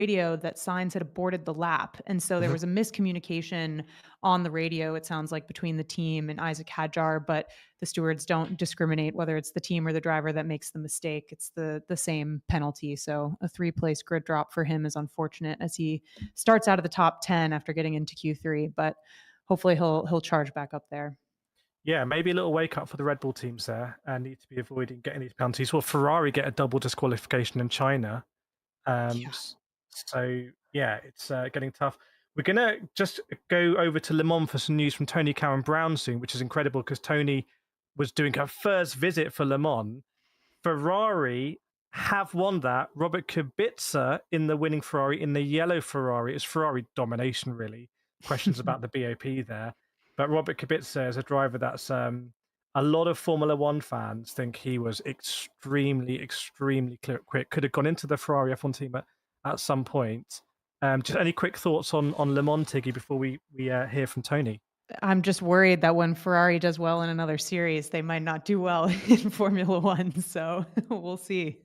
radio that Sainz had aborted the lap, and so there Mhm. was a miscommunication on the radio, it sounds like, between the team and Isaac Hadjar, but the stewards don't discriminate whether it's the team or the driver that makes the mistake. It's the same penalty, so a three-place grid drop for him is unfortunate as he starts out of the top 10 after getting into Q3, but hopefully he'll charge back up there. Yeah, maybe a little wake up for the Red Bull teams there and need to be avoiding getting these penalties. Well, Ferrari get a double disqualification in China. Yeah. So yeah, it's getting tough. We're gonna just go over to Le Mans for some news from Tony Cowan Brown soon, which is incredible because Tony was doing her first visit for Le Mans. Ferrari have won that. Robert Kubica in the winning Ferrari, in the yellow Ferrari. It's Ferrari domination, really. Questions about the BOP there. But Robert Kubica is a driver that's a lot of Formula One fans think he was extremely quick. Could have gone into the Ferrari F1 team at some point. Just any quick thoughts on Le Mans, Tiggy, before we hear from Tony? I'm just worried that when Ferrari does well in another series, they might not do well in Formula One. So we'll see.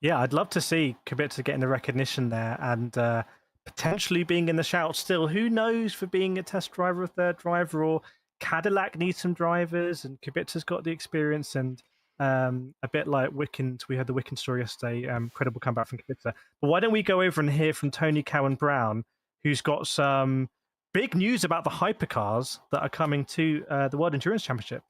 Yeah, I'd love to see Kubica getting the recognition there and potentially being in the shout still. Who knows for being a test driver or third driver, or Cadillac needs some drivers and Kubica's got the experience and a bit like Wickens. We had the Wickens story yesterday, credible comeback from Kubica. But why don't we go over and hear from Tony Cowan Brown, who's got some big news about the hypercars that are coming to the World Endurance Championship.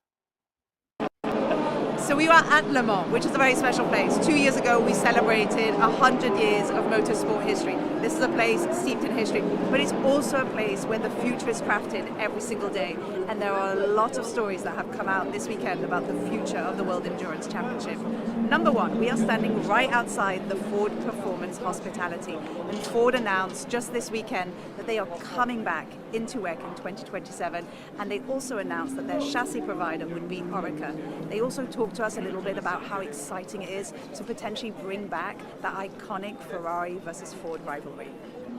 So we are at Le Mans, which is a very special place. 2 years ago, we celebrated 100 years of motorsport history. This is a place steeped in history, but it's also a place where the future is crafted every single day. And there are a lot of stories that have come out this weekend about the future of the World Endurance Championship. Number one, we are standing right outside the Ford Performance Hospitality. And Ford announced just this weekend that they are coming back into WEC in 2027. And they also announced that their chassis provider would be Orica. They also talked to us a little bit about how exciting it is to potentially bring back the iconic Ferrari versus Ford rivalry.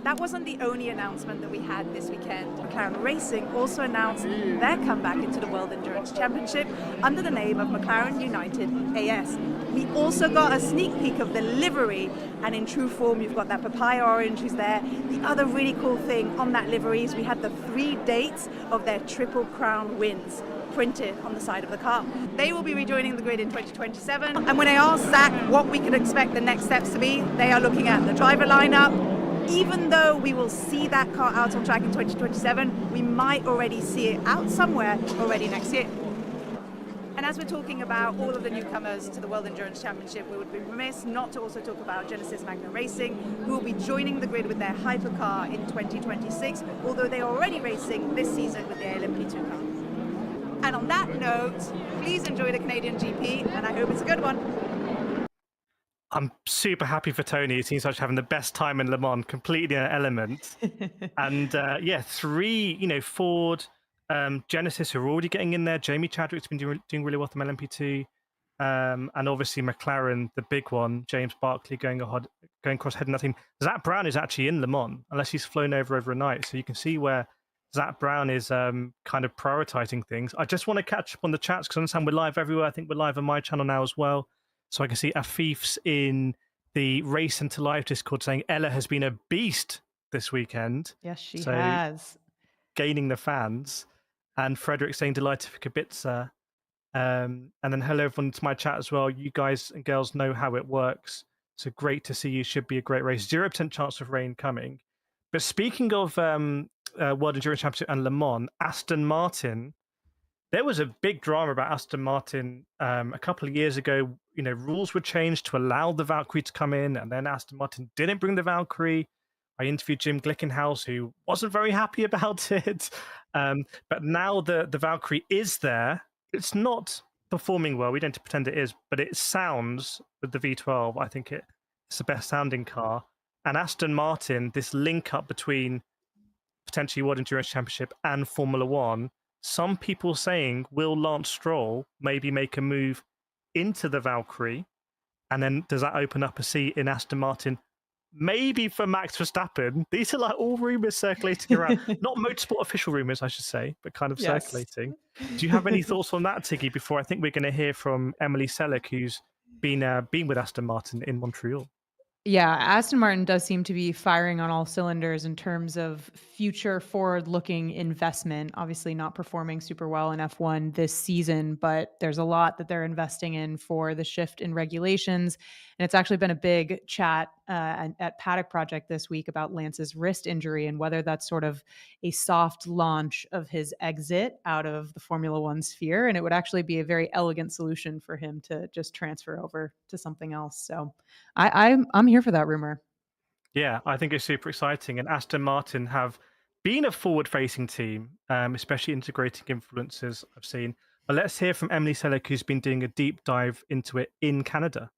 That wasn't the only announcement that we had this weekend. McLaren Racing also announced their comeback into the World Endurance Championship under the name of McLaren United AS. We also got a sneak peek of the livery, and in true form, you've got that papaya orange who's there. The other really cool thing on that livery is we had the 3 dates of their Triple Crown wins printed on the side of the car. They will be rejoining the grid in 2027. And when I asked Zach what we could expect the next steps to be, they are looking at the driver lineup. Even though we will see that car out on track in 2027, we might already see it out somewhere already next year. And as we're talking about all of the newcomers to the World Endurance Championship, we would be remiss not to also talk about Genesis Magna Racing, who will be joining the grid with their hypercar in 2026, although they are already racing this season with their LMP2 car. And on that note, please enjoy the Canadian GP, and I hope it's a good one. I'm super happy for Tony. He seems like having the best time in Le Mans, completely an element. And yeah, 3, Ford, Genesis who are already getting in there. Jamie Chadwick's been doing really well from LMP2. And obviously McLaren, the big one, James Barkley going across heading that team. Zach Brown is actually in Le Mans, unless he's flown over overnight. So you can see where Zach Brown is kind of prioritizing things. I just want to catch up on the chats because I understand we're live everywhere. I think we're live on my channel now as well. So I can see Afif's in the Race into Live Discord saying Ella has been a beast this weekend. Yes, she has. Gaining the fans. And Frederick saying delighted for Kubica. And then hello everyone to my chat as well. You guys and girls know how it works. So great to see you. Should be a great race. 0% chance of rain coming. But speaking of World Endurance Championship and Le Mans, Aston Martin, there was a big drama about Aston Martin a couple of years ago. Rules were changed to allow the Valkyrie to come in, and then Aston Martin didn't bring the Valkyrie. I interviewed Jim Glickenhaus, who wasn't very happy about it. But now the Valkyrie is there. It's not performing well. We don't pretend it is, but it sounds with the V12. I think it's the best sounding car. And Aston Martin, this link up between potentially World Endurance Championship and Formula One, some people saying, will Lance Stroll maybe make a move into the Valkyrie? And then does that open up a seat in Aston Martin? Maybe for Max Verstappen. These are like all rumors circulating around. Not motorsport official rumors, I should say, but kind of circulating. Do you have any thoughts on that, Tiggy, before I think we're going to hear from Emily Selleck, who's been with Aston Martin in Montreal? Yeah, Aston Martin does seem to be firing on all cylinders in terms of future forward-looking investment. Obviously not performing super well in F1 this season, but there's a lot that they're investing in for the shift in regulations. And it's actually been a big chat at Paddock Project this week about Lance's wrist injury and whether that's sort of a soft launch of his exit out of the Formula One sphere. And it would actually be a very elegant solution for him to just transfer over to something else. So I'm here for that rumor. Yeah, I think it's super exciting. And Aston Martin have been a forward-facing team, especially integrating influencers I've seen. But let's hear from Emily Selleck, who's been doing a deep dive into it in Canada.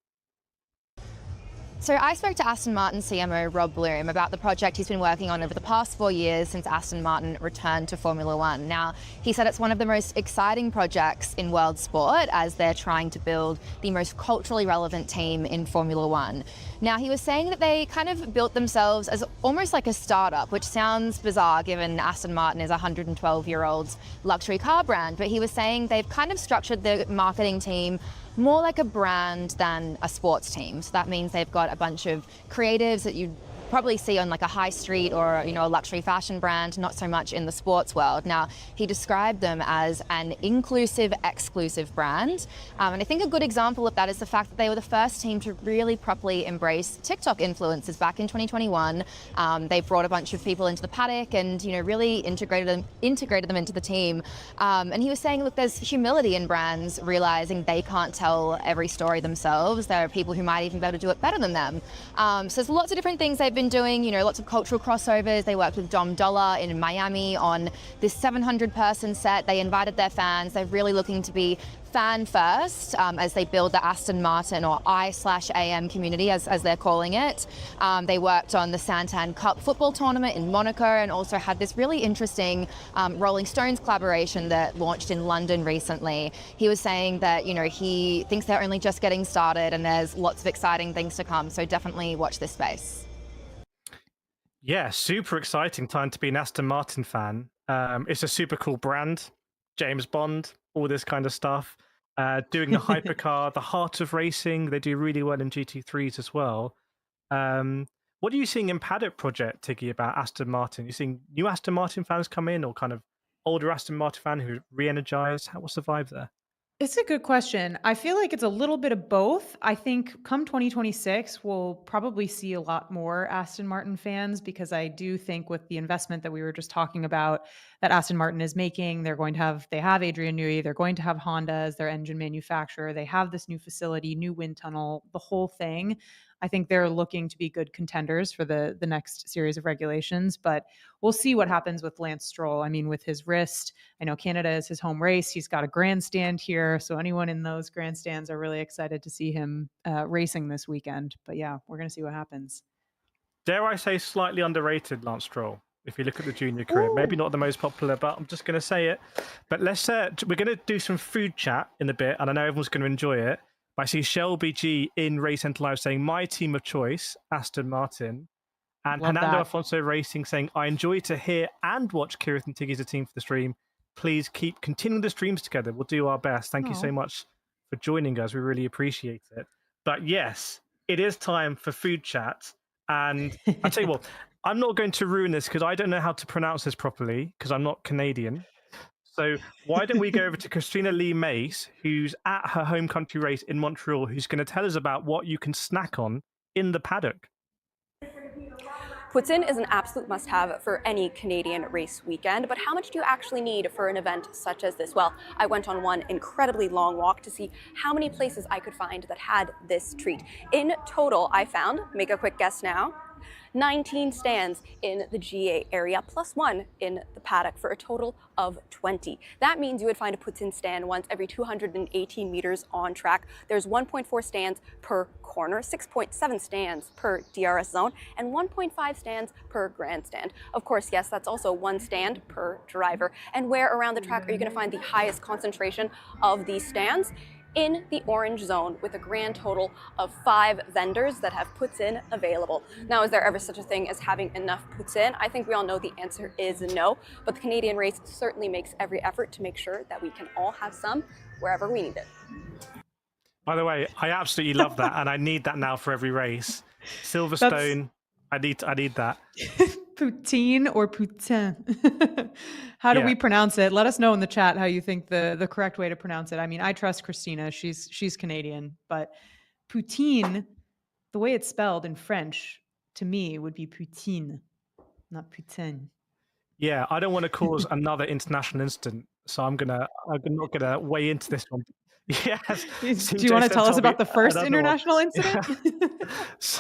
So I spoke to Aston Martin CMO Rob Bloom about the project he's been working on over the past 4 years since Aston Martin returned to Formula One. Now, he said it's one of the most exciting projects in world sport as they're trying to build the most culturally relevant team in Formula One. Now, he was saying that they kind of built themselves as almost like a startup, which sounds bizarre given Aston Martin is a 112-year-old luxury car brand, but he was saying they've kind of structured the marketing team more like a brand than a sports team. So that means they've got a bunch of creatives that you probably see on like a high street or, you know, a luxury fashion brand, not so much in the sports world. Now, he described them as an inclusive, exclusive brand. And I think a good example of that is the fact that they were the first team to really properly embrace TikTok influencers back in 2021. They brought a bunch of people into the paddock and, you know, really integrated them into the team. And he was saying, look, there's humility in brands realizing they can't tell every story themselves. There are people who might even be able to do it better than them. So there's lots of different things they've been doing, you know, lots of cultural crossovers. They worked with Dom Dollar in Miami on this 700-person set. They invited their fans. They're really looking to be fan first as they build the Aston Martin or I/AM community, as they're calling it. They worked on the Santan Cup football tournament in Monaco and also had this really interesting Rolling Stones collaboration that launched in London recently. He was saying that, you know, he thinks they're only just getting started and there's lots of exciting things to come. So definitely watch this space. Yeah, super exciting time to be an Aston Martin fan. It's a super cool brand, James Bond, all this kind of stuff. Doing the hypercar, the heart of racing. They do really well in GT3s as well. What are you seeing in Paddock Project, Tiggy, about Aston Martin? You seeing new Aston Martin fans come in or kind of older Aston Martin fan who re-energized? What's the vibe there? It's a good question. I feel like it's a little bit of both. I think come 2026, we'll probably see a lot more Aston Martin fans because I do think with the investment that we were just talking about that Aston Martin is making, they have Adrian Newey, they're going to have Honda as their engine manufacturer. They have this new facility, new wind tunnel, the whole thing. I think they're looking to be good contenders for the next series of regulations, but we'll see what happens with Lance Stroll. I mean, with his wrist, I know Canada is his home race. He's got a grandstand here. So anyone in those grandstands are really excited to see him racing this weekend. But yeah, we're going to see what happens. Dare I say slightly underrated, Lance Stroll, if you look at the junior career. Maybe not the most popular, but I'm just going to say it. But let's we're going to do some food chat in a bit, and I know everyone's going to enjoy it. I see Shelby G in Race Centre Live saying, my team of choice, Aston Martin. And Love Fernando that. Alfonso Racing saying, I enjoy to hear and watch Kireth and Tiggy as a team for the stream. Please keep continuing the streams together. We'll do our best. Thank you so much for joining us. We really appreciate it. But yes, it is time for food chat. And I'll tell you what, I'm not going to ruin this because I don't know how to pronounce this properly because I'm not Canadian. So why don't we go over to Christina Lee Mace, who's at her home country race in Montreal, who's going to tell us about what you can snack on in the paddock. Poutine is an absolute must-have for any Canadian race weekend, but how much do you actually need for an event such as this? Well, I went on one incredibly long walk to see how many places I could find that had this treat. In total, I found, make a quick guess now, 19 stands in the GA area, plus one in the paddock for a total of 20. That means you would find a poutine stand once every 218 meters on track. There's 1.4 stands per corner, 6.7 stands per DRS zone, and 1.5 stands per grandstand. Of course, yes, that's also one stand per driver. And where around the track are you going to find the highest concentration of these stands? In the orange zone with a grand total of 5 vendors that have poutine available. Now, is there ever such a thing as having enough poutine? I think we all know the answer is no, but the Canadian race certainly makes every effort to make sure that we can all have some wherever we need it. By the way, I absolutely love that, and I need that now for every race. Silverstone, I need that. Poutine or Poutin? How do we pronounce it? Let us know in the chat how you think the correct way to pronounce it. I mean, I trust Christina. She's Canadian, but poutine, the way it's spelled in French, to me would be poutine, not Poutin. Yeah, I don't want to cause another international incident, so I'm not gonna weigh into this one. Yes. Do you want to tell us about the first international incident?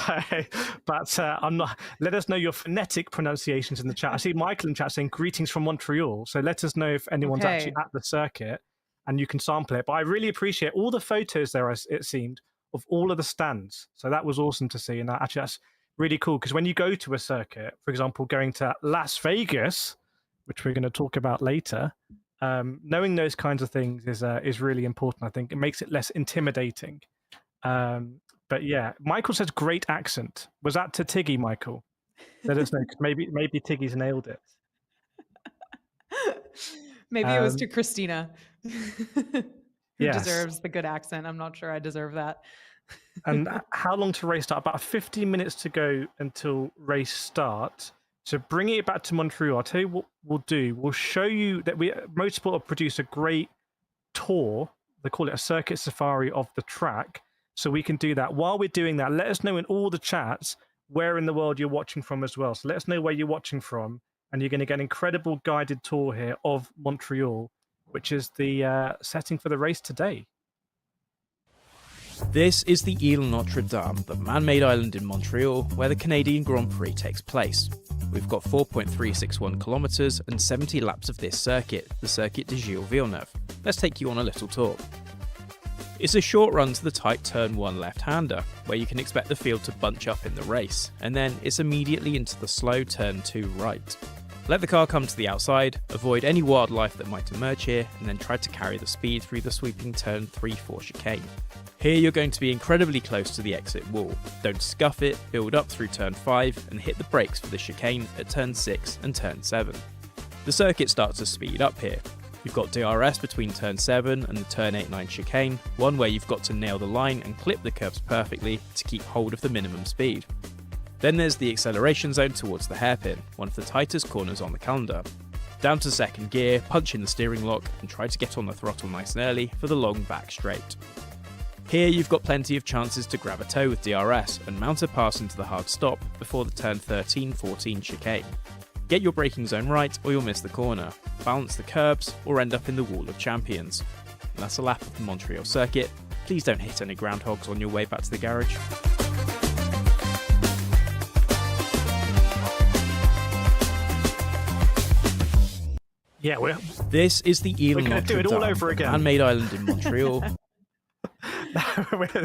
Yeah. I'm not. Let us know your phonetic pronunciations in the chat. I see Michael in chat saying greetings from Montreal. So let us know if anyone's actually at the circuit, and you can sample it. But I really appreciate all the photos there. It seemed of all of the stands. So that was awesome to see, and that's really cool because when you go to a circuit, for example, going to Las Vegas, which we're going to talk about later. Knowing those kinds of things is really important. I think it makes it less intimidating. But yeah, Michael says great accent. Was that to Tiggy, Michael? Let us know. Maybe Tiggy's nailed it. Maybe it was to Christina, who deserves the good accent. I'm not sure I deserve that. And how long to race start? About 15 minutes to go until race start. So bringing it back to Montreal, I'll tell you what we'll do. We'll show you that Motorsport have produced a great tour. They call it a circuit safari of the track. So we can do that. While we're doing that, let us know in all the chats where in the world you're watching from as well. So let us know where you're watching from. And you're going to get an incredible guided tour here of Montreal, which is the setting for the race today. This is the Ile Notre Dame, the man-made island in Montreal, where the Canadian Grand Prix takes place. We've got 4.361 kilometres and 70 laps of this circuit, the Circuit de Gilles Villeneuve. Let's take you on a little tour. It's a short run to the tight turn 1 left-hander, where you can expect the field to bunch up in the race, and then it's immediately into the slow turn 2 right. Let the car come to the outside, avoid any wildlife that might emerge here, and then try to carry the speed through the sweeping turn 3-4 chicane. Here you're going to be incredibly close to the exit wall. Don't scuff it, build up through turn 5 and hit the brakes for the chicane at turn 6 and turn 7. The circuit starts to speed up here. You've got DRS between turn 7 and the turn 8-9 chicane, one where you've got to nail the line and clip the curves perfectly to keep hold of the minimum speed. Then there's the acceleration zone towards the hairpin, one of the tightest corners on the calendar. Down to second gear, punch in the steering lock and try to get on the throttle nice and early for the long back straight. Here you've got plenty of chances to grab a toe with DRS and mount a pass into the hard stop before the turn 13-14 chicane. Get your braking zone right or you'll miss the corner, balance the curbs or end up in the Wall of Champions. And that's a lap of the Montreal circuit. Please don't hit any groundhogs on your way back to the garage. Yeah, this is the Ile Notre Dame, do it all over again. Man-made island in Montreal.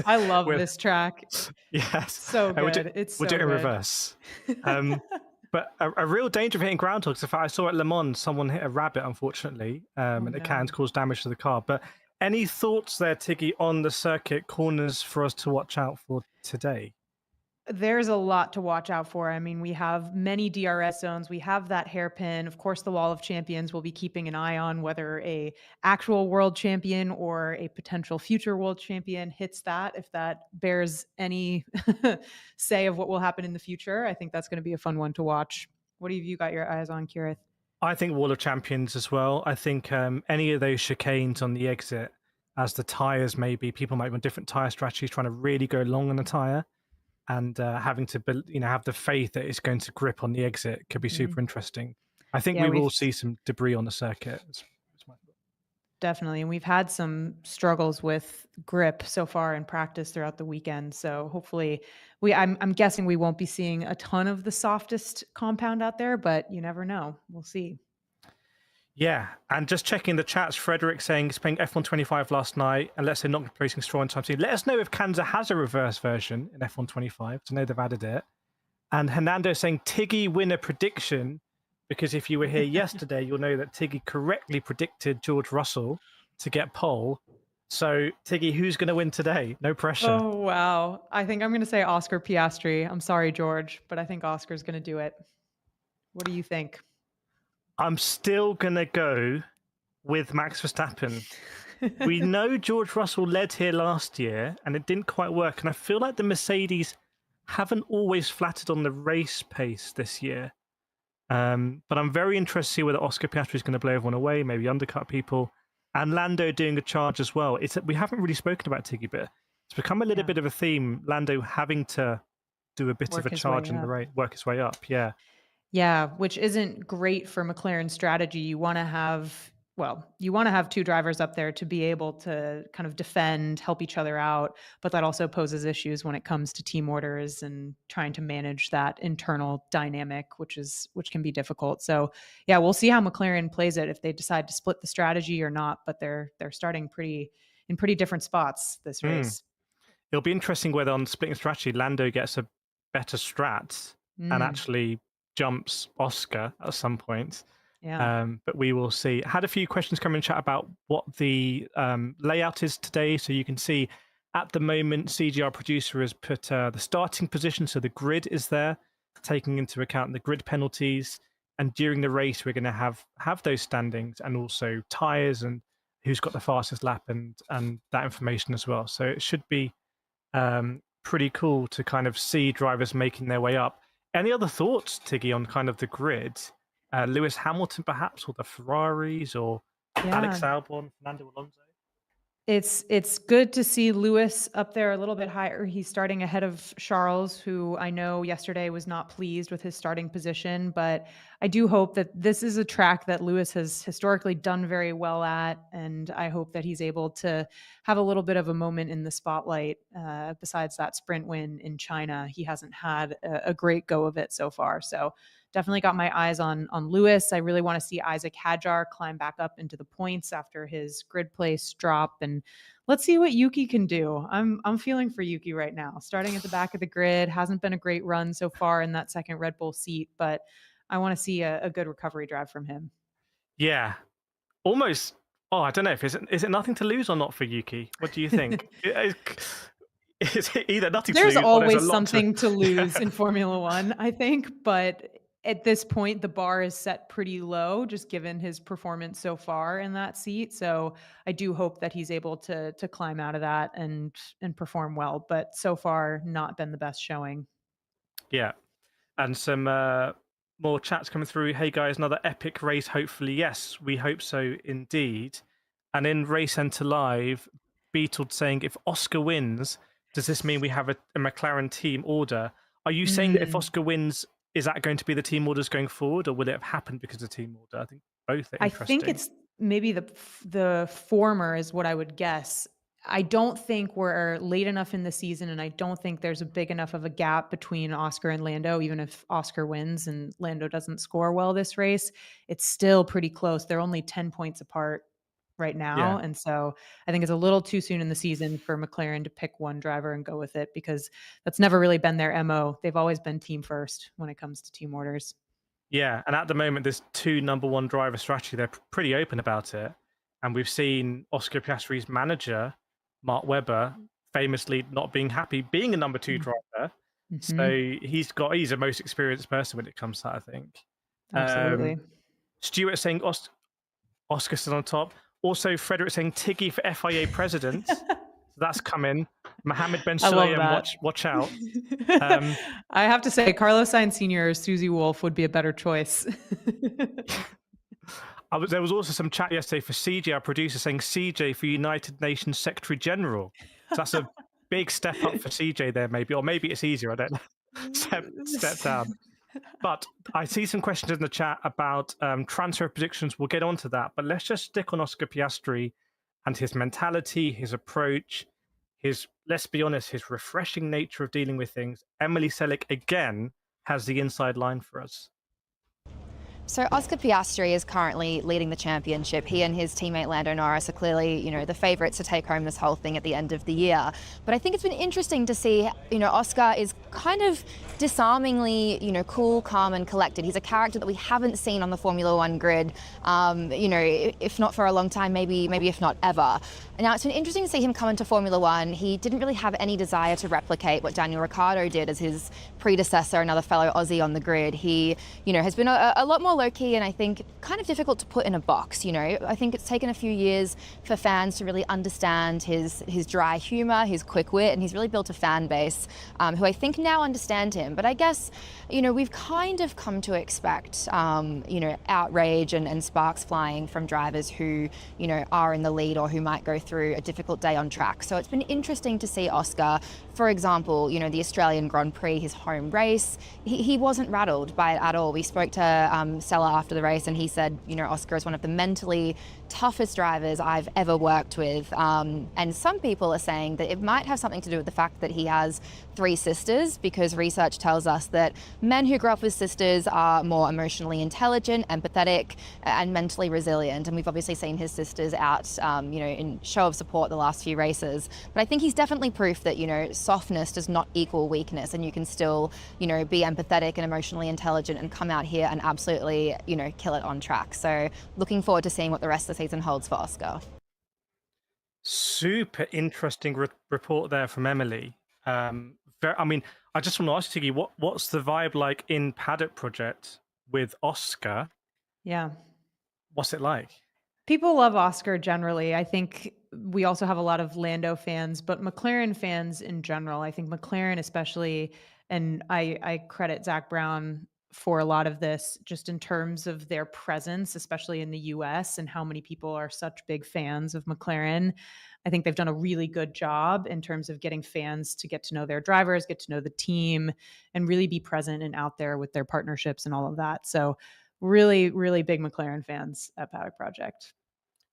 I love this track. Yes. So good. We'll do it in reverse. But a real danger of hitting groundhogs. In fact, I saw at Le Mans someone hit a rabbit, unfortunately, and it can cause damage to the car. But any thoughts there, Tiggy, on the circuit corners for us to watch out for today? There's a lot to watch out for. I mean, we have many DRS zones. We have that hairpin. Of course, the Wall of Champions we'll be keeping an eye on, whether a actual world champion or a potential future world champion hits that. If that bears any say of what will happen in the future, I think that's going to be a fun one to watch. What have you got your eyes on, Kireth? I think Wall of Champions as well. I think any of those chicanes on the exit, as the tyres maybe, people might want different tyre strategies, trying to really go long on the tyre. And having to, have the faith that it's going to grip on the exit could be super interesting. I think we will see some debris on the circuit. Definitely. And we've had some struggles with grip so far in practice throughout the weekend. So hopefully I'm guessing we won't be seeing a ton of the softest compound out there, but you never know. We'll see. Yeah, and just checking the chats, Frederick saying he's playing F125 last night, and let's say not replacing Stroll in time soon. Let us know if Kansas has a reverse version in F125, to know they've added it. And Fernando saying Tiggy winner prediction, because if you were here yesterday, you'll know that Tiggy correctly predicted George Russell to get pole. So, Tiggy, who's going to win today? No pressure. Oh, wow. I think I'm going to say Oscar Piastri. I'm sorry, George, but I think Oscar's going to do it. What do you think? I'm still going to go with Max Verstappen. We know George Russell led here last year and it didn't quite work. And I feel like the Mercedes haven't always flattered on the race pace this year. But I'm very interested to see whether Oscar Piastri is going to blow everyone away, maybe undercut people. And Lando doing a charge as well. We haven't really spoken about Tiggy, but it's become a little bit of a theme. Lando having to do a bit of a charge in the race, work his way up. Yeah. Yeah, which isn't great for McLaren's strategy. You want to have two drivers up there to be able to kind of defend, help each other out, but that also poses issues when it comes to team orders and trying to manage that internal dynamic, which can be difficult. So yeah, we'll see how McLaren plays it, if they decide to split the strategy or not, but they're starting in pretty different spots this race. It'll be interesting whether on splitting strategy, Lando gets a better strat and actually jumps Oscar at some point. Yeah. But we will see. I had a few questions come in chat about what the layout is today. So you can see at the moment, CGR producer has put the starting position. So the grid is there, taking into account the grid penalties. And during the race, we're going to have those standings and also tyres and who's got the fastest lap and that information as well. So it should be pretty cool to kind of see drivers making their way up. Any other thoughts, Tiggy, on kind of the grid? Lewis Hamilton, perhaps, or the Ferraris, or Alex Albon, Fernando Alonso? It's good to see Lewis up there a little bit higher. He's starting ahead of Charles, who I know yesterday was not pleased with his starting position, but I do hope that this is a track that Lewis has historically done very well at, and I hope that he's able to have a little bit of a moment in the spotlight. Besides that sprint win in China, he hasn't had a great go of it so far. So definitely got my eyes on Lewis. I really want to see Isaac Hadjar climb back up into the points after his grid place drop, and let's see what Yuki can do. I'm feeling for Yuki right now. Starting at the back of the grid, hasn't been a great run so far in that second Red Bull seat, but I want to see a good recovery drive from him. Yeah, almost. Oh, I don't know if is it nothing to lose or not for Yuki. What do you think? Is it either nothing There's to lose? Always there's something to lose in Formula One, I think, but at this point, the bar is set pretty low, just given his performance so far in that seat. So I do hope that he's able to climb out of that and perform well. But so far, not been the best showing. Yeah, and some more chats coming through. Hey guys, another epic race. Hopefully, yes, we hope so indeed. And in Race Centre Live, Beetled saying, if Oscar wins, does this mean we have a McLaren team order? Are you saying that if Oscar wins, is that going to be the team orders going forward, or will it have happened because of the team order? I think both are interesting. I think it's maybe the former is what I would guess. I don't think we're late enough in the season, and I don't think there's a big enough of a gap between Oscar and Lando. Even if Oscar wins and Lando doesn't score well this race, it's still pretty close. They're only 10 points apart right now. And so I think it's a little too soon in the season for McLaren to pick one driver and go with it, because that's never really been their MO. They've always been team first when it comes to team orders. Yeah, and at the moment, there's two number one driver strategy. They're pretty open about it. And we've seen Oscar Piastri's manager, Mark Webber, famously not being happy being a number two driver. So he's a most experienced person when it comes to that, I think. Absolutely. Stuart saying Oscar still on top. Also, Frederick saying Tiggy for FIA president. So that's coming. Mohammed Ben Sulayem, watch out. I have to say, Carlos Sainz Sr. or Susie Wolf would be a better choice. There was also some chat yesterday for CJ, our producer, saying CJ for United Nations Secretary General. So that's a big step up for CJ there, maybe. Or maybe it's easier, I don't know. Step down. But I see some questions in the chat about transfer predictions. We'll get onto that. But let's just stick on Oscar Piastri and his mentality, his approach, let's be honest, his refreshing nature of dealing with things. Emily Selick, again, has the inside line for us. So Oscar Piastri is currently leading the championship. He and his teammate Lando Norris are clearly, the favourites to take home this whole thing at the end of the year. But I think it's been interesting to see, Oscar is kind of disarmingly, cool, calm and collected. He's a character that we haven't seen on the Formula One grid, if not for a long time, maybe if not ever. Now, it's been interesting to see him come into Formula One. He didn't really have any desire to replicate what Daniel Ricciardo did as his predecessor, another fellow Aussie on the grid. He, has been a lot more low-key and I think kind of difficult to put in a box, you know. I think it's taken a few years for fans to really understand his dry humor, his quick wit, and he's really built a fan base who I think now understand him. But I guess, you know, we've kind of come to expect, you know, outrage and sparks flying from drivers who, you know, are in the lead or who might go through a difficult day on track. So it's been interesting to see Oscar, for example, you know, the Australian Grand Prix, his home race, he wasn't rattled by it at all. We spoke to Sella after the race and he said, you know, Oscar is one of the mentally toughest drivers I've ever worked with. And some people are saying that it might have something to do with the fact that he has 3 sisters, because research tells us that men who grow up with sisters are more emotionally intelligent, empathetic, and mentally resilient. And we've obviously seen his sisters out, you know, in show of support the last few races. But I think he's definitely proof that, you know, softness does not equal weakness, and you can still, you know, be empathetic and emotionally intelligent and come out here and absolutely, you know, kill it on track. So looking forward to seeing what the rest of the season holds for Oscar. Super interesting report there from Emily. I mean, I just want to ask Tiggy, what's the vibe like in Paddock Project with Oscar? Yeah. What's it like? People love Oscar generally. I think we also have a lot of Lando fans, but McLaren fans in general. I think McLaren especially, and I credit Zach Brown for a lot of this just in terms of their presence, especially in the US, and how many people are such big fans of McLaren. I think they've done a really good job in terms of getting fans to get to know their drivers, get to know the team, and really be present and out there with their partnerships and all of that. So really, really big McLaren fans at Paddock Project.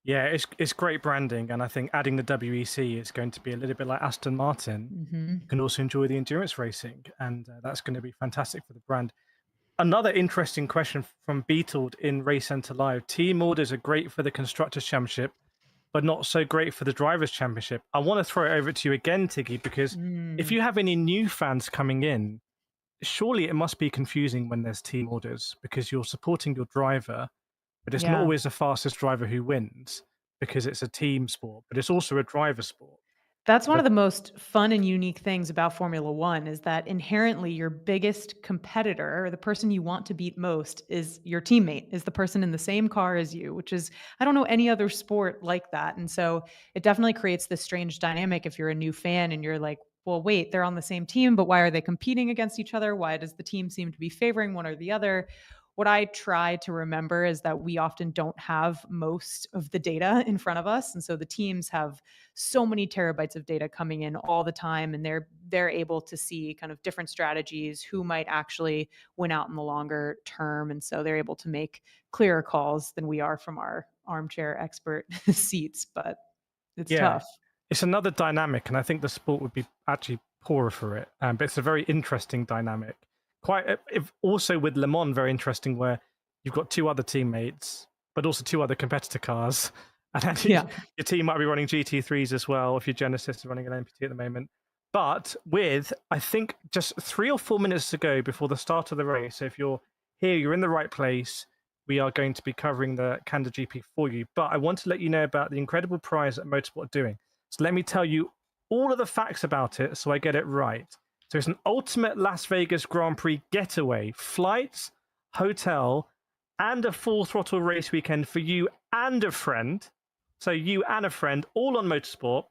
Yeah, it's great branding, and I think adding the WEC is going to be a little bit like Aston Martin. Mm-hmm. You can also enjoy the endurance racing, and that's going to be fantastic for the brand. Another interesting question from Beetled in Race Centre Live. Team orders are great for the Constructors' Championship, but not so great for the Drivers' Championship. I want to throw it over to you again, Tiggy, because if you have any new fans coming in, surely it must be confusing when there's team orders, because you're supporting your driver, but it's not always the fastest driver who wins, because it's a team sport, but it's also a driver sport. That's one of the most fun and unique things about Formula One, is that inherently your biggest competitor, or the person you want to beat most, is your teammate, is the person in the same car as you, which is, I don't know any other sport like that. And so it definitely creates this strange dynamic if you're a new fan and you're like, well, wait, they're on the same team, but why are they competing against each other? Why does the team seem to be favoring one or the other? What I try to remember is that we often don't have most of the data in front of us. And so the teams have so many terabytes of data coming in all the time, and they're able to see kind of different strategies, who might actually win out in the longer term. And so they're able to make clearer calls than we are from our armchair expert seats, but it's tough. It's another dynamic, and I think the sport would be actually poorer for it. But it's a very interesting dynamic. Also with Le Mans, very interesting, where you've got 2 other teammates, but also 2 other competitor cars. And then your team might be running GT3s as well, if your Genesis is running an MPT at the moment. But with, I think, just 3 or 4 minutes to go before the start of the race, so if you're here, you're in the right place, we are going to be covering the Canada GP for you. But I want to let you know about the incredible prize that Motorsport are doing. So let me tell you all of the facts about it so I get it right. So it's an ultimate Las Vegas Grand Prix getaway, flights, hotel, and a full throttle race weekend for you and a friend. So you and a friend, all on Motorsport.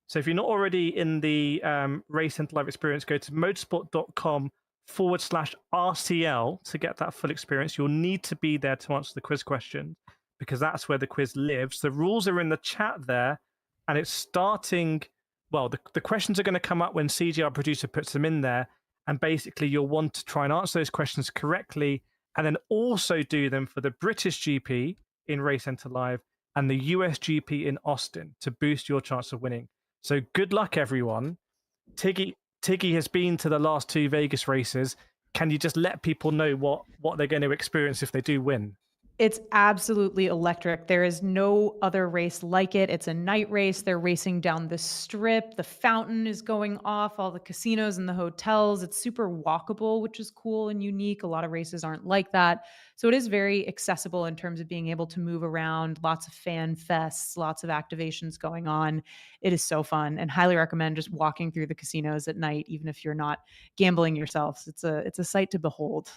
So if you're not already in the Race Centre Live experience, go to motorsport.com/RCL to get that full experience. You'll need to be there to answer the quiz question, because that's where the quiz lives. The rules are in the chat there, and it's starting... Well, the questions are going to come up when CGR producer puts them in there, and basically you'll want to try and answer those questions correctly, and then also do them for the British GP in Race Centre Live and the US GP in Austin to boost your chance of winning. So good luck, everyone. Tiggy has been to the last 2 Vegas races. Can you just let people know what they're going to experience if they do win? It's absolutely electric. There is no other race like it. It's a night race. They're racing down the strip. The fountain is going off, all the casinos and the hotels. It's super walkable, which is cool and unique. A lot of races aren't like that. So it is very accessible in terms of being able to move around. Lots of fan fests, lots of activations going on. It is so fun, and highly recommend just walking through the casinos at night, even if you're not gambling yourselves. It's a sight to behold.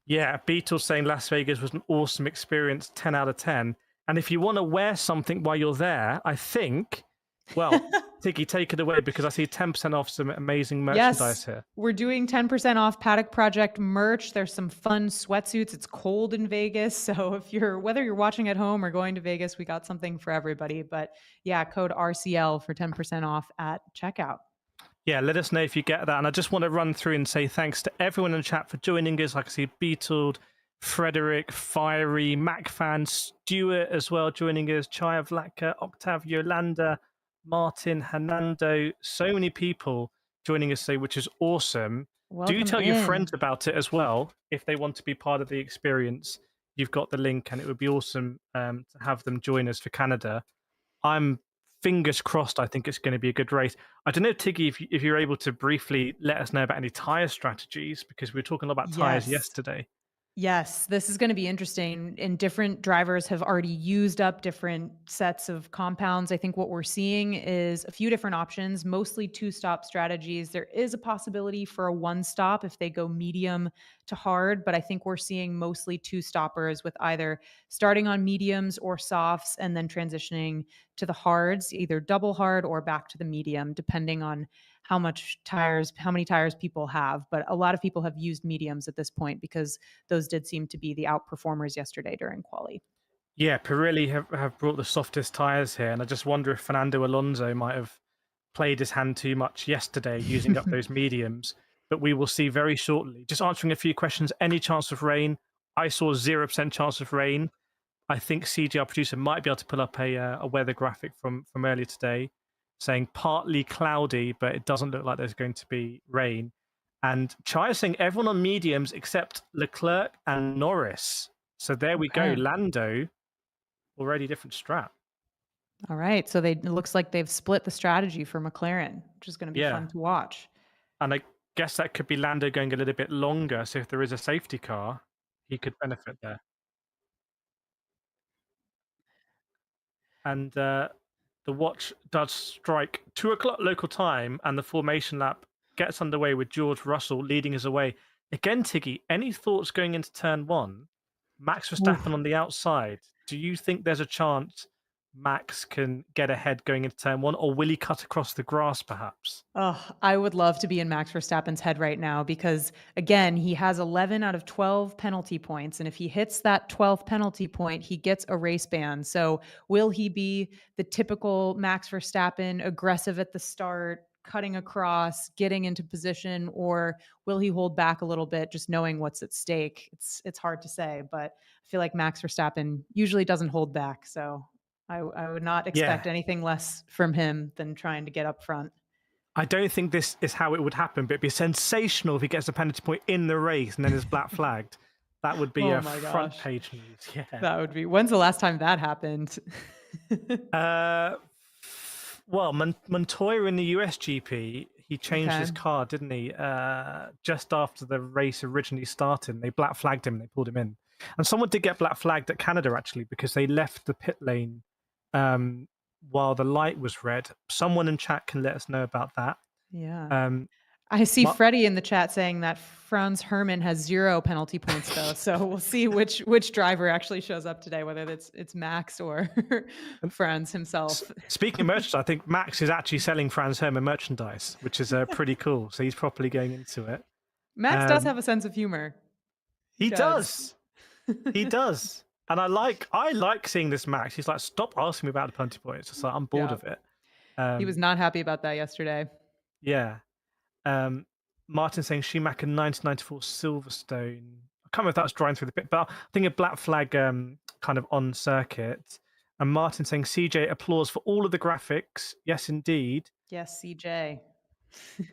Yeah, Beetle saying Las Vegas was an awesome experience, 10 out of 10. And if you want to wear something while you're there, I think, well, Tiggy, take it away because I see 10% off some amazing merchandise Yes, here. we're doing 10% off Paddock Project merch. There's some fun sweatsuits. It's cold in Vegas, so whether you're watching at home or going to Vegas, we got something for everybody. But yeah, code RCL for 10% off at checkout. Yeah, let us know if you get that. And I just want to run through and say thanks to everyone in the chat for joining us. Like I see Beetled, Frederick, Fiery, MacFan, Stuart as well joining us, Chaya Vlaka, Octav, Yolanda, Martin, Hernando, so many people joining us today, which is awesome. Welcome Do tell in. your friends about it as well if they want to be part of the experience. You've got the link, and it would be awesome to have them join us for Canada. I'm fingers crossed. I think it's going to be a good race. I don't know, Tiggy, if you're able to briefly let us know about any tyre strategies, because we were talking a lot about tyres yesterday. Yes, this is going to be interesting. And different drivers have already used up different sets of compounds. I think what we're seeing is a few different options, mostly two-stop strategies. There is a possibility for a one-stop if they go medium to hard, but I think we're seeing mostly two-stoppers with either starting on mediums or softs and then transitioning to the hards, either double hard or back to the medium, depending on how many tires people have. But a lot of people have used mediums at this point because those did seem to be the outperformers yesterday during quali. Yeah, Pirelli have brought the softest tyres here, and I just wonder if Fernando Alonso might have played his hand too much yesterday using up those mediums. But we will see very shortly. Just answering a few questions. Any chance of rain? I saw 0% chance of rain. I think CG, our producer, might be able to pull up a weather graphic from earlier today saying partly cloudy, but it doesn't look like there's going to be rain. And Chai is saying everyone on mediums except Leclerc and Norris. So there we go. Lando, already different strat. All right. So it looks like they've split the strategy for McLaren, which is going to be fun to watch. And I guess that could be Lando going a little bit longer. So if there is a safety car, he could benefit there. And the watch does strike 2 o'clock local time, and the formation lap gets underway with George Russell leading us away. Again, Tiggy, any thoughts going into turn 1? Max Verstappen on the outside. Do you think there's a chance Max can get ahead going into turn 1, or will he cut across the grass perhaps? Oh, I would love to be in Max Verstappen's head right now because, again, he has 11 out of 12 penalty points. And if he hits that 12th penalty point, he gets a race ban. So will he be the typical Max Verstappen, aggressive at the start, cutting across, getting into position, or will he hold back a little bit just knowing what's at stake? It's hard to say, but I feel like Max Verstappen usually doesn't hold back. So I would not expect anything less from him than trying to get up front. I don't think this is how it would happen, but it'd be sensational if he gets a penalty point in the race and then is black flagged. That would be front page news. Yeah, that would be. When's the last time that happened? Well, Montoya in the USGP, he changed his car, didn't he? Just after the race originally started, they black flagged him and they pulled him in. And someone did get black flagged at Canada actually because they left the pit lane while the light was red. Someone in chat can let us know about that. Yeah. I see Freddie in the chat saying that Franz Hermann has 0 penalty points though. So we'll see which driver actually shows up today, whether it's Max or Franz himself. Speaking of merchandise, I think Max is actually selling Franz Hermann merchandise, which is pretty cool. So he's properly going into it. Max does have a sense of humor. He does. He does. And I like seeing this Max. He's like, stop asking me about the penalty points. It's like, I'm bored of it. He was not happy about that yesterday. Yeah. Martin saying Schumacher 1994 Silverstone. I can't remember if that was driving through the pit, but I think a black flag kind of on circuit. And Martin saying CJ applause for all of the graphics. Yes, indeed. Yes, CJ.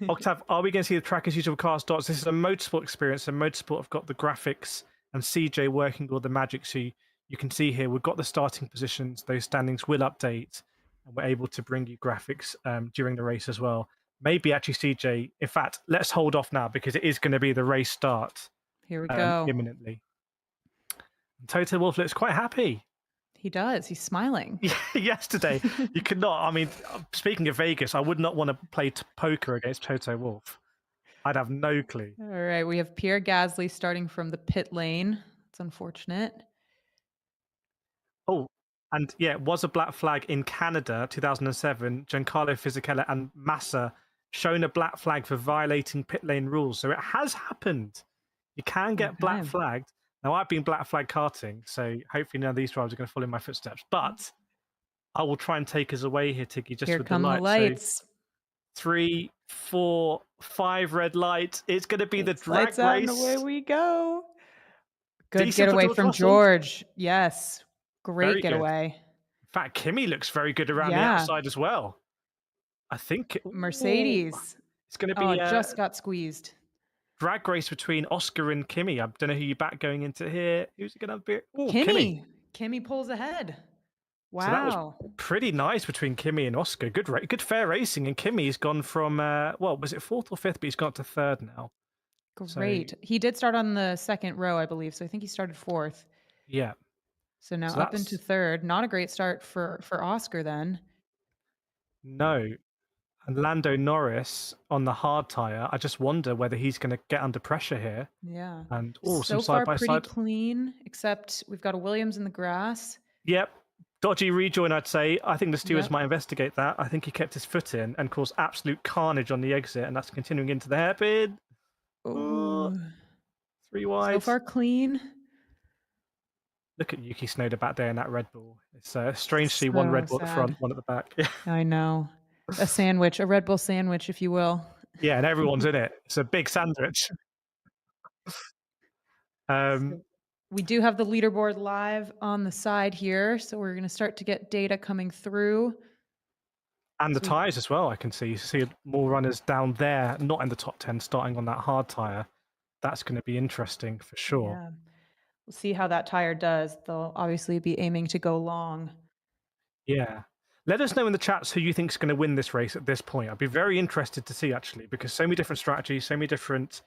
Octav, are we going to see the track as usual cars dots? This is a motorsport experience, and motorsport have got the graphics and CJ working all the magic. So you can see here, we've got the starting positions. Those standings will update, and we're able to bring you graphics during the race as well. Maybe actually CJ, in fact, let's hold off now because it is going to be the race start. Here we go. Imminently. And Toto Wolff looks quite happy. He does. He's smiling. Yesterday, you could not. I mean, speaking of Vegas, I would not want to play poker against Toto Wolff. I'd have no clue. All right, we have Pierre Gasly starting from the pit lane. It's unfortunate. Oh, and yeah, it was a black flag in Canada, 2007. Giancarlo Fisichella and Massa shown a black flag for violating pit lane rules. So it has happened. You can get black Okay. flagged. Now, I've been black flag karting, so hopefully none of these drivers are going to follow in my footsteps. But I will try and take us away here, Tiggy, just Here with come the the lights. lights. So 3, 4, 5 red lights. It's going to be the It's drag lights out and race. away we go. Good Decent for getaway George from Russell. George. Yes. Great Very good. getaway. In fact, Kimi looks very good around the Yeah. outside as well. I think Mercedes. it's going to Oh, be it a just got squeezed. drag race between Oscar and Kimi. I don't know who you back going into here. Who's it going to be? Oh, Kimi. Kimi pulls ahead. Wow. So that was pretty nice between Kimi and Oscar. Good fair racing. And Kimi's gone from, was it 4th or 5th? But he's gone up to 3rd now. Great. So, he did start on the 2nd row, I believe. So I think he started 4th. Yeah. So now up into 3rd. Not a great start for Oscar then. No. And Lando Norris on the hard tyre. I just wonder whether he's going to get under pressure here. Yeah. And so some far side by pretty side. Clean, except we've got a Williams in the grass. Yep. Dodgy rejoin, I'd say. I think the stewards might investigate that. I think he kept his foot in and caused absolute carnage on the exit, and that's continuing into the hairpin. Oh. 3 wide. So far clean. Look at Yuki Tsunoda back there in that Red Bull. It's strange to see one Red Bull at the front, one at the back. I know. A sandwich, a Red Bull sandwich, if you will. Yeah, and everyone's in it. It's a big sandwich. We do have the leaderboard live on the side here, so we're going to start to get data coming through. And the tyres as well, I can see. You see more runners down there, not in the top 10, starting on that hard tyre. That's going to be interesting for sure. Yeah. We'll see how that tyre does. They'll obviously be aiming to go long. Yeah. Let us know in the chats who you think is going to win this race at this point. I'd be very interested to see, actually, because so many different strategies, so many different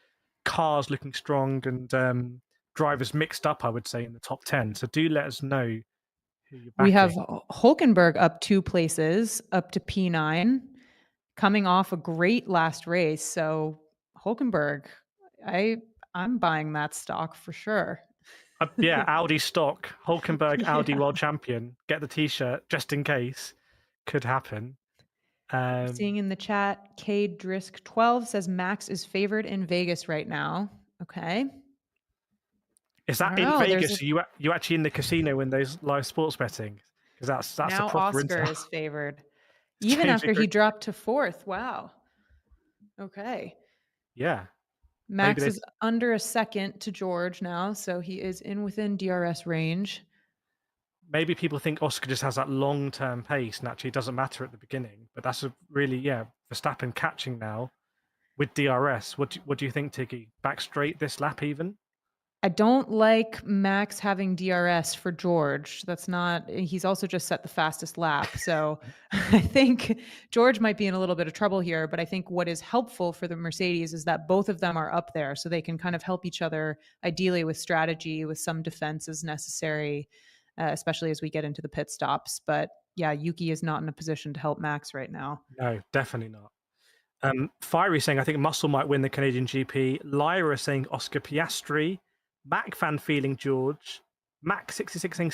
cars looking strong, and drivers mixed up, I would say, in the top 10. So do let us know who you're backing. We have Hulkenberg up 2 places, up to P9, coming off a great last race. So Hulkenberg, I'm buying that stock for sure. Yeah, Audi stock, Hulkenberg, Audi world champion. Get the t-shirt just in case. Could happen. Seeing in the chat, Cade Drisk 12 says Max is favored in Vegas right now. Okay. Is that in Vegas? You actually in the casino in those live sports betting? Because that's now a proper Oscar intel. is favored, even after he dropped to 4th. Wow. Okay. Yeah. Max is under a second to George now, so he is within DRS range. Maybe people think Oscar just has that long-term pace and actually it doesn't matter at the beginning. But that's a really, Verstappen catching now with DRS. What do you think, Tiggy? Back straight this lap even? I don't like Max having DRS for George. He's also just set the fastest lap. So I think George might be in a little bit of trouble here, but I think what is helpful for the Mercedes is that both of them are up there so they can kind of help each other, ideally with strategy, with some defense as necessary, especially as we get into the pit stops. But yeah, Yuki is not in a position to help Max right now. No, definitely not. Fiery saying, I think Muscle might win the Canadian GP. Lyra saying Oscar Piastri. Mac fan feeling George. Mac66 saying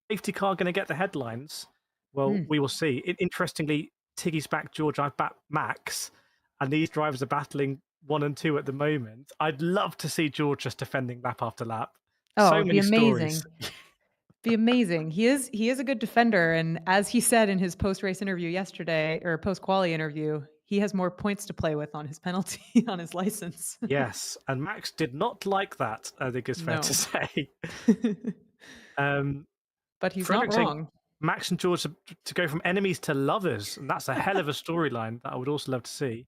safety car going to get the headlines. Well, we will see. Interestingly, Tiggy's back George, I've backed Max, and these drivers are battling 1 and 2 at the moment. I'd love to see George just defending lap after lap. Oh, so it'd many be amazing. Stories. Be amazing. He is a good defender, and as he said in his post-race interview yesterday, or post-quali interview, he has more points to play with on his penalty, on his license. Yes, and Max did not like that, I think it's fair to say. But he's not wrong. Max and George to go from enemies to lovers, and that's a hell of a storyline that I would also love to see.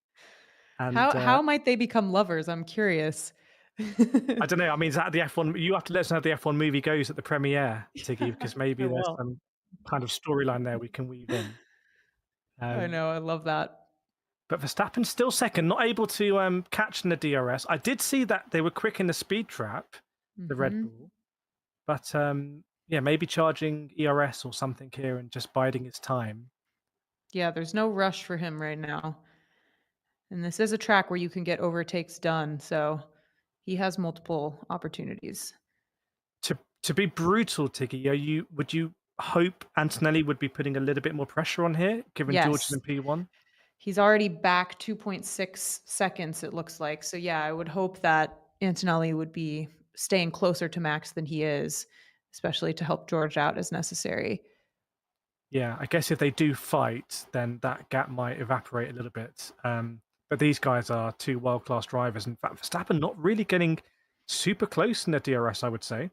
And how might they become lovers? I'm curious. I don't know. I mean, is that the F1? You have to let us know how the F1 movie goes at the premiere, Tiggy, because maybe there's some kind of storyline there we can weave in. I know. I love that. But Verstappen's still second, not able to catch in the DRS. I did see that they were quick in the speed trap, the Red Bull. But maybe charging ERS or something here and just biding his time. Yeah, there's no rush for him right now. And this is a track where you can get overtakes done, so he has multiple opportunities. To be brutal, Tiggy, would you hope Antonelli would be putting a little bit more pressure on here, given George is Yes. in P1? He's already back 2.6 seconds, it looks like. So yeah, I would hope that Antonelli would be staying closer to Max than he is, especially to help George out as necessary. Yeah, I guess if they do fight, then that gap might evaporate a little bit. But these guys are two world-class drivers. In fact, Verstappen not really getting super close in the DRS, I would say.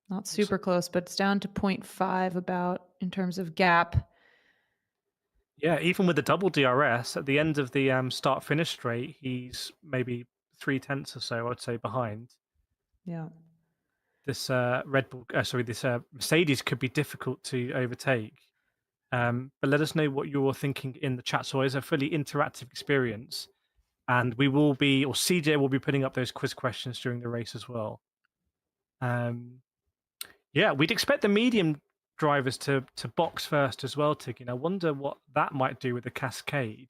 Not super close, but it's down to 0.5 about in terms of gap. Yeah, even with the double DRS, at the end of the start-finish straight, he's maybe 0.3 or so, I'd say, behind. Yeah. This this Mercedes could be difficult to overtake. But let us know what you're thinking in the chat. So it's a fully interactive experience. And we will be, or CJ will be putting up those quiz questions during the race as well. Yeah, we'd expect the medium drivers to box first as well, Tig. I wonder what that might do with the cascade.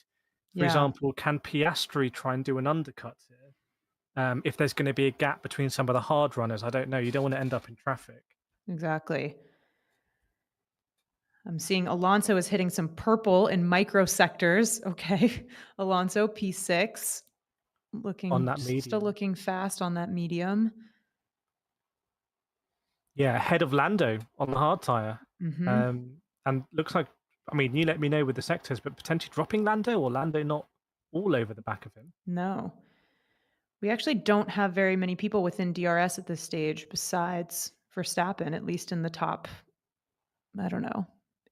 For example, can Piastri try and do an undercut here? If there's going to be a gap between some of the hard runners, I don't know. You don't want to end up in traffic. Exactly. I'm seeing Alonso is hitting some purple in microsectors. Okay. Alonso, P6. On that medium. Still looking fast on that medium. Yeah, ahead of Lando on the hard tyre. Mm-hmm. And looks like, I mean, you let me know with the sectors, but potentially dropping Lando or Lando not all over the back of him? No. We actually don't have very many people within DRS at this stage besides Verstappen, at least in the top, I don't know,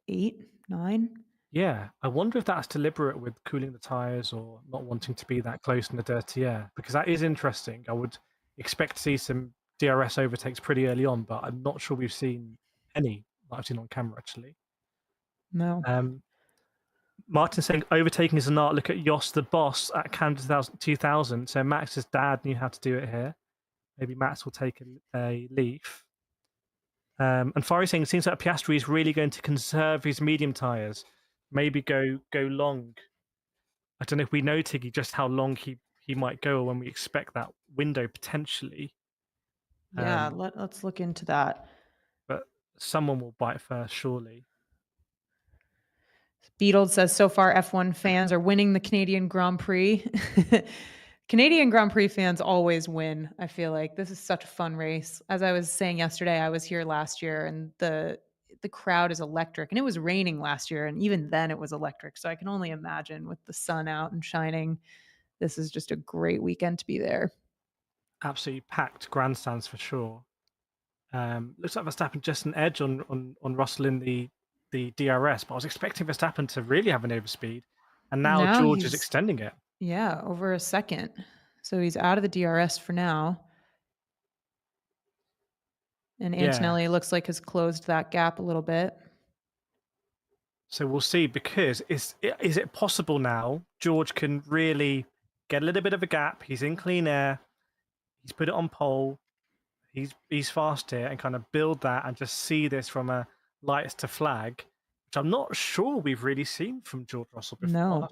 8, 9? Yeah, I wonder if that's deliberate with cooling the tyres or not wanting to be that close in the dirty air, because that is interesting. I would expect to see some DRS overtakes pretty early on, but I'm not sure we've seen any that I've seen on camera, actually. No. Martin saying overtaking is an art. Look at Jos the boss at Canada 2000. So Max's dad knew how to do it here. Maybe Max will take a leaf. And Fari saying it seems like Piastri is really going to conserve his medium tyres. Maybe go long. I don't know if we know, Tiggy, just how long he might go or when we expect that window potentially. Yeah, let's look into that. But someone will bite first, surely. Beetled says, so far F1 fans are winning the Canadian Grand Prix. Canadian Grand Prix fans always win, I feel like. This is such a fun race. As I was saying yesterday, I was here last year, and the crowd is electric. And it was raining last year, and even then it was electric. So I can only imagine with the sun out and shining, this is just a great weekend to be there. Absolutely packed grandstands for sure. Looks like Verstappen just an edge on Russell in the DRS, but I was expecting Verstappen to really have an overspeed, and now George is extending it. Yeah, over a second. So he's out of the DRS for now. And Antonelli looks like has closed that gap a little bit. So we'll see, because is it possible now George can really get a little bit of a gap? He's in clean air. He's put it on pole. He's fast here and kind of build that and just see this from a lights to flag, which I'm not sure we've really seen from George Russell before. No.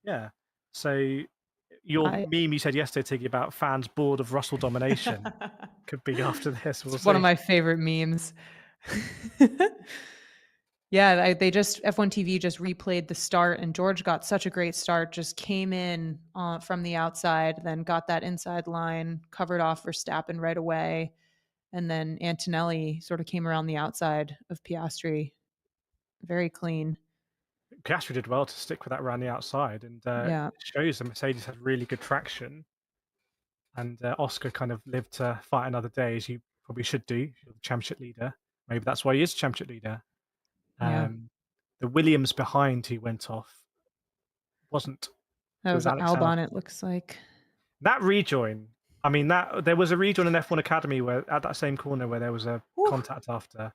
Yeah. So your meme you said yesterday, Tiggy, about fans bored of Russell domination could be after this. We'll it's see. One of my favorite memes. Yeah, they just F1 TV just replayed the start, and George got such a great start. Just came in from the outside, then got that inside line, covered off Verstappen right away, and then Antonelli sort of came around the outside of Piastri. Very clean. Piastri did well to stick with that around the outside, and it shows the Mercedes had really good traction. And Oscar kind of lived to fight another day, as you probably should do. You're the championship leader. Maybe that's why he is championship leader. The Williams behind who went off wasn't. That was Albon, it looks like. That rejoin. I mean, that there was a rejoin in F1 Academy where at that same corner where there was a contact after.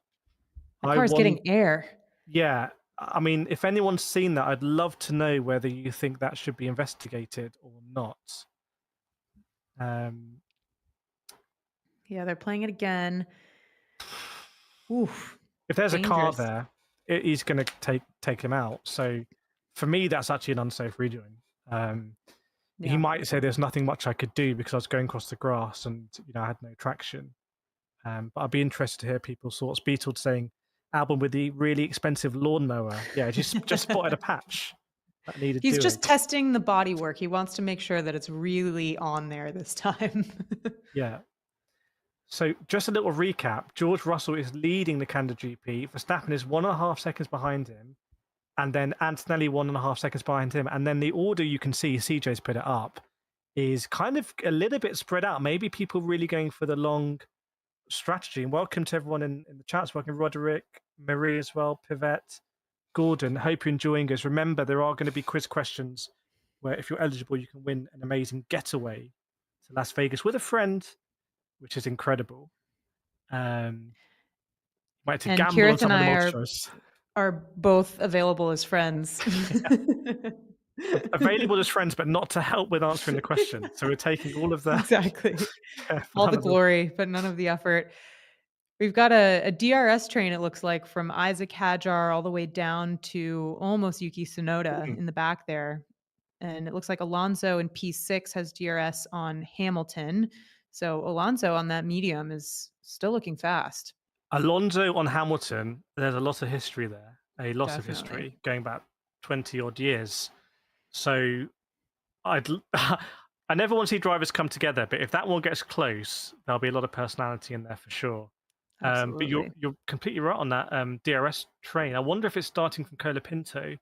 The car's getting air. Yeah. I mean, if anyone's seen that, I'd love to know whether you think that should be investigated or not. Yeah, they're playing it again. Oof. If there's a car there, he's going to take him out. So for me, that's actually an unsafe rejoin. He Yeah. might say there's nothing much I could do because I was going across the grass and I had no traction. But I'd be interested to hear people's thoughts. Beetle saying Albon with the really expensive lawnmower. Yeah, just spotted a patch that needed He's doing. just testing the bodywork. He wants to make sure that it's really on there this time. Yeah. So just a little recap. George Russell is leading the Canada GP. Verstappen is 1.5 seconds behind him. And then Antonelli 1.5 seconds behind him. And then the order you can see, CJ's put it up, is kind of a little bit spread out. Maybe people really going for the long strategy. And welcome to everyone in the chats. Welcome Roderick, Marie as well, Pivette, Gordon. Hope you're enjoying us. Remember, there are going to be quiz questions where if you're eligible, you can win an amazing getaway to Las Vegas with a friend, which is incredible. Might have to And gamble on Kireth some and of the I multi-choice. are both available as friends. Available as friends, but not to help with answering the question. So we're taking all of the Exactly. All the glory, but none of the effort. We've got a DRS train, it looks like, from Isaac Hadjar all the way down to almost Yuki Tsunoda in the back there. And it looks like Alonso in P6 has DRS on Hamilton. So Alonso on that medium is still looking fast. Alonso on Hamilton, there's a lot of history there. A lot of Definitely. history going back 20 odd years. So I never want to see drivers come together, but if that one gets close, there'll be a lot of personality in there for sure. But Absolutely. you're completely right on that DRS train. I wonder if it's starting from Colapinto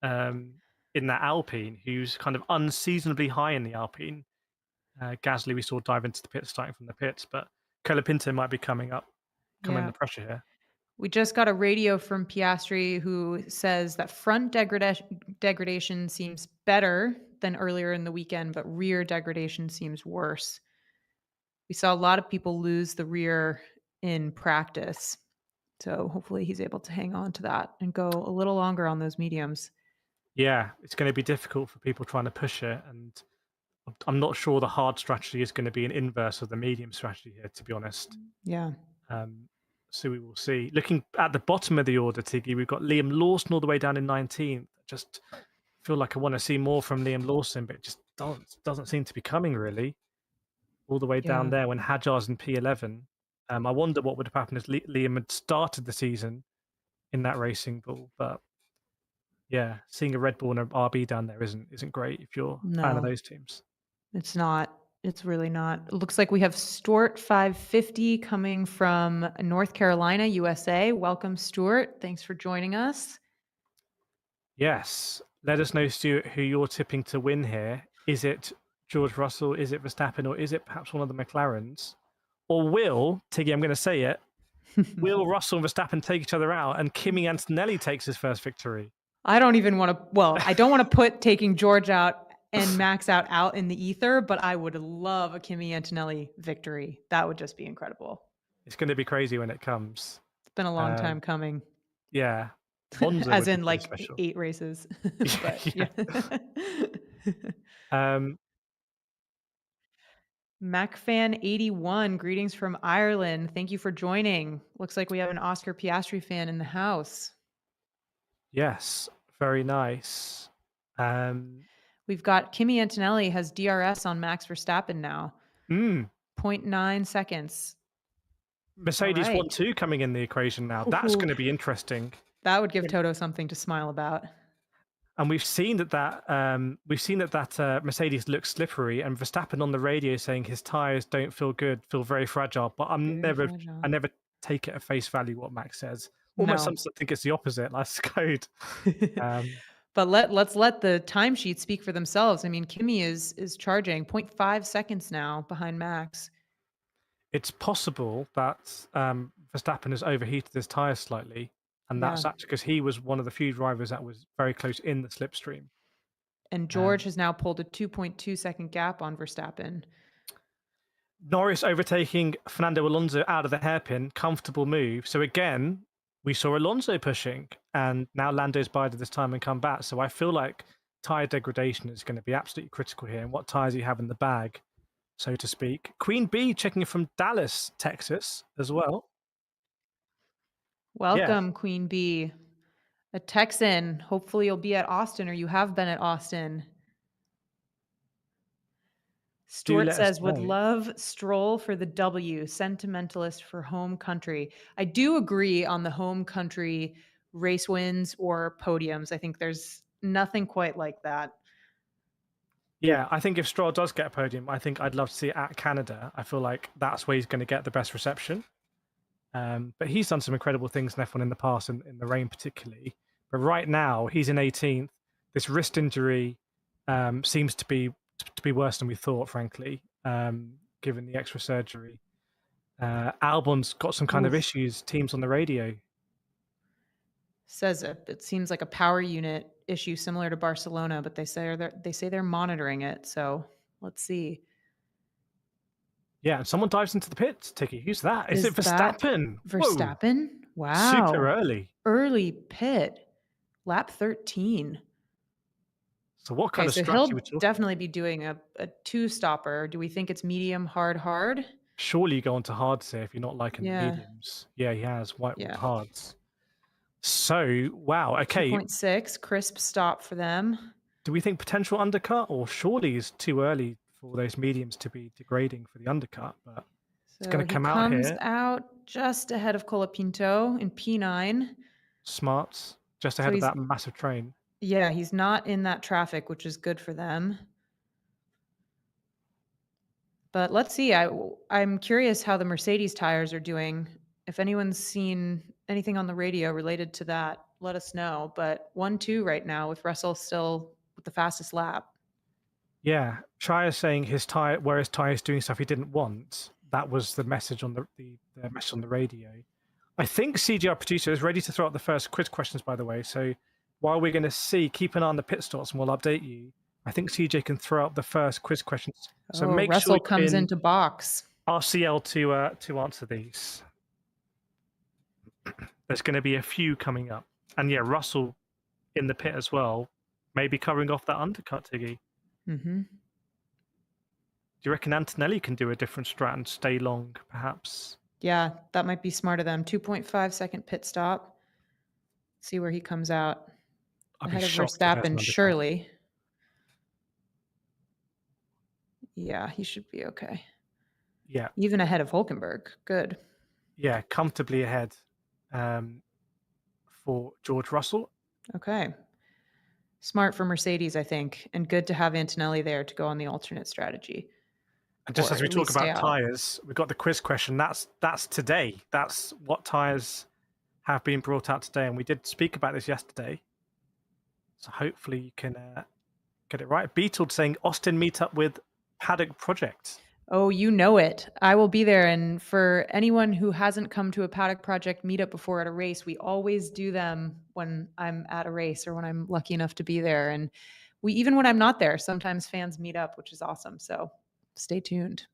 in that Alpine, who's kind of unseasonably high in the Alpine. Gasly we saw dive into the pits starting from the pits, but Colapinto might be coming under pressure here. We just got a radio from Piastri who says that front degradation seems better than earlier in the weekend, but rear degradation seems worse. We saw a lot of people lose the rear in practice. So hopefully he's able to hang on to that and go a little longer on those mediums. Yeah, it's going to be difficult for people trying to push it. And I'm not sure the hard strategy is going to be an inverse of the medium strategy here, to be honest. Yeah. So we will see. Looking at the bottom of the order, Tiggy, we've got Liam Lawson all the way down in 19th. Just feel like I want to see more from Liam Lawson, but it just doesn't seem to be coming really. All the way down there when Hadjar's in P11. I wonder what would have happened if Liam had started the season in that Racing Bull. But yeah, seeing a Red Bull and an RB down there isn't great if you're a fan of those teams. It's not. It's really not. It looks like we have Stuart 550 coming from North Carolina, USA. Welcome, Stuart. Thanks for joining us. Yes. Let us know, Stuart, who you're tipping to win here. Is it George Russell? Is it Verstappen? Or is it perhaps one of the McLarens? Or will, Tiggy, I'm going to say it, will Russell and Verstappen take each other out and Kimi Antonelli takes his first victory? I don't even want to, I don't want to put taking George out and Max out in the ether, but I would love a Kimi Antonelli victory. That would just be incredible. It's going to be crazy when it comes. It's been a long time coming. Yeah. As in like special. 8 races. MacFan81, greetings from Ireland. Thank you for joining. Looks like we have an Oscar Piastri fan in the house. Yes, very nice. We've got Kimi Antonelli has DRS on Max Verstappen now. 0.9 seconds. Mercedes 1-2 coming in the equation now. That's going to be interesting. That would give Toto something to smile about. And we've seen that Mercedes looks slippery, and Verstappen on the radio saying his tires don't feel good, feel very fragile. But I never take it at face value what Max says. Almost sometimes I think it's the opposite. That's code. But let's let the timesheets speak for themselves. I mean, Kimi is charging 0.5 seconds now behind Max. It's possible that Verstappen has overheated his tires slightly. And that's actually because he was one of the few drivers that was very close in the slipstream. And George has now pulled a 2.2 second gap on Verstappen. Norris overtaking Fernando Alonso out of the hairpin. Comfortable move. So again, we saw Alonso pushing. And now Lando's bided this time and come back. So I feel like tyre degradation is going to be absolutely critical here. And what tyres you have in the bag, so to speak. Queen Bee checking from Dallas, Texas as well. Welcome, Queen Bee. A Texan. Hopefully you'll be at Austin, or you have been at Austin. Stuart let us says, would know. love Stroll for the W, sentimentalist for home country. I do agree on the home country race wins or podiums. I think there's nothing quite like that. Yeah, I think if Stroll does get a podium, I think I'd love to see it at Canada. I feel like that's where he's going to get the best reception. But he's done some incredible things in F1 in the past, in the rain particularly. But right now, he's in 18th. This wrist injury seems to be worse than we thought, frankly, given the extra surgery. Albon's got some kind of issues. Teams on the radio says it seems like a power unit issue similar to Barcelona, but they say they're monitoring it. So let's see. Yeah, and someone dives into the pits. Tiki, who's that? Is it Verstappen? Verstappen? Whoa. Wow. Super early. Early pit. Lap 13. So what kind of strategy he'll we're talking? Definitely be doing a two-stopper. Do we think it's medium, hard? Surely you go on to hards here if you're not liking the Yeah. mediums. Yeah, he has white Yeah. hards. So, wow, okay. 2.6, crisp stop for them. Do we think potential undercut, or surely it's too early for those mediums to be degrading for the undercut? But it's going to come out here. Comes out just ahead of Colapinto in P9. Smarts, just ahead of that massive train. Yeah, he's not in that traffic, which is good for them. But let's see. I'm curious how the Mercedes tires are doing. If anyone's seen anything on the radio related to that, let us know. But 1-2 right now with Russell still with the fastest lap. Yeah, Shire saying his tire is doing stuff he didn't want. That was the message on the message on the radio. I think CGR producer is ready to throw out the first quiz questions, by the way. So while we're going to keep an eye on the pit stops and we'll update you. I think CJ can throw out the first quiz questions. So make Russell sure comes into box. RCL to answer these. There's going to be a few coming up, and yeah, Russell in the pit as well, maybe covering off that undercut, Tiggy. Mm-hmm. Do you reckon Antonelli can do a different strat and stay long, perhaps? Yeah, that might be smart of them. 2.5 second pit stop. See where he comes out. Ahead of Verstappen, surely. Yeah, he should be okay. Yeah. Even ahead of Hulkenberg. Good. Yeah, comfortably ahead for George Russell. Okay. Smart for Mercedes, I think, and good to have Antonelli there to go on the alternate strategy. And just as we talk about tyres, we've got the quiz question. That's today. That's what tyres have been brought out today, and we did speak about this yesterday. So hopefully you can get it right. Beetled saying Austin meetup with Paddock Project. Oh, you know it. I will be there. And for anyone who hasn't come to a Paddock Project meetup before at a race, we always do them when I'm at a race or when I'm lucky enough to be there. And even when I'm not there, sometimes fans meet up, which is awesome. So stay tuned.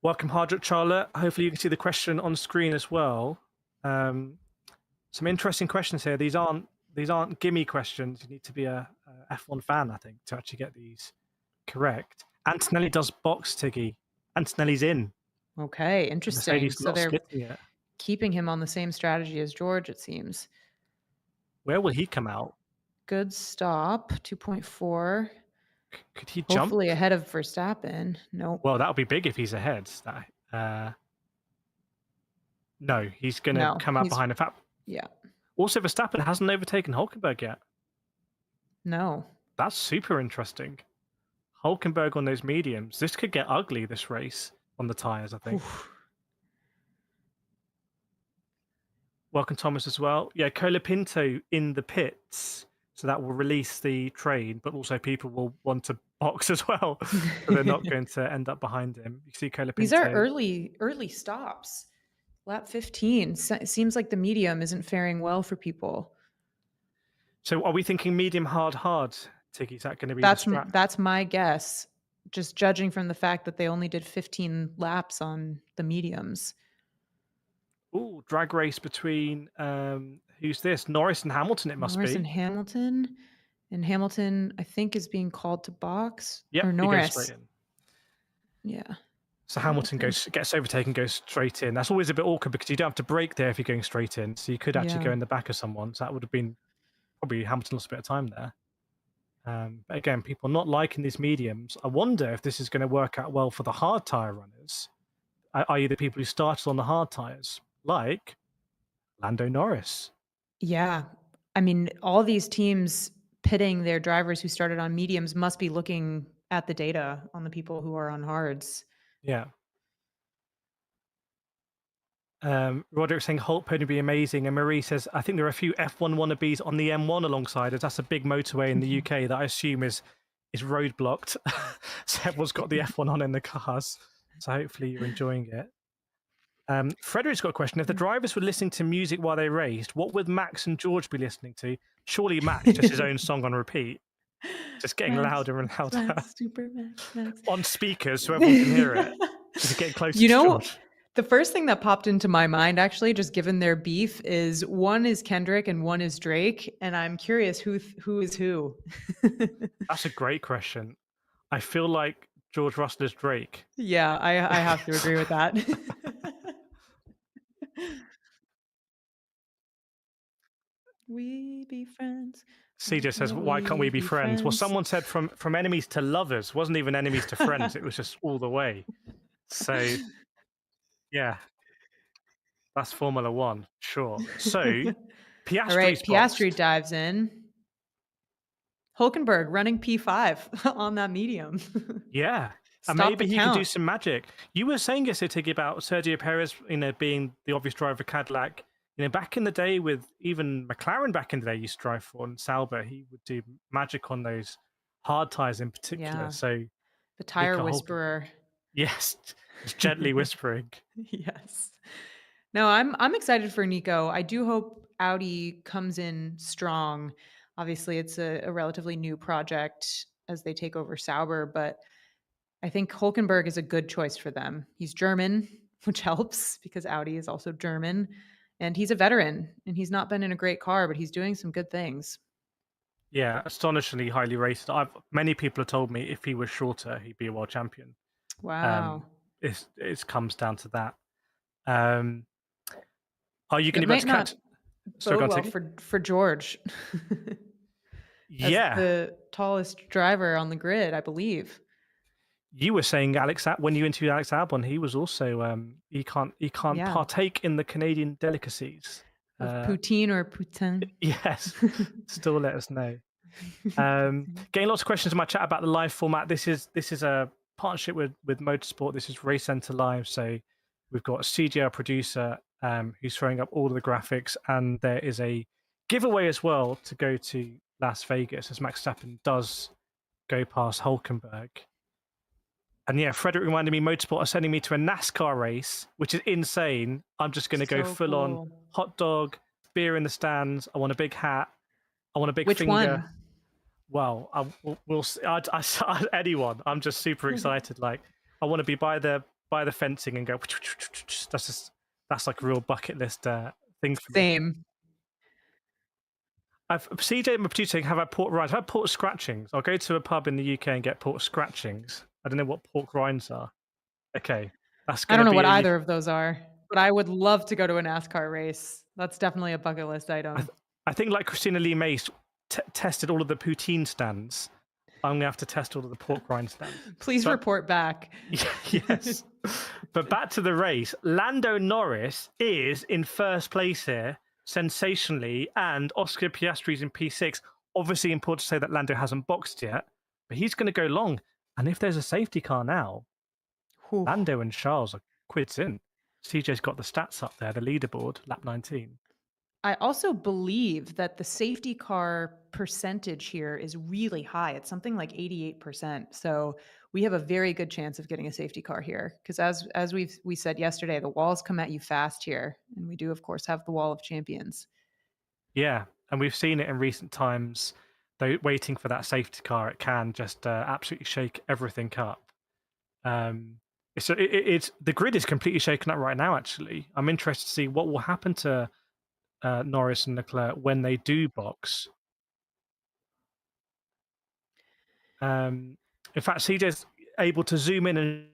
Welcome, Hardrock Charlotte. Hopefully you can see the question on screen as well. Some interesting questions here. These aren't gimme questions. You need to be a F1 fan, I think, to actually get these correct. Antonelli does box, Tiggy. Antonelli's in. Okay, interesting. Mercedes so they're keeping him on the same strategy as George, it seems. Where will he come out? Good stop, 2.4. Could he jump? Hopefully ahead of Verstappen. Nope. Well, that would be big if he's ahead. No, he's going to come out behind. In fact, yeah. Also, Verstappen hasn't overtaken Hulkenberg yet. No. That's super interesting. Hulkenberg on those mediums. This could get ugly, this race, on the tyres, I think. Oof. Welcome, Thomas, as well. Yeah, Colapinto in the pits. So that will release the train, but also people will want to box as well. So they're not going to end up behind him. You see Colapinto. These are early stops. Lap 15. It seems like the medium isn't faring well for people. So are we thinking medium, hard? Tiggy, is that going to be that's my guess, just judging from the fact that they only did 15 laps on the mediums. Ooh, drag race between who's this? Norris and Hamilton, it must be. Norris and Hamilton. And Hamilton, I think, is being called to box. Yep, or Norris. He goes straight in. Yeah. So Hamilton gets overtaken, goes straight in. That's always a bit awkward because you don't have to brake there if you're going straight in. So you could actually go in the back of someone. So that would have been probably Hamilton lost a bit of time there. But again, people not liking these mediums. I wonder if this is going to work out well for the hard tyre runners, i.e. the people who started on the hard tyres, like Lando Norris. Yeah. I mean, all these teams pitting their drivers who started on mediums must be looking at the data on the people who are on hards. Yeah. Roderick saying Hulk podium would be amazing, and Marie says I think there are a few F1 wannabes on the M1 alongside us. That's a big motorway in the UK that I assume is roadblocked. So everyone's got the F1 on in the cars. So hopefully you're enjoying it. Frederick's got a question. If the drivers were listening to music while they raced, what would Max and George be listening to? Surely Max just his own song on repeat, just getting louder and louder Max, Super Max. on speakers so everyone can hear it. Is it getting closer You to know, George? the first thing that popped into my mind, actually, just given their beef, is one is Kendrick and one is Drake, and I'm curious who is who. That's a great question. I feel like George Russell is Drake. Yeah, I have to agree with that. We be friends. CJ says, "Why can't we be friends?" Well, someone said from enemies to lovers. Wasn't even enemies to friends. It was just all the way. So, yeah, that's Formula One, sure. So, Piastri's All right, Piastri boxed. dives in. Hulkenberg running P5 on that medium. Yeah, and Stop maybe the he can do count. some magic. You were saying yesterday, Tiggy, about Sergio Perez, being the obvious driver of Cadillac. Back in the day with even McLaren back in the day used to drive for, and Sauber, he would do magic on those hard tyres in particular. Yeah. So The tire Nico whisperer. yes, just gently whispering. Yes. No, I'm excited for Nico. I do hope Audi comes in strong. Obviously, it's a relatively new project as they take over Sauber, but I think Hulkenberg is a good choice for them. He's German, which helps because Audi is also German, and he's a veteran, and he's not been in a great car, but he's doing some good things. Yeah, astonishingly highly rated. Many people have told me if he was shorter, he'd be a world champion. Wow. It comes down to that. Are you going to It be able might to not catch? Sorry, bode go on, well Tiggy. for George. As Yeah, the tallest driver on the grid, I believe. you were saying when you interviewed Alex Albon, he was also he can't Yeah. partake in the Canadian delicacies. Of poutine or poutin. Yes, still let us know. Getting lots of questions in my chat about the live format. This is a partnership with Motorsport. This is Race Centre Live. So we've got a CGR producer who's throwing up all of the graphics, and there is a giveaway as well to go to Las Vegas as Max Verstappen does go past Hulkenberg. And yeah, Frederick reminded me Motorsport are sending me to a NASCAR race, which is insane. I'm just going to go So full on cool. hot dog, beer in the stands. I want a big hat. I want a big Which finger. one? Well, we'll see. Anyone. I'm just super excited. Like, I want to be by the fencing and go. That's like a real bucket list thing for me. Same. CJ, my producer, have I pork rinds? Have I pork scratchings? I'll go to a pub in the UK and get pork scratchings. I don't know what pork rinds are. Okay, that's. I don't know what either of those are, but I would love to go to a NASCAR race. That's definitely a bucket list item. I think like Christina Lee Mace tested all of the poutine stands. I'm going to have to test all of the pork rind stands. Please report back. Yes. But back to the race. Lando Norris is in first place here, sensationally, and Oscar Piastri's in P6. Obviously important to say that Lando hasn't boxed yet, but he's going to go long. And if there's a safety car now, Lando and Charles are quids in. CJ's got the stats up there, the leaderboard, lap 19. I also believe that the safety car percentage here is really high. It's something like 88%. So we have a very good chance of getting a safety car here. Because as we said yesterday, the walls come at you fast here. And we do, of course, have the wall of champions. Yeah, and we've seen it in recent times. Though waiting for that safety car, it can just absolutely shake everything up. It's the grid is completely shaken up right now. Actually, I'm interested to see what will happen to Norris and Leclerc when they do box. In fact, CJ's able to zoom in and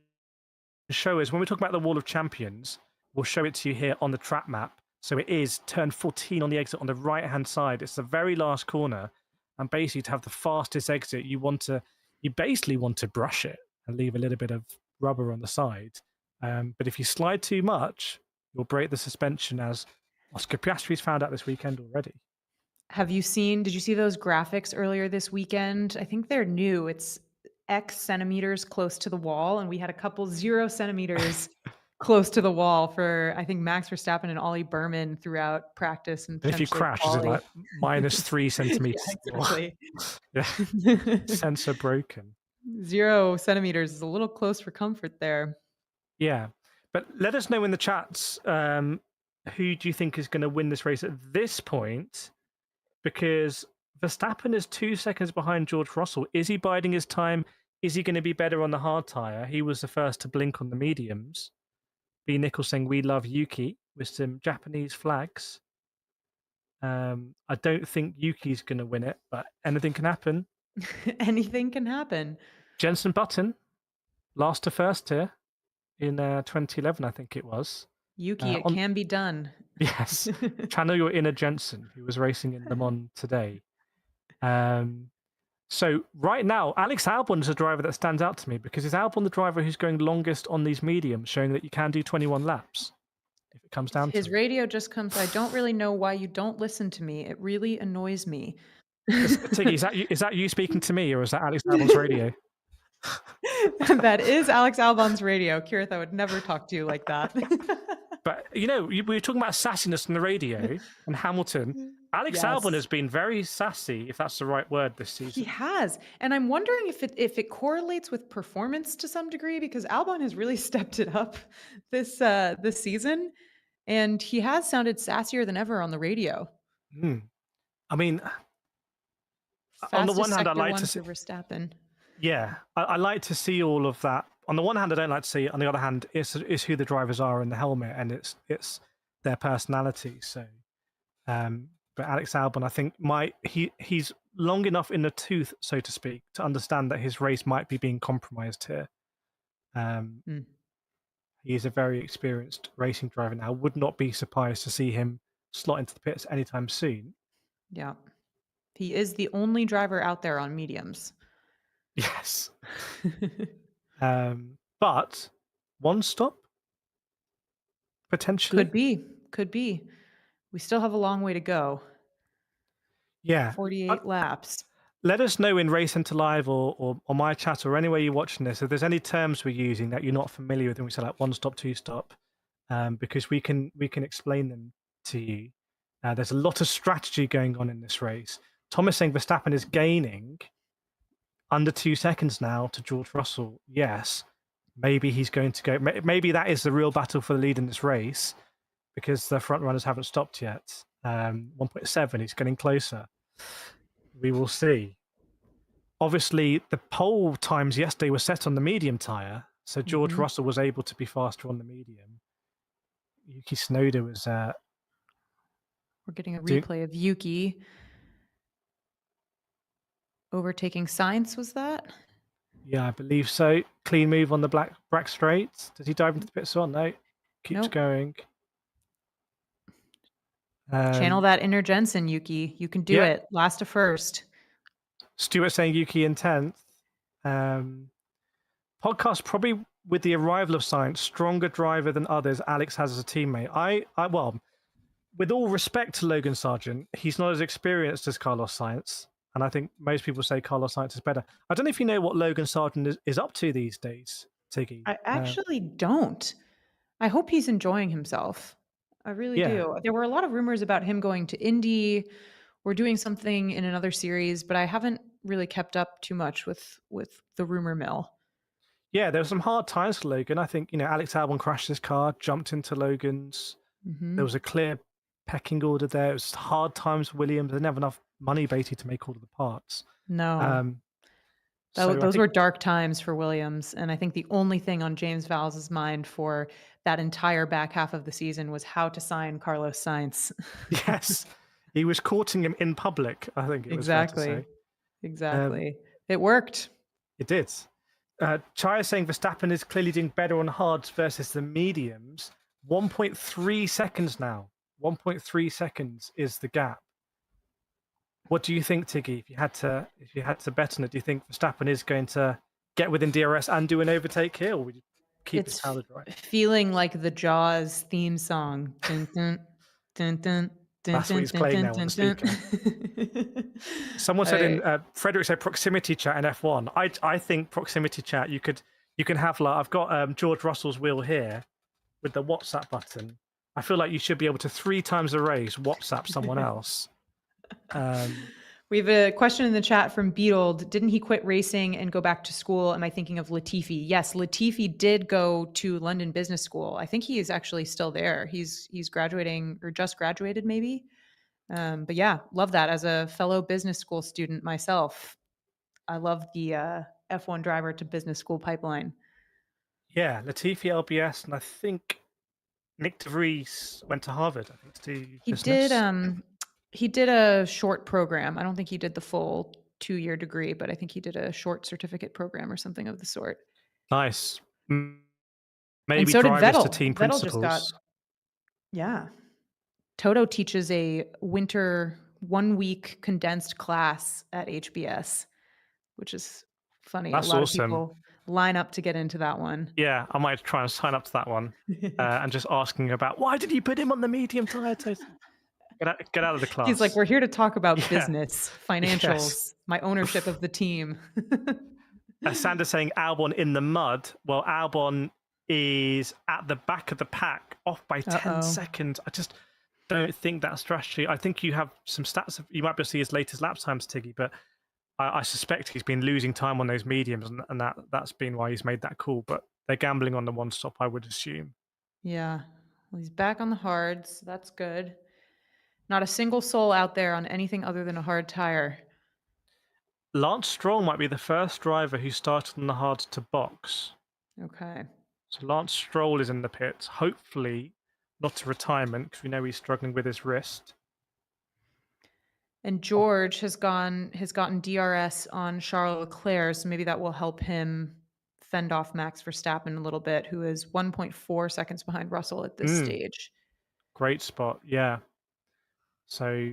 show us when we talk about the Wall of Champions. We'll show it to you here on the track map. So it is turn 14 on the exit on the right-hand side. It's the very last corner. and basically to have the fastest exit, you basically want to brush it and leave a little bit of rubber on the side. But if you slide too much, you'll break the suspension, as Oscar Piastri's found out this weekend already. Did you see those graphics earlier this weekend? I think they're new. It's X centimeters close to the wall, and we had a couple 0 centimeters close to the wall for, I think, Max Verstappen and Ollie Berman throughout practice and if you potentially crash, is it quali. like -3 centimeters? Yeah, exactly. Yeah, sensor broken. 0 centimeters is a little close for comfort there. Yeah, but let us know in the chats who do you think is going to win this race at this point, because Verstappen is 2 seconds behind George Russell. Is he biding his time? Is he going to be better on the hard tyre? He was the first to blink on the mediums. B. Nichols saying, "We love Yuki," with some Japanese flags. I don't think Yuki's going to win it, but anything can happen. Anything can happen. Jenson Button, last to first here in 2011, I think it was. Yuki, it can be done. Yes. Channel your inner Jensen, who was racing in Le Mans today. So right now, Alex Albon is a driver that stands out to me, because is Albon the driver who's going longest on these mediums, showing that you can do 21 laps if it comes down to His it. radio just comes. I don't really know why you don't listen to me. It really annoys me. Tiggy, is that you speaking to me, or is that Alex Albon's radio? That is Alex Albon's radio. Kireth, I would never talk to you like that. But, we were talking about sassiness on the radio and Hamilton. Alex Albon has been very sassy, if that's the right word, this season. He has. And I'm wondering if it correlates with performance to some degree, because Albon has really stepped it up this season. And he has sounded sassier than ever on the radio. I mean, on the one hand, I'd like to see Verstappen. Yeah, I like to see all of that. On the one hand, I don't like to see it. On the other hand, it's who the drivers are in the helmet, and it's their personality. So, but Alex Albon, I think, he's long enough in the tooth, so to speak, to understand that his race might be being compromised here. He is a very experienced racing driver now. Would not be surprised to see him slot into the pits anytime soon. Yeah, he is the only driver out there on mediums. Yes. But one stop? Potentially? Could be. We still have a long way to go. Yeah. 48 laps. Let us know in Race Centre Live or on my chat or anywhere you're watching this, if there's any terms we're using that you're not familiar with when we say like one stop, two stop, because we can explain them to you. There's a lot of strategy going on in this race. Thomas saying Verstappen is gaining under 2 seconds now to George Russell. Yes, maybe he's going to go. Maybe that is the real battle for the lead in this race, because the front runners haven't stopped yet. 1.7, he's getting closer. We will see. Obviously, the pole times yesterday were set on the medium tyre, so George Russell was able to be faster on the medium. Yuki Tsunoda was... We're getting a replay of Yuki overtaking Sainz, was that? Yeah, I believe so. Clean move on the black straight. Does he dive into the pits or no? Keeps going. Channel that inner Jensen, Yuki. You can do it. Last to first. Stuart saying Yuki in 10th. Podcast probably with the arrival of Sainz, stronger driver than others Alex has as a teammate. I well, with all respect to Logan Sargent, he's not as experienced as Carlos Sainz. And I think most people say Carlos Sainz is better. I don't know if you know what Logan Sargent is up to these days, Tiggy. I actually don't. I hope he's enjoying himself. I really do. There were a lot of rumors about him going to Indy or doing something in another series, but I haven't really kept up too much with the rumor mill. Yeah, there were some hard times for Logan. I think, Alex Albon crashed his car, jumped into Logan's. There was a clear pecking order there. It was hard times for Williams. They didn't have enough money basically to make all of the parts. No. Those were dark times for Williams. And I think the only thing on James Vowles' mind for that entire back half of the season was how to sign Carlos Sainz. Yes. He was courting him in public, I think it was fair to say. Exactly. It worked. It did. Chai is saying Verstappen is clearly doing better on hards versus the mediums. 1.3 seconds now. 1.3 seconds is the gap. What do you think, Tiggy? If you had to bet on it, do you think Verstappen is going to get within DRS and do an overtake here, or would you keep his It's powder dry? feeling like the Jaws theme song. Dun, dun, dun, dun, dun, That's what dun, he's dun, playing dun, now on the dun, speaker. dun. Someone said in I- Frederick said proximity chat in F1. I think proximity chat you can have, like, I've got George Russell's wheel here with the WhatsApp button. I feel like you should be able to 3 times a race WhatsApp someone else. We have a question in the chat from Beetled. Didn't he quit racing and go back to school? Am I thinking of Latifi? Yes, Latifi did go to London Business School. I think he is actually still there. He's graduating, or just graduated maybe. But yeah, love that. As a fellow business school student myself, I love the F1 driver to business school pipeline. Yeah, Latifi LBS, and I think Nick de Vries went to Harvard. I think to do business. He did a short program. I don't think he did the full 2-year degree, but I think he did a short certificate program or something of the sort. Nice. And Maybe so did drivers Vettel. to team Vettel just got, principals. yeah. Toto teaches a winter 1-week condensed class at HBS, which is funny. That's a lot awesome. of people line up to get into that one. Yeah, I might try and sign up to that one and just asking about why did you put him on the medium tire? Get out of the class. He's like, we're here to talk about Yeah. business, financials, my ownership of the team. Sander saying Albon in the mud. Well, Albon is at the back of the pack, off by 10 seconds. I just don't think that strategy. I think you have some stats. You might be able to see his latest lap times, Tiggy, but I suspect he's been losing time on those mediums, and that's been why he's made that call. But they're gambling on the one stop, I would assume. Yeah. Well, he's back on the hards. So that's good. Not a single soul out there on anything other than a hard tire. Lance Stroll might be the first driver who started on the hards to box. Okay. So Lance Stroll is in the pits. Hopefully not to retirement, because we know he's struggling with his wrist. And George has gotten DRS on Charles Leclerc, so maybe that will help him fend off Max Verstappen a little bit, who is 1.4 seconds behind Russell at this stage. Great spot, yeah. So,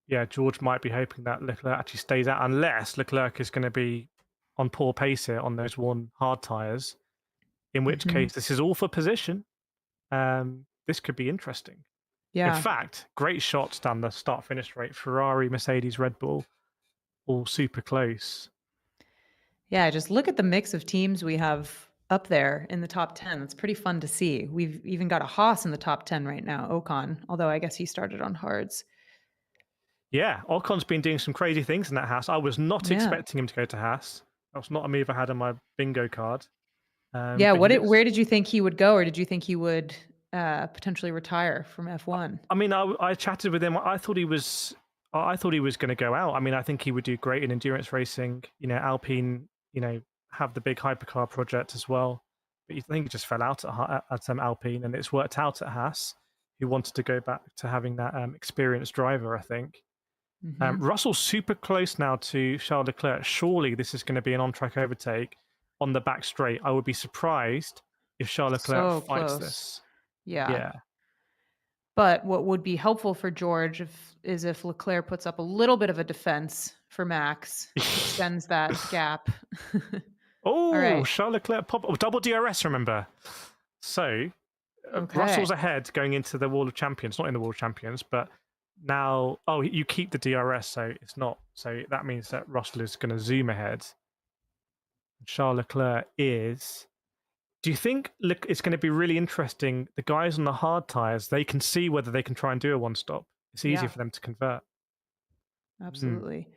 yeah, George might be hoping that Leclerc actually stays out, unless Leclerc is going to be on poor pace here on those worn hard tyres, in which case this is all for position. This could be interesting. Yeah. In fact, great shots down the start-finish rate. Ferrari, Mercedes, Red Bull, all super close. Yeah, just look at the mix of teams we have up there in the top 10. It's pretty fun to see. We've even got a Haas in the top 10 right now, Ocon, although I guess he started on hards. Yeah, Ocon's been doing some crazy things in that Haas. I was not expecting him to go to Haas. That was not a move I had on my bingo card. Where did you think he would go, or did you think he would potentially retire from F1? I mean, I chatted with him. I thought he was going to go out. I mean, I think he would do great in endurance racing. You know, Alpine, have the big hypercar project as well. But I think he just fell out at Alpine, and it's worked out at Haas, who wanted to go back to having that experienced driver, I think. Russell's super close now to Charles Leclerc. Surely this is going to be an on-track overtake on the back straight. I would be surprised if Charles Leclerc fights this. Yeah. But what would be helpful for George is if Leclerc puts up a little bit of a defense for Max, extends that gap. Oh, right. Charles Leclerc double DRS, remember? So Russell's ahead going into the Wall of Champions, not in the Wall of Champions, but now, you keep the DRS, so it's not. So that means that Russell is going to zoom ahead. Charles Leclerc is. Do you think it's going to be really interesting? The guys on the hard tyres, they can see whether they can try and do a one-stop. It's easier for them to convert. Absolutely.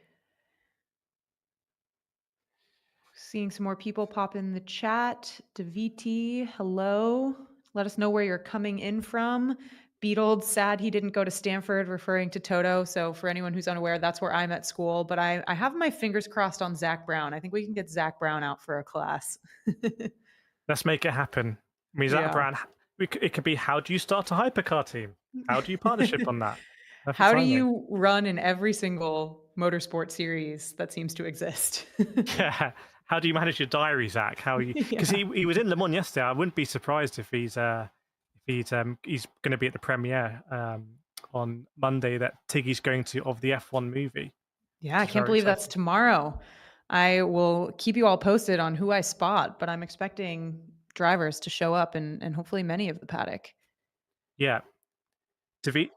Seeing some more people pop in the chat. Daviti, hello. Let us know where you're coming in from. Beetled, sad he didn't go to Stanford, referring to Toto. So for anyone who's unaware, that's where I'm at school. But I have my fingers crossed on Zach Brown. I think we can get Zach Brown out for a class. Let's make it happen. I mean, Zach Brown, it could be, how do you start a hypercar team? How do you partnership on that? How do you run in every single motorsport series that seems to exist? Yeah. How do you manage your diary, Zach? Because he was in Le Mans yesterday. I wouldn't be surprised if he's going to be at the premiere on Monday that Tiggy's going to of the F1 movie. Yeah, I which is can't very believe that's exciting. tomorrow. I will keep you all posted on who I spot, but I'm expecting drivers to show up and hopefully many of the paddock. Yeah. Davi-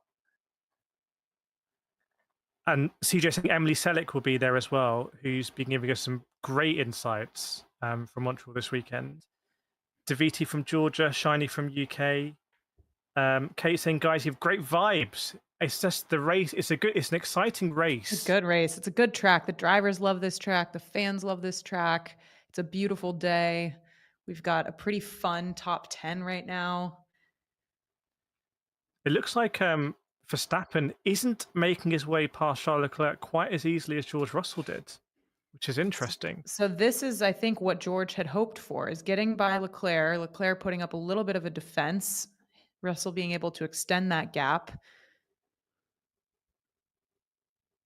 and CJ saying Emily Selick will be there as well, who's been giving us some great insights from Montreal this weekend. Daviti from Georgia, Shiny from UK. Kate saying, guys, you have great vibes. It's just the race. It's an exciting race. It's a good race. It's a good track. The drivers love this track. The fans love this track. It's a beautiful day. We've got a pretty fun top 10 right now. It looks like Verstappen isn't making his way past Charles Leclerc quite as easily as George Russell did, which is interesting. So this is, I think, what George had hoped for, is getting by Leclerc, Leclerc putting up a little bit of a defense, Russell being able to extend that gap.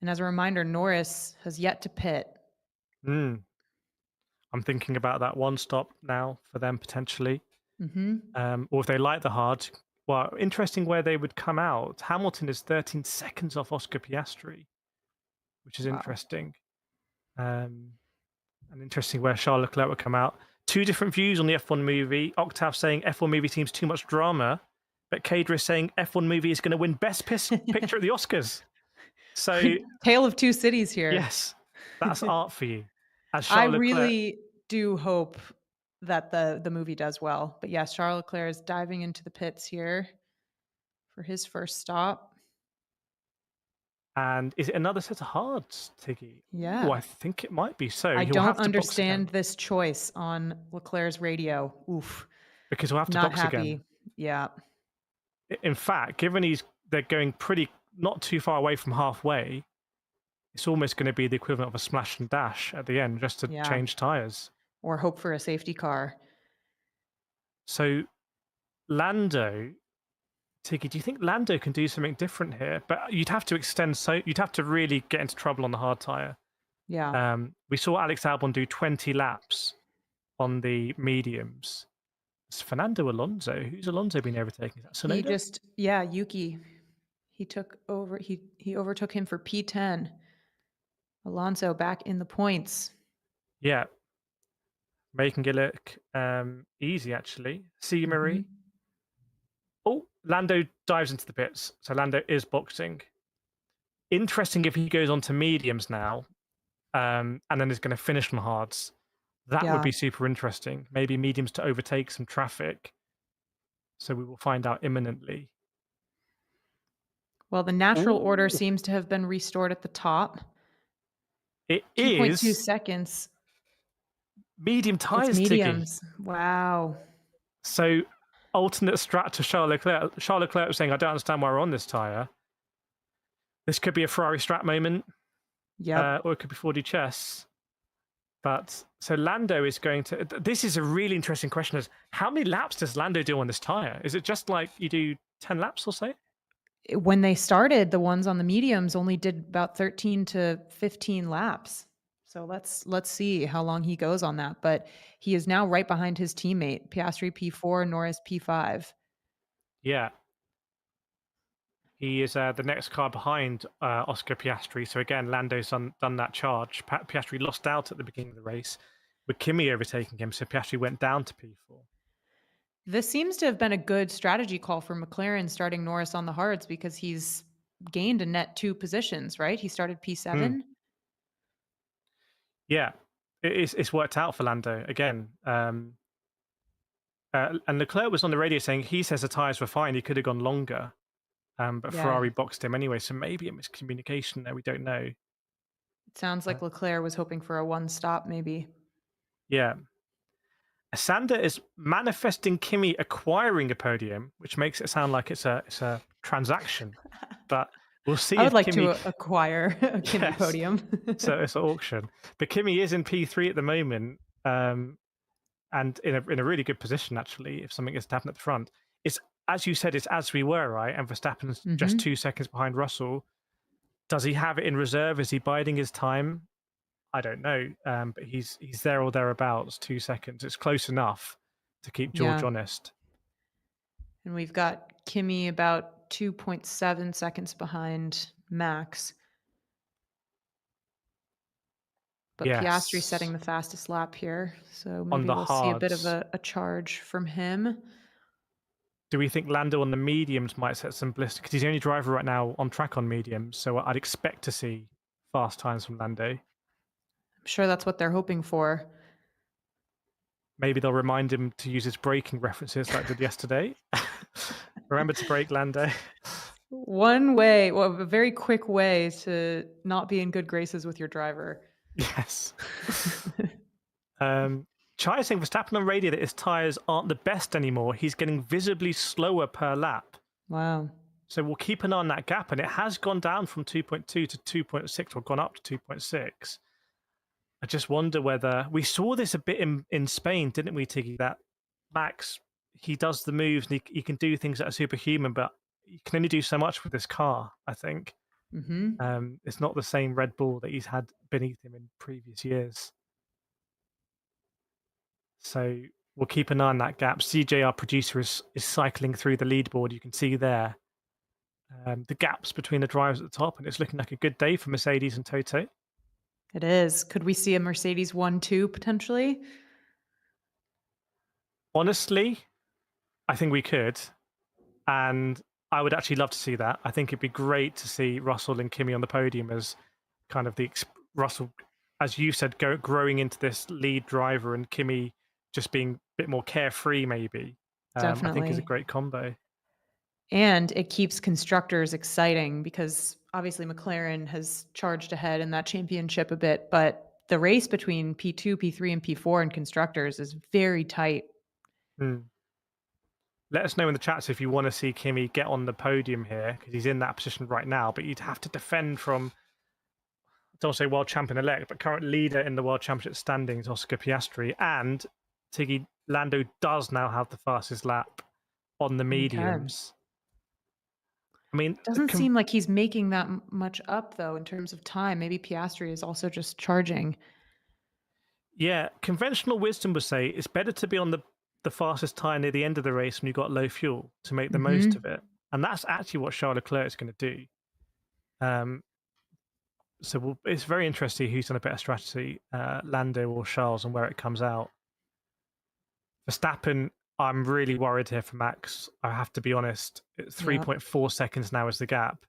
And as a reminder, Norris has yet to pit. I'm thinking about that one stop now for them potentially. Or if they like the hard. Well, interesting where they would come out. Hamilton is 13 seconds off Oscar Piastri, which is interesting. And interesting where Charles Leclerc would come out. Two different views on the F1 movie. Octave saying F1 movie seems too much drama, but Kadra is saying F1 movie is going to win Best Picture at the Oscars. So, Tale of two cities here. yes, that's art for you. I really do hope that the movie does well. But yes, Charles Leclerc is diving into the pits here for his first stop. And is it another set of hards, Tiggy? Yeah. Oh, I think it might be. So I he'll don't have to understand box this choice on Leclerc's radio. Oof. because he'll have to Not box happy. again. Yeah. In fact, given they're going not too far away from halfway, it's almost going to be the equivalent of a smash and dash at the end just to change tires. Or hope for a safety car. So Lando, Tiggy, do you think Lando can do something different here? But you'd have to you'd have to really get into trouble on the hard tire. Yeah. We saw Alex Albon do 20 laps on the mediums. It's Fernando Alonso. Who's Alonso been overtaking? Is that Tsunoda? Yuki. He took over. He overtook him for P10. Alonso back in the points. Yeah. Making it look easy, actually. See, Marie. Oh, Lando dives into the pits. So Lando is boxing. Interesting if he goes on to mediums now and then is going to finish on hards. That would be super interesting. Maybe mediums to overtake some traffic. So we will find out imminently. Well, the natural order seems to have been restored at the top. It 2.2 seconds. Medium tires, It's mediums. Tiggy. Wow. So alternate strat to Charles Leclerc. Charles Leclerc was saying, I don't understand why we're on this tire. This could be a Ferrari strat moment. Yeah. Or it could be 4D chess. But so Lando is going to. This is a really interesting question: is how many laps does Lando do on this tire? Is it just like you do 10 laps or so? When they started, the ones on the mediums only did about 13 to 15 laps. So let's see how long he goes on that. But he is now right behind his teammate, Piastri P4, Norris P5. Yeah. He is the next car behind Oscar Piastri. So again, Lando's done that charge. Piastri lost out at the beginning of the race with Kimi overtaking him. So Piastri went down to P4. This seems to have been a good strategy call for McLaren starting Norris on the hards because he's gained a net 2 positions, right? He started P7. Yeah, it's worked out for Lando again. And Leclerc was on the radio saying he says the tyres were fine. He could have gone longer. But Ferrari boxed him anyway, so maybe a miscommunication there. We don't know. It sounds like Leclerc was hoping for a one-stop, maybe. Yeah. Sander is manifesting Kimi acquiring a podium, which makes it sound like it's a transaction. But we'll see. I would like to acquire a Kimi podium. So it's an auction. But Kimi is in P3 at the moment, and in a really good position actually. If something is to happen at the front, it's. As you said, it's as we were, right? And Verstappen's just 2 seconds behind Russell. Does he have it in reserve? Is he biding his time? I don't know. But he's there or thereabouts, 2 seconds. It's close enough to keep George honest. And we've got Kimi about 2.7 seconds behind Max. But Piastri setting the fastest lap here, so maybe the we'll see a bit of hards. a charge from him. Do we think Lando on the mediums might set some blister? Because he's the only driver right now on track on mediums, so I'd expect to see fast times from Lando. I'm sure that's what they're hoping for. Maybe they'll remind him to use his braking references like I did yesterday. Remember to brake, Lando. One way, well, a very quick way to not be in good graces with your driver. Yes. Chai saying Verstappen on radio that his tyres aren't the best anymore. He's getting visibly slower per lap. Wow. So we'll keep an eye on that gap, and it has gone down from 2.2 to 2.6, or gone up to 2.6. I just wonder whether we saw this a bit in Spain, didn't we, Tiggy? That Max, he does the moves and he can do things that are superhuman, but he can only do so much with this car, I think. Mm-hmm. It's not the same Red Bull that he's had beneath him in previous years. So we'll keep an eye on that gap. CJ, our producer, is cycling through the leaderboard. You can see there the gaps between the drivers at the top, and it's looking like a good day for Mercedes and Toto. It is. Could we see a Mercedes 1-2 potentially? Honestly, I think we could. And I would actually love to see that. I think it'd be great to see Russell and Kimi on the podium as kind of Russell, as you said, growing into this lead driver, and Kimi just being a bit more carefree, maybe. Definitely. I think is a great combo. And it keeps constructors exciting because obviously McLaren has charged ahead in that championship a bit, but the race between P2, P3, and P4 in constructors is very tight. Let us know in the chats if you want to see Kimi get on the podium here, because he's in that position right now, but you'd have to defend from, I don't want to say world champion-elect, but current leader in the world championship standings, Oscar Piastri, and Tiggy, Lando does now have the fastest lap on the mediums. I mean, doesn't seem like he's making that much up, though, in terms of time. Maybe Piastri is also just charging. Yeah, conventional wisdom would say it's better to be on the fastest tire near the end of the race when you've got low fuel to make the most of it. And that's actually what Charles Leclerc is going to do. So it's very interesting who's on a better strategy, Lando or Charles, and where it comes out. Verstappen, I'm really worried here for Max. I have to be honest. 3.4 seconds now is the gap.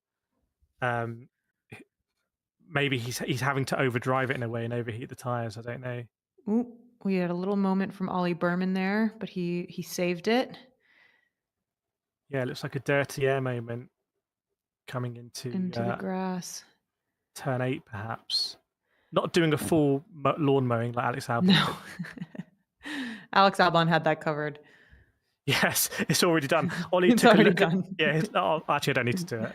Maybe he's having to overdrive it in a way and overheat the tires. I don't know. Ooh, we had a little moment from Ollie Berman there, but he saved it. Yeah, it looks like a dirty air moment coming into the grass. Turn 8, perhaps. Not doing a full lawn mowing like Alex Albon. No. Alex Albon had that covered. Yes, it's already done. Ollie it's took already a look done. Actually, I don't need to do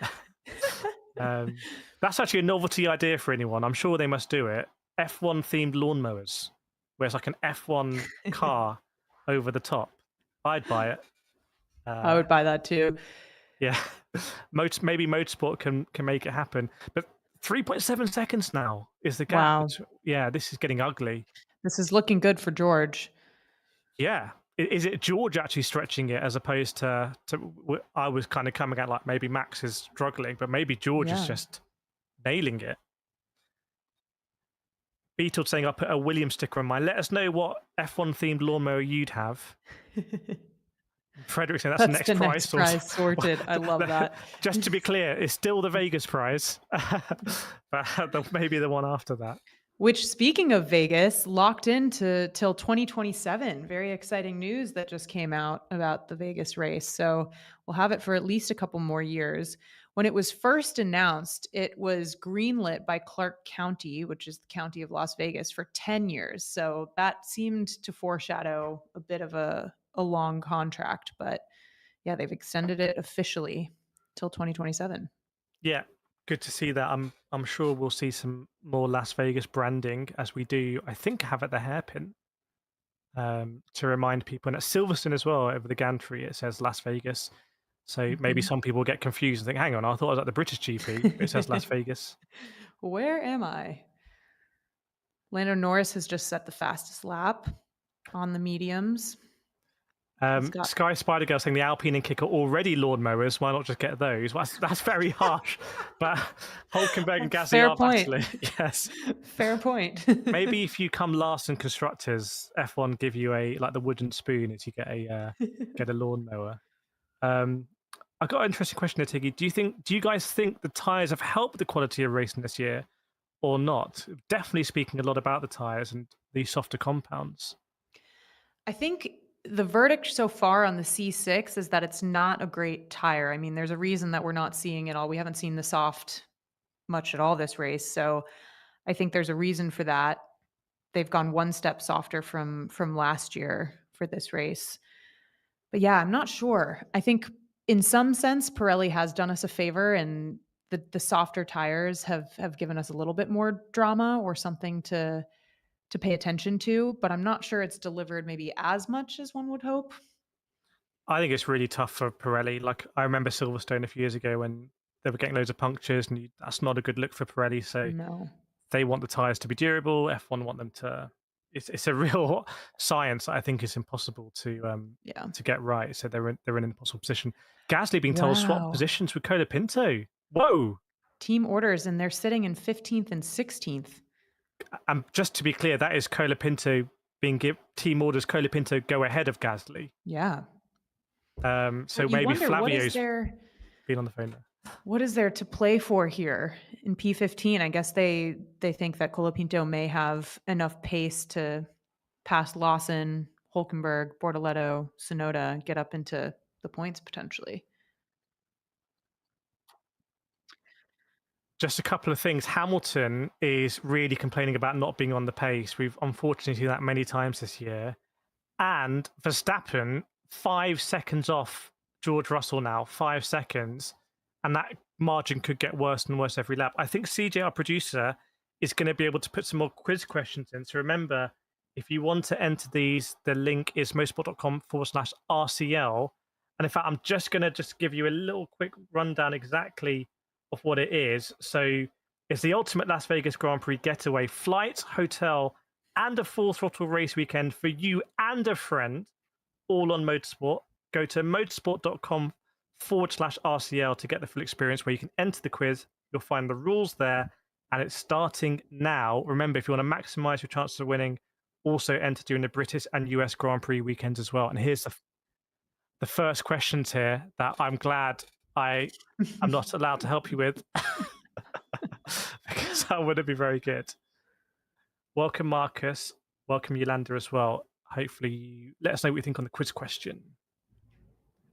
it. That's actually a novelty idea for anyone. I'm sure they must do it. F1 themed lawnmowers, where it's like an F1 car over the top. I'd buy it. I would buy that too. Yeah, maybe Motorsport can make it happen. But 3.7 seconds now is the gap. Wow. Yeah, this is getting ugly. This is looking good for George. Yeah. Is it George actually stretching it as opposed to I was kind of coming at like maybe Max is struggling, but maybe George is just nailing it. Beetle saying I'll put a Williams sticker on mine. Let us know what F1 themed lawnmower you'd have. Frederick saying that's the next prize. Next prize sorted. I love that. Just to be clear, it's still the Vegas prize, but maybe the one after that. Which, speaking of Vegas, locked into till 2027. Very exciting news that just came out about the Vegas race. So we'll have it for at least a couple more years. When it was first announced, it was greenlit by Clark County, which is the county of Las Vegas, for 10 years. So that seemed to foreshadow a bit of a long contract. But yeah, they've extended it officially till 2027. Yeah. Good to see that. I'm sure we'll see some more Las Vegas branding as we do, I think, have at the hairpin to remind people. And at Silverstone as well, over the gantry, it says Las Vegas. So maybe some people get confused and think, hang on, I thought I was at the British GP. It says Las Vegas. Where am I? Lando Norris has just set the fastest lap on the mediums. Sky Spider Girl saying the Alpine and Kick are already lawnmowers. Why not just get those? Well, that's very harsh. But Hulkenberg and Gasly Fair are point. battling. Yes. Fair point. Maybe if you come last in constructors, F1 give you the wooden spoon as you get a lawnmower. I got an interesting question here, Tiggy. Do you guys think the tyres have helped the quality of racing this year or not? Definitely speaking a lot about the tyres and the softer compounds. I think the verdict so far on the C6 is that it's not a great tire. I mean, there's a reason that we're not seeing it all. We haven't seen the soft much at all this race. So I think there's a reason for that. They've gone one step softer from last year for this race. But yeah, I'm not sure. I think in some sense, Pirelli has done us a favor, and the softer tires have given us a little bit more drama or something to pay attention to, but I'm not sure it's delivered maybe as much as one would hope. I think it's really tough for Pirelli. Like, I remember Silverstone a few years ago when they were getting loads of punctures, and that's not a good look for Pirelli. So No. they want the tyres to be durable. F1 want them to. It's a real science. I think it's impossible to get right. So they're in an impossible position. Gasly being told to swap positions with Colapinto. Whoa! Team orders, and they're sitting in 15th and 16th. And just to be clear, that is Colapinto being team orders. Colapinto go ahead of Gasly. Yeah. So maybe Flavio's been on the phone there. What is there to play for here in P15? I guess they think that Colapinto may have enough pace to pass Lawson, Hulkenberg, Bortoletto, Tsunoda, get up into the points potentially. Just a couple of things. Hamilton is really complaining about not being on the pace. We've unfortunately seen that many times this year. And Verstappen, 5 seconds off George Russell now, 5 seconds. And that margin could get worse and worse every lap. I think CJ, our producer, is going to be able to put some more quiz questions in. So remember, if you want to enter these, the link is motorsport.com/RCL. And in fact, I'm just going to give you a little quick rundown exactly of what it is. So it's the ultimate Las Vegas Grand Prix getaway, flight, hotel, and a full throttle race weekend for you and a friend, all on Motorsport. Go to motorsport.com/RCL to get the full experience, where you can enter the quiz. You'll find the rules there, and it's starting now. Remember, if you want to maximize your chances of winning, also enter during the British and US Grand Prix weekends as well. And here's the first questions here that I'm glad I'm not allowed to help you with, because that wouldn't be very good. Welcome, Marcus. Welcome, Yolanda, as well. Hopefully, you let us know what you think on the quiz question.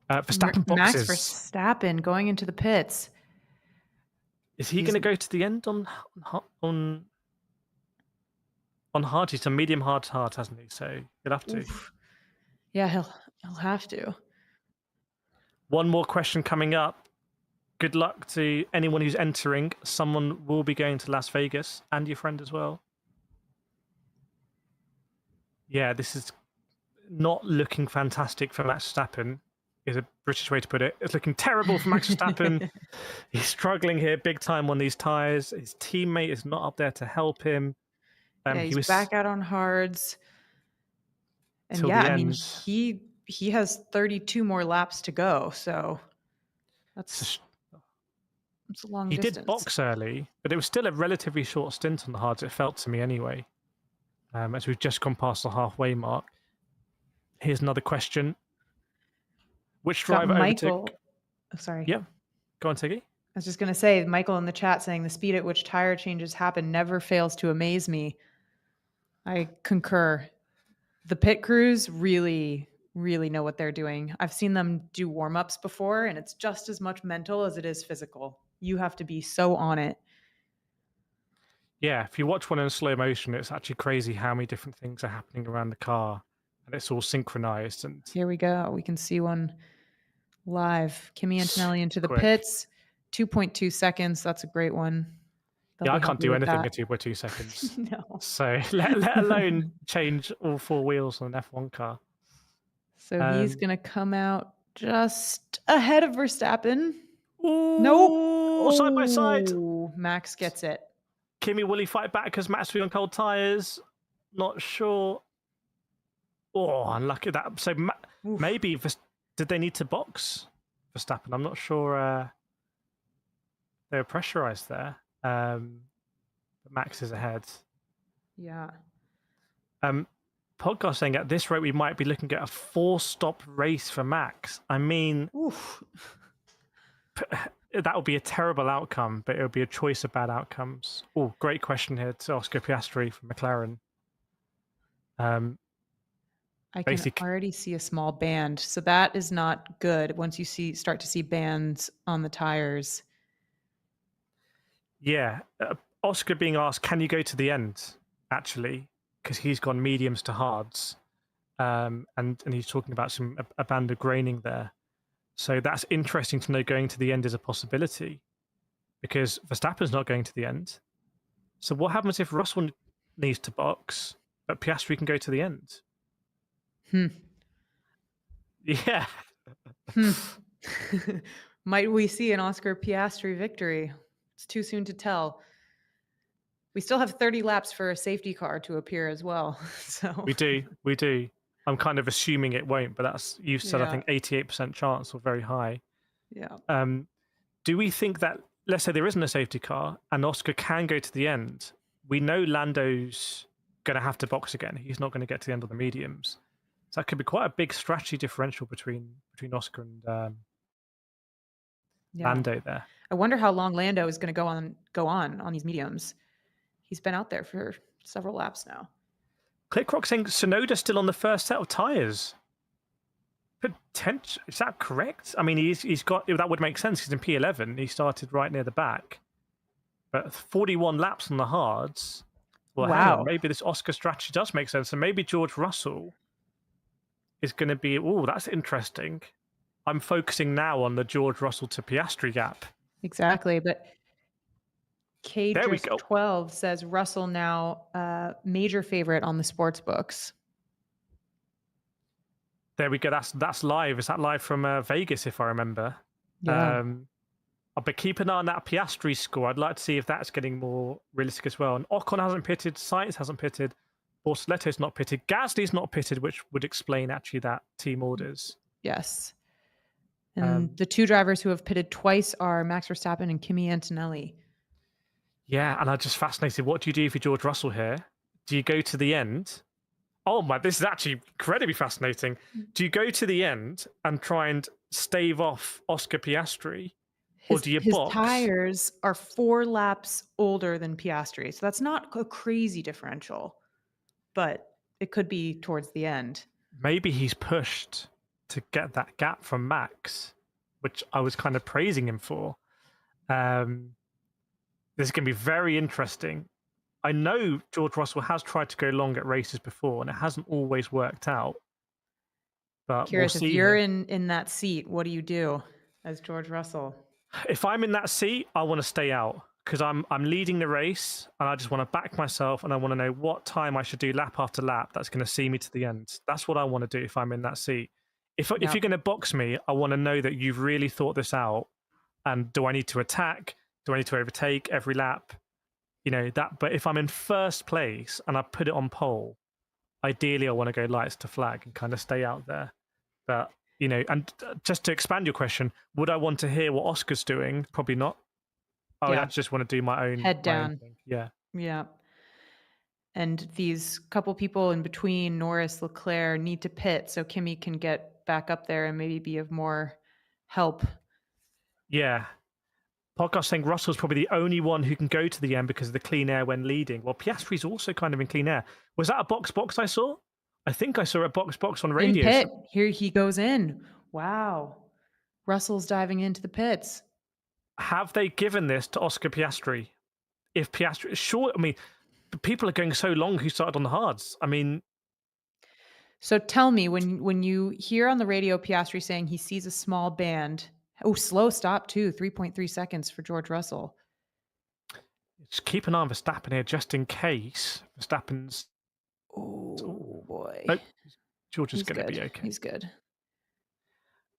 Verstappen boxes. Max Verstappen going into the pits. Is he going to go to the end on hard? He's done medium hard, hasn't he? So he'll have to. Oof. Yeah, he'll have to. One more question coming up. Good luck to anyone who's entering. Someone will be going to Las Vegas, and your friend as well. Yeah, this is not looking fantastic for Max Verstappen, is a British way to put it. It's looking terrible for Max Verstappen. He's struggling here big time on these tyres. His teammate is not up there to help him. He's back out on hards. And yeah, I mean, he has 32 more laps to go, so that's a long distance. He did box early, but it was still a relatively short stint on the hards, it felt to me anyway, as we've just gone past the halfway mark. Here's another question. Which driver overtook... Oh, sorry. Yeah, go on, Tiggy. I was just going to say, Michael in the chat saying the speed at which tire changes happen never fails to amaze me. I concur. The pit crews really know what they're doing. I've seen them do warm-ups before, and it's just as much mental as it is physical. You have to be so on it. Yeah, if you watch one in slow motion, it's actually crazy how many different things are happening around the car, and it's all synchronized. And here we go. We can see one live. Kimi Antonelli into the pits. 2.2 seconds. That's a great one. I can't do anything in 2.2 seconds. No. So let alone change all four wheels on an F1 car. So he's going to come out just ahead of Verstappen. Ooh, nope. Side by side. Max gets it. Kimi, will he fight back because Max will be on cold tyres? Not sure. Oh, unlucky that. So Oof. Maybe did they need to box Verstappen? I'm not sure. They were pressurized there. But Max is ahead. Yeah. Podcast saying at this rate we might be looking at a 4-stop race for Max. I mean, Oof. that would be a terrible outcome, but it would be a choice of bad outcomes. Oh, great question here to Oscar Piastri from McLaren. I can already see a small band, so that is not good. Once you start to see bands on the tires. Yeah, Oscar being asked, can you go to the end? Actually, because he's gone mediums to hards, and he's talking about a band of graining there. So that's interesting to know. Going to the end is a possibility, because Verstappen's not going to the end. So what happens if Russell needs to box, but Piastri can go to the end? Yeah. Might we see an Oscar Piastri victory? It's too soon to tell. We still have 30 laps for a safety car to appear as well. So We do. I'm kind of assuming it won't, but you've said, I think 88% chance or very high. Yeah. Do we think that, let's say there isn't a safety car and Oscar can go to the end? We know Lando's going to have to box again. He's not going to get to the end of the mediums. So that could be quite a big strategy differential between Oscar and Lando there. I wonder how long Lando is going to go on these mediums. He's been out there for several laps now. ClickRock saying Tsunoda's still on the first set of tyres. Is that correct? I mean, he's got, that would make sense because in P11 he started right near the back. But 41 laps on the hards. Well, hang on, maybe this Oscar strategy does make sense. And maybe George Russell is going to be, that's interesting. I'm focusing now on the George Russell to Piastri gap. Exactly, but Cadris12 says Russell now major favorite on the sports books. There we go. That's live. Is that live from Vegas, if I remember? Yeah. But keep an eye on that Piastri score. I'd like to see if that's getting more realistic as well. And Ocon hasn't pitted, Sainz hasn't pitted, Bortoletto's not pitted, Gasly's not pitted, which would explain actually that team orders. Yes. And the two drivers who have pitted twice are Max Verstappen and Kimi Antonelli. Yeah, and I'm just fascinated. What do you do if you're George Russell here? Do you go to the end? Oh my, this is actually incredibly fascinating. Do you go to the end and try and stave off Oscar Piastri? Or do you box? His tires are 4 laps older than Piastri, so that's not a crazy differential, but it could be towards the end. Maybe he's pushed to get that gap from Max, which I was kind of praising him for. This is going to be very interesting. I know George Russell has tried to go long at races before, and it hasn't always worked out. But Kireth, if you're in that seat, what do you do as George Russell? If I'm in that seat, I want to stay out because I'm leading the race, and I just want to back myself, and I want to know what time I should do lap after lap that's going to see me to the end. That's what I want to do if I'm in that seat. If you're going to box me, I want to know that you've really thought this out. And do I need to attack? Do I need to overtake every lap? You know, that. But if I'm in first place and I put it on pole, ideally I want to go lights to flag and kind of stay out there. But, you know, and just to expand your question, would I want to hear what Oscar's doing? Probably not. I just want to do my own head down. Own thing. Yeah. Yeah. And these couple people in between, Norris, Leclerc, need to pit so Kimi can get back up there and maybe be of more help. Yeah. Podcast saying Russell's probably the only one who can go to the end because of the clean air when leading. Well, Piastri's also kind of in clean air. Was that a box I saw? I think I saw a box on radio. In pit. Here he goes in. Wow. Russell's diving into the pits. Have they given this to Oscar Piastri? If Piastri, sure, I mean, people are going so long who started on the hards. I mean, so tell me, when you hear on the radio Piastri saying he sees a small band, slow stop too, 3.3 seconds for George Russell. Just keep an eye on Verstappen here, just in case Verstappen's. Oh boy, nope, George is going to be okay. He's good.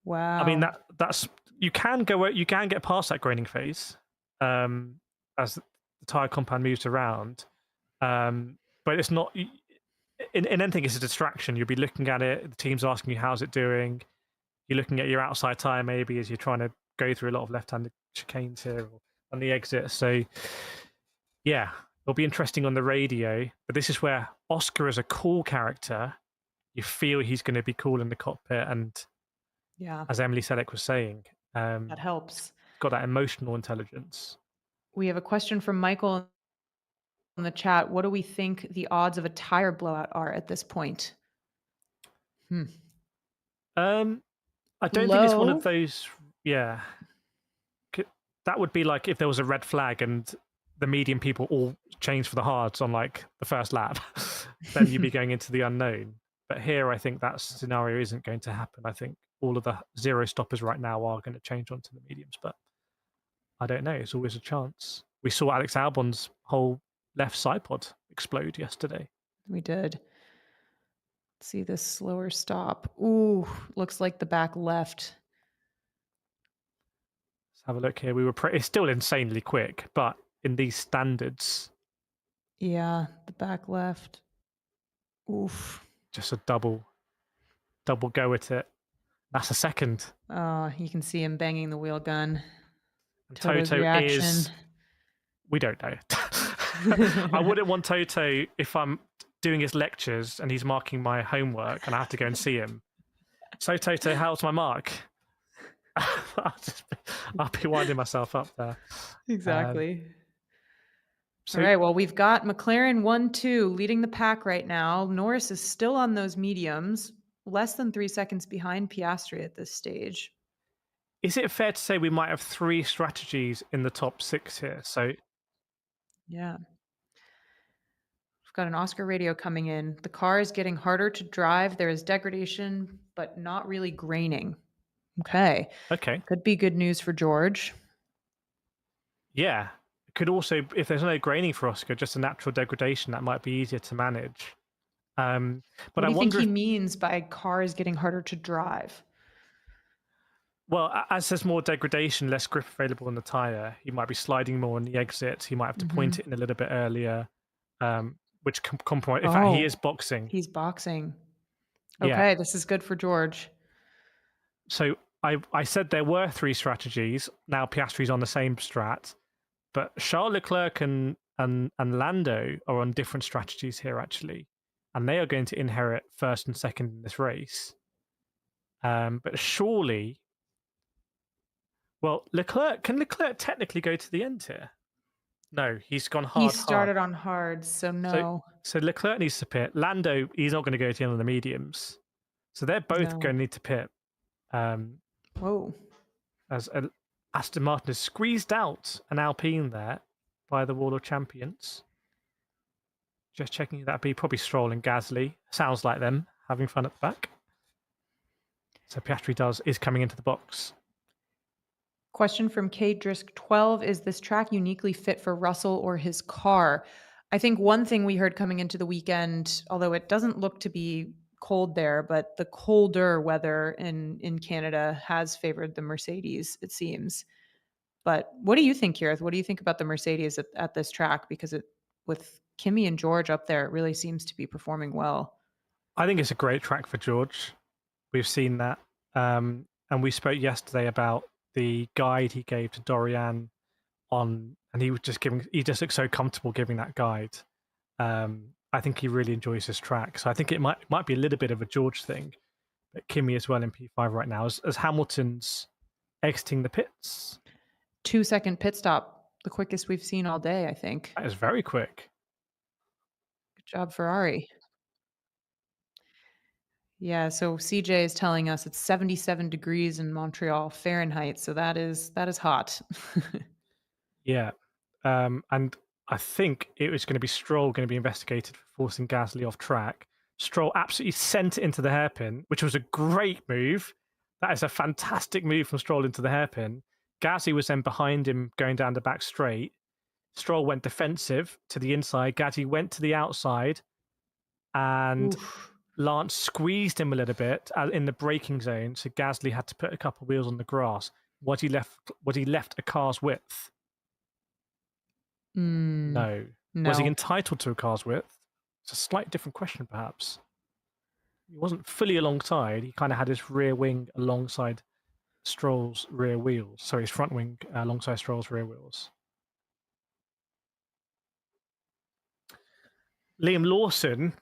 Wow. I mean that's you can get past that graining phase as the tire compound moves around, but it's not. in anything, it's a distraction. You'll be looking at it. The team's asking you, how's it doing? You're looking at your outside tyre maybe as you're trying to go through a lot of left-handed chicanes here or on the exit. So, yeah, it'll be interesting on the radio. But this is where Oscar is a cool character. You feel he's going to be cool in the cockpit. And as Emily Selleck was saying, that helps. Got that emotional intelligence. We have a question from Michael in the chat. What do we think the odds of a tire blowout are at this point? I don't think it's one of those. Yeah, that would be like if there was a red flag and the medium people all changed for the hards on like the first lap, then you'd be going into the unknown. But here, I think that scenario isn't going to happen. I think all of the zero stoppers right now are going to change onto the mediums, but I don't know. It's always a chance. We saw Alex Albon's whole left side pod explode yesterday. We did. See this slower stop. Ooh, looks like the back left. Let's have a look here. It's still insanely quick, but in these standards. Yeah, the back left. Oof. Just a double go at it. That's a second. Oh, you can see him banging the wheel gun. And Toto is. We don't know. I wouldn't want Toto if I'm doing his lectures and he's marking my homework and I have to go and see him. So Toto, how's my mark? I'll be winding myself up there. Exactly. All right, well, we've got McLaren 1-2 leading the pack right now. Norris is still on those mediums, less than 3 seconds behind Piastri at this stage. Is it fair to say we might have 3 strategies in the top 6 here? So, yeah. We've got an Oscar radio coming in. The car is getting harder to drive. There is degradation, but not really graining. Okay. Could be good news for George. Yeah. Could also, if there's no graining for Oscar, just a natural degradation, that might be easier to manage. But what do you think he means by cars getting harder to drive? Well, as there's more degradation, less grip available on the tyre, he might be sliding more on the exits. He might have to point it in a little bit earlier, which can compromise. In fact, he is boxing. He's boxing. Okay, This is good for George. So I said there were 3 strategies. Now Piastri's on the same strat. But Charles Leclerc and Lando are on different strategies here, actually. And they are going to inherit first and second in this race. But surely... Well, can Leclerc technically go to the end here? No, he's gone hard. He started on hard, so no. So Leclerc needs to pit. Lando, he's not going to go to the end of the mediums. So they're both going to need to pit. Whoa. As Aston Martin has squeezed out an Alpine there by the Wall of Champions. Just checking, that'd be probably Stroll and Gasly. Sounds like them having fun at the back. So Piastri is coming into the box. Question from K Drisk 12. Is this track uniquely fit for Russell or his car? I think one thing we heard coming into the weekend, although it doesn't look to be cold there, but the colder weather in Canada has favored the Mercedes, it seems. But what do you think, Kireth? What do you think about the Mercedes at this track? Because with Kimi and George up there, it really seems to be performing well. I think it's a great track for George. We've seen that. And we spoke yesterday about the guide he gave to Dorian and he just looked so comfortable giving that guide. I think he really enjoys this track. So I think it might be a little bit of a George thing. But Kimi as well in P5 right now, as Hamilton's exiting the pits. 2-second pit stop, the quickest we've seen all day, I think. That is very quick. Good job, Ferrari. Yeah, so CJ is telling us it's 77 degrees in Montreal Fahrenheit, so that is hot. Yeah. And I think it was going to be Stroll going to be investigated for forcing Gasly off track. Stroll absolutely sent it into the hairpin, which was a great move. That is a fantastic move from Stroll into the hairpin. Gasly was then behind him going down the back straight. Stroll went defensive to the inside. Gasly went to the outside. And Lance squeezed him a little bit in the braking zone. So Gasly had to put a couple of wheels on the grass. Was he left a car's width? No. Was he entitled to a car's width? It's a slightly different question, perhaps. He wasn't fully alongside. He kind of had his rear wing alongside Stroll's rear wheels. Sorry, his front wing alongside Stroll's rear wheels. Liam Lawson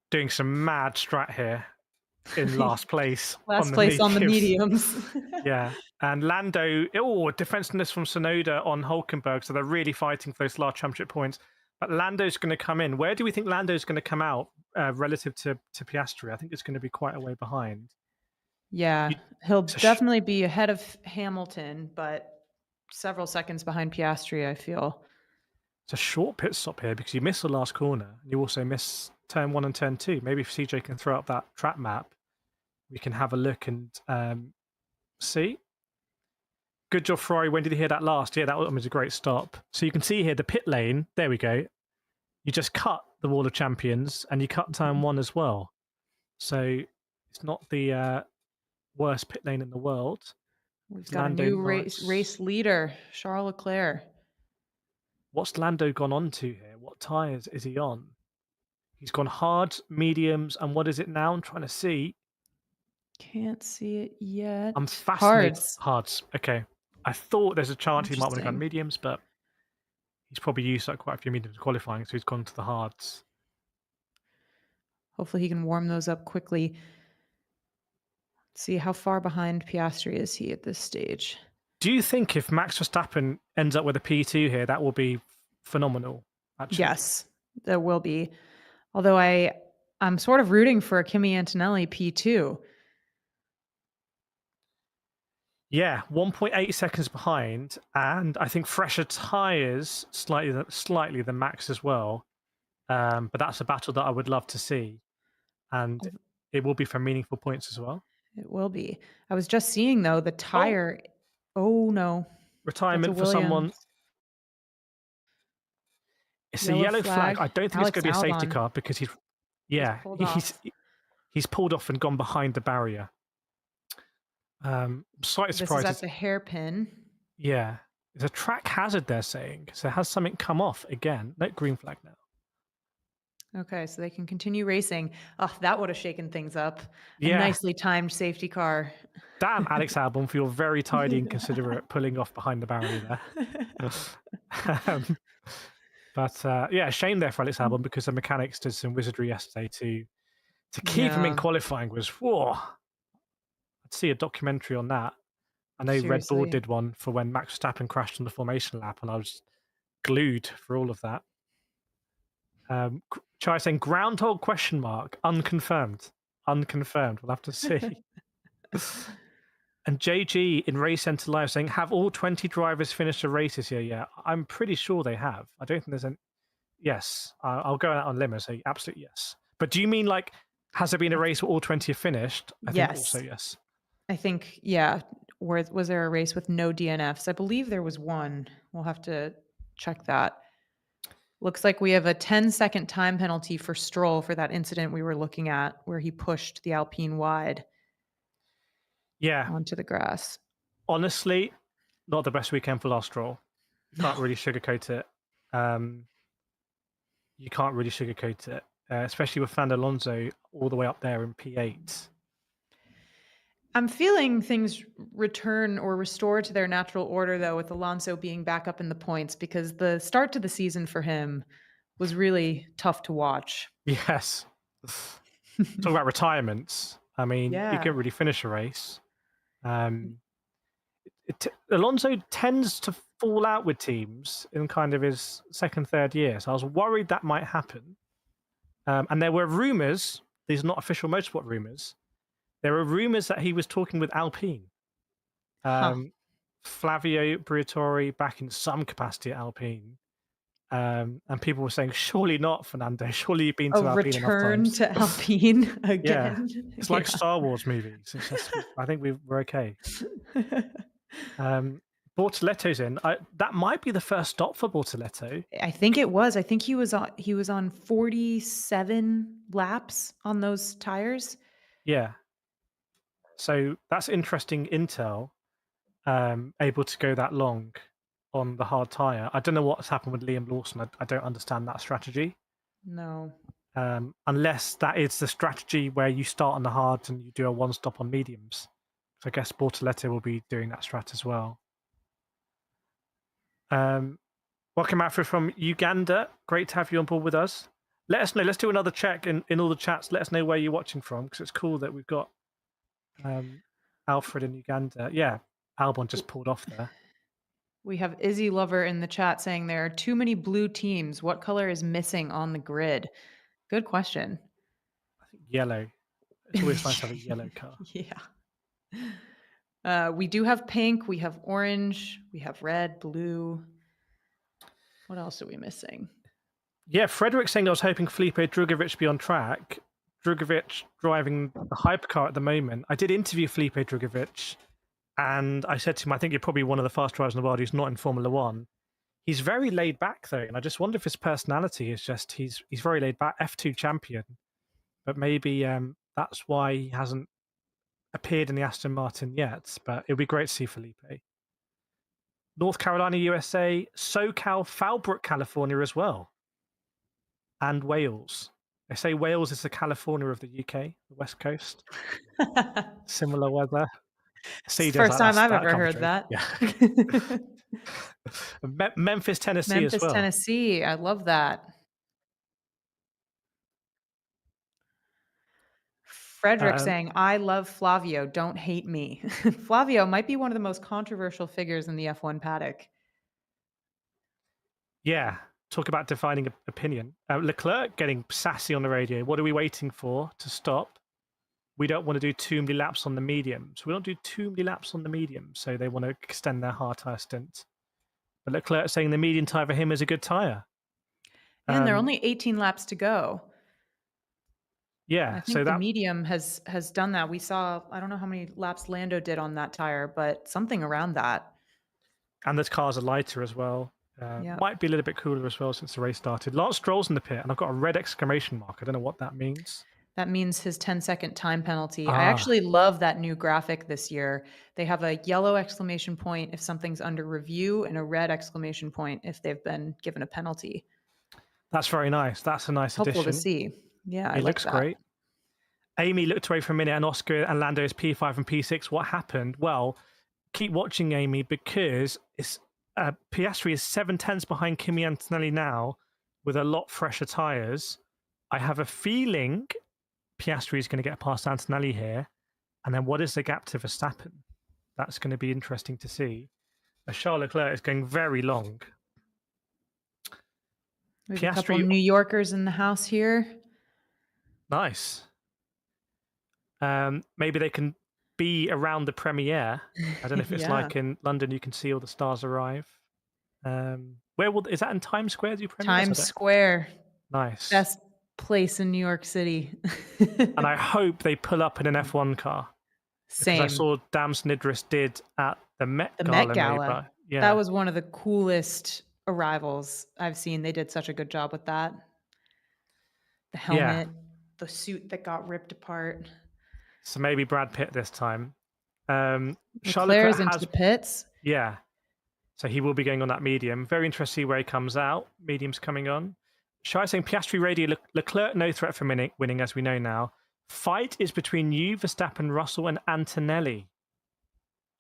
doing some mad strat here in last place. Last place on the mediums. Yeah. And Lando, defensiveness from Tsunoda on Hulkenberg. So they're really fighting for those last championship points. But Lando's going to come in. Where do we think Lando's going to come out relative to Piastri? I think it's going to be quite a way behind. Yeah, he'll definitely be ahead of Hamilton, but several seconds behind Piastri, I feel. It's a short pit stop here because you miss the last corner. And you also miss turn 1 and turn 2. Maybe if CJ can throw up that track map, we can have a look and see. Good job, Ferrari. When did you hear that last? Yeah, that was a great stop. So you can see here the pit lane. There we go. You just cut the Wall of Champions and you cut turn 1 as well. So it's not the worst pit lane in the world. We've got Lando a new race leader, Charles Leclerc. What's Lando gone on to here? What tyres is he on? He's gone hard, mediums, and what is it now? I'm trying to see. Can't see it yet. I'm fascinated. Hards. Okay. I thought there's a chance he might want to go mediums, but he's probably used like quite a few mediums qualifying, so he's gone to the hards. Hopefully he can warm those up quickly. Let's see, how far behind Piastri is he at this stage? Do you think if Max Verstappen ends up with a P2 here, that will be phenomenal? Actually? Yes, there will be. Although I'm sort of rooting for a Kimi Antonelli P2. Yeah, 1.8 seconds behind, and I think fresher tyres slightly than Max as well. But that's a battle that I would love to see, and it will be for meaningful points as well. It will be. I was just seeing though the tire. Oh no! Retirement for someone. It's a yellow flag. I don't think it's going to be a safety car because he's pulled off and gone behind the barrier. Slightly surprised. This is at the hairpin. Yeah. There's a track hazard, they're saying. So has something come off again? No, green flag now. Okay, so they can continue racing. Oh, that would have shaken things up. Yeah. A nicely timed safety car. Damn, Alex Albon, for your very tidy and considerate pulling off behind the barrier there. But shame there for Alex Albon because the mechanics did some wizardry yesterday to keep him in qualifying was, whoa. I'd see a documentary on that. I know Red Bull did one for when Max Verstappen crashed on the formation lap, and I was glued for all of that. Chai saying groundhog ? Unconfirmed. We'll have to see. And JG in Race Centre Live saying, have all 20 drivers finished the races here? Yeah, I'm pretty sure they have. I don't think there's any. Yes, I'll go out on limb and say absolutely yes. But do you mean like, has there been a race where all 20 have finished? I think also yes. I think, yeah. Was there a race with no DNFs? I believe there was one. We'll have to check that. Looks like we have a 10-second time penalty for Stroll for that incident we were looking at where he pushed the Alpine wide onto the grass. Honestly, not the best weekend for last Stroll. You can't really sugarcoat it. Especially with Fernando Alonso all the way up there in P8. I'm feeling things return or restore to their natural order, though, with Alonso being back up in the points, because the start to the season for him was really tough to watch. Yes. Talk about retirements. I mean, he couldn't really finish a race. Alonso tends to fall out with teams in kind of his second, third year. So I was worried that might happen. And there were rumours, these are not official motorsport rumours, there were rumours that he was talking with Alpine. Flavio Briatore back in some capacity at Alpine. And people were saying, surely not, Fernando. Surely you've been to Alpine enough times. Return to Alpine again. Yeah. It's like Star Wars movies. It's just, I think we're okay. Bortoletto's in. That might be the first stop for Bortoletto. I think it was. I think he was on 47 laps on those tires. Yeah. So that's interesting intel, able to go that long on the hard tyre. I don't know what's happened with Liam Lawson. I don't understand that strategy. No. unless that is the strategy where you start on the hards and you do a one stop on mediums. So I guess Bortoleto will be doing that strat as well. Welcome, Alfred from Uganda. Great to have you on board with us. Let us know. Let's do another check in all the chats. Let us know where you're watching from, because it's cool that we've got Alfred in Uganda. Yeah, Albon just pulled off there. We have Izzy Lover in the chat saying there are too many blue teams. What color is missing on the grid? Good question. I think yellow. It's always nice to have a yellow car. Yeah. We do have pink. We have orange. We have red, blue. What else are we missing? Yeah, Frederick saying I was hoping Felipe Drugovich be on track. Drugovich driving the hypercar at the moment. I did interview Felipe Drugovich, and I said to him, I think you're probably one of the fast drivers in the world who's not in Formula One. He's very laid back, though, and I just wonder if his personality is just he's very laid back. F2 champion, but maybe that's why he hasn't appeared in the Aston Martin yet. But it'll be great to see Felipe. North Carolina, USA, SoCal, Fallbrook, California as well. And Wales. They say Wales is the California of the UK, the West Coast. Similar weather. It's the first time I've ever heard that. Yeah. Memphis, Tennessee Memphis, as well. Tennessee. I love that. Frederick saying, I love Flavio. Don't hate me. Flavio might be one of the most controversial figures in the F1 paddock. Yeah. Talk about defining opinion. Leclerc getting sassy on the radio. What are we waiting for to stop? We don't want to do too many laps on the mediums. We don't do too many laps on the mediums, so they want to extend their hard tire stint. But Leclerc saying the medium tire for him is a good tire. And there are only 18 laps to go. Yeah, I think the medium has done that. We saw, I don't know how many laps Lando did on that tire, but something around that. And the cars are lighter as well. Might be a little bit cooler as well since the race started. Lance Stroll's in the pit, and I've got a red exclamation mark. I don't know what that means. That means his 10-second time penalty. I actually love that new graphic this year. They have a yellow exclamation point if something's under review and a red exclamation point if they've been given a penalty. That's very nice. That's a nice addition. Helpful to see. Yeah, it looks great. Amy looked away for a minute, and Oscar and Lando is P5 and P6. What happened? Well, keep watching, Amy, because it's Piastri is 7/10 behind Kimi Antonelli now with a lot fresher tyres. I have a feeling Piastri is going to get past Antonelli here. And then what is the gap to Verstappen? That's going to be interesting to see. Charles Leclerc is going very long. We have a couple of New Yorkers in the house here. Nice. Maybe they can be around the premiere. I don't know if it's like in London, you can see all the stars arrive. Is that in Times Square? Do you premiere? Times Square. Nice. Best place in New York City. And I hope they pull up in an F1 car. Same. I saw Damson Idris did at the Met Gala. Yeah. That was one of the coolest arrivals I've seen. They did such a good job with that. The helmet, the suit that got ripped apart. So maybe Brad Pitt this time. Leclerc's into the pits. Yeah. So he will be going on that medium. Very interesting to see where he comes out. Medium's coming on. Shai saying Piastri radio, Leclerc no threat for winning, as we know now. Fight is between you, Verstappen, Russell, and Antonelli.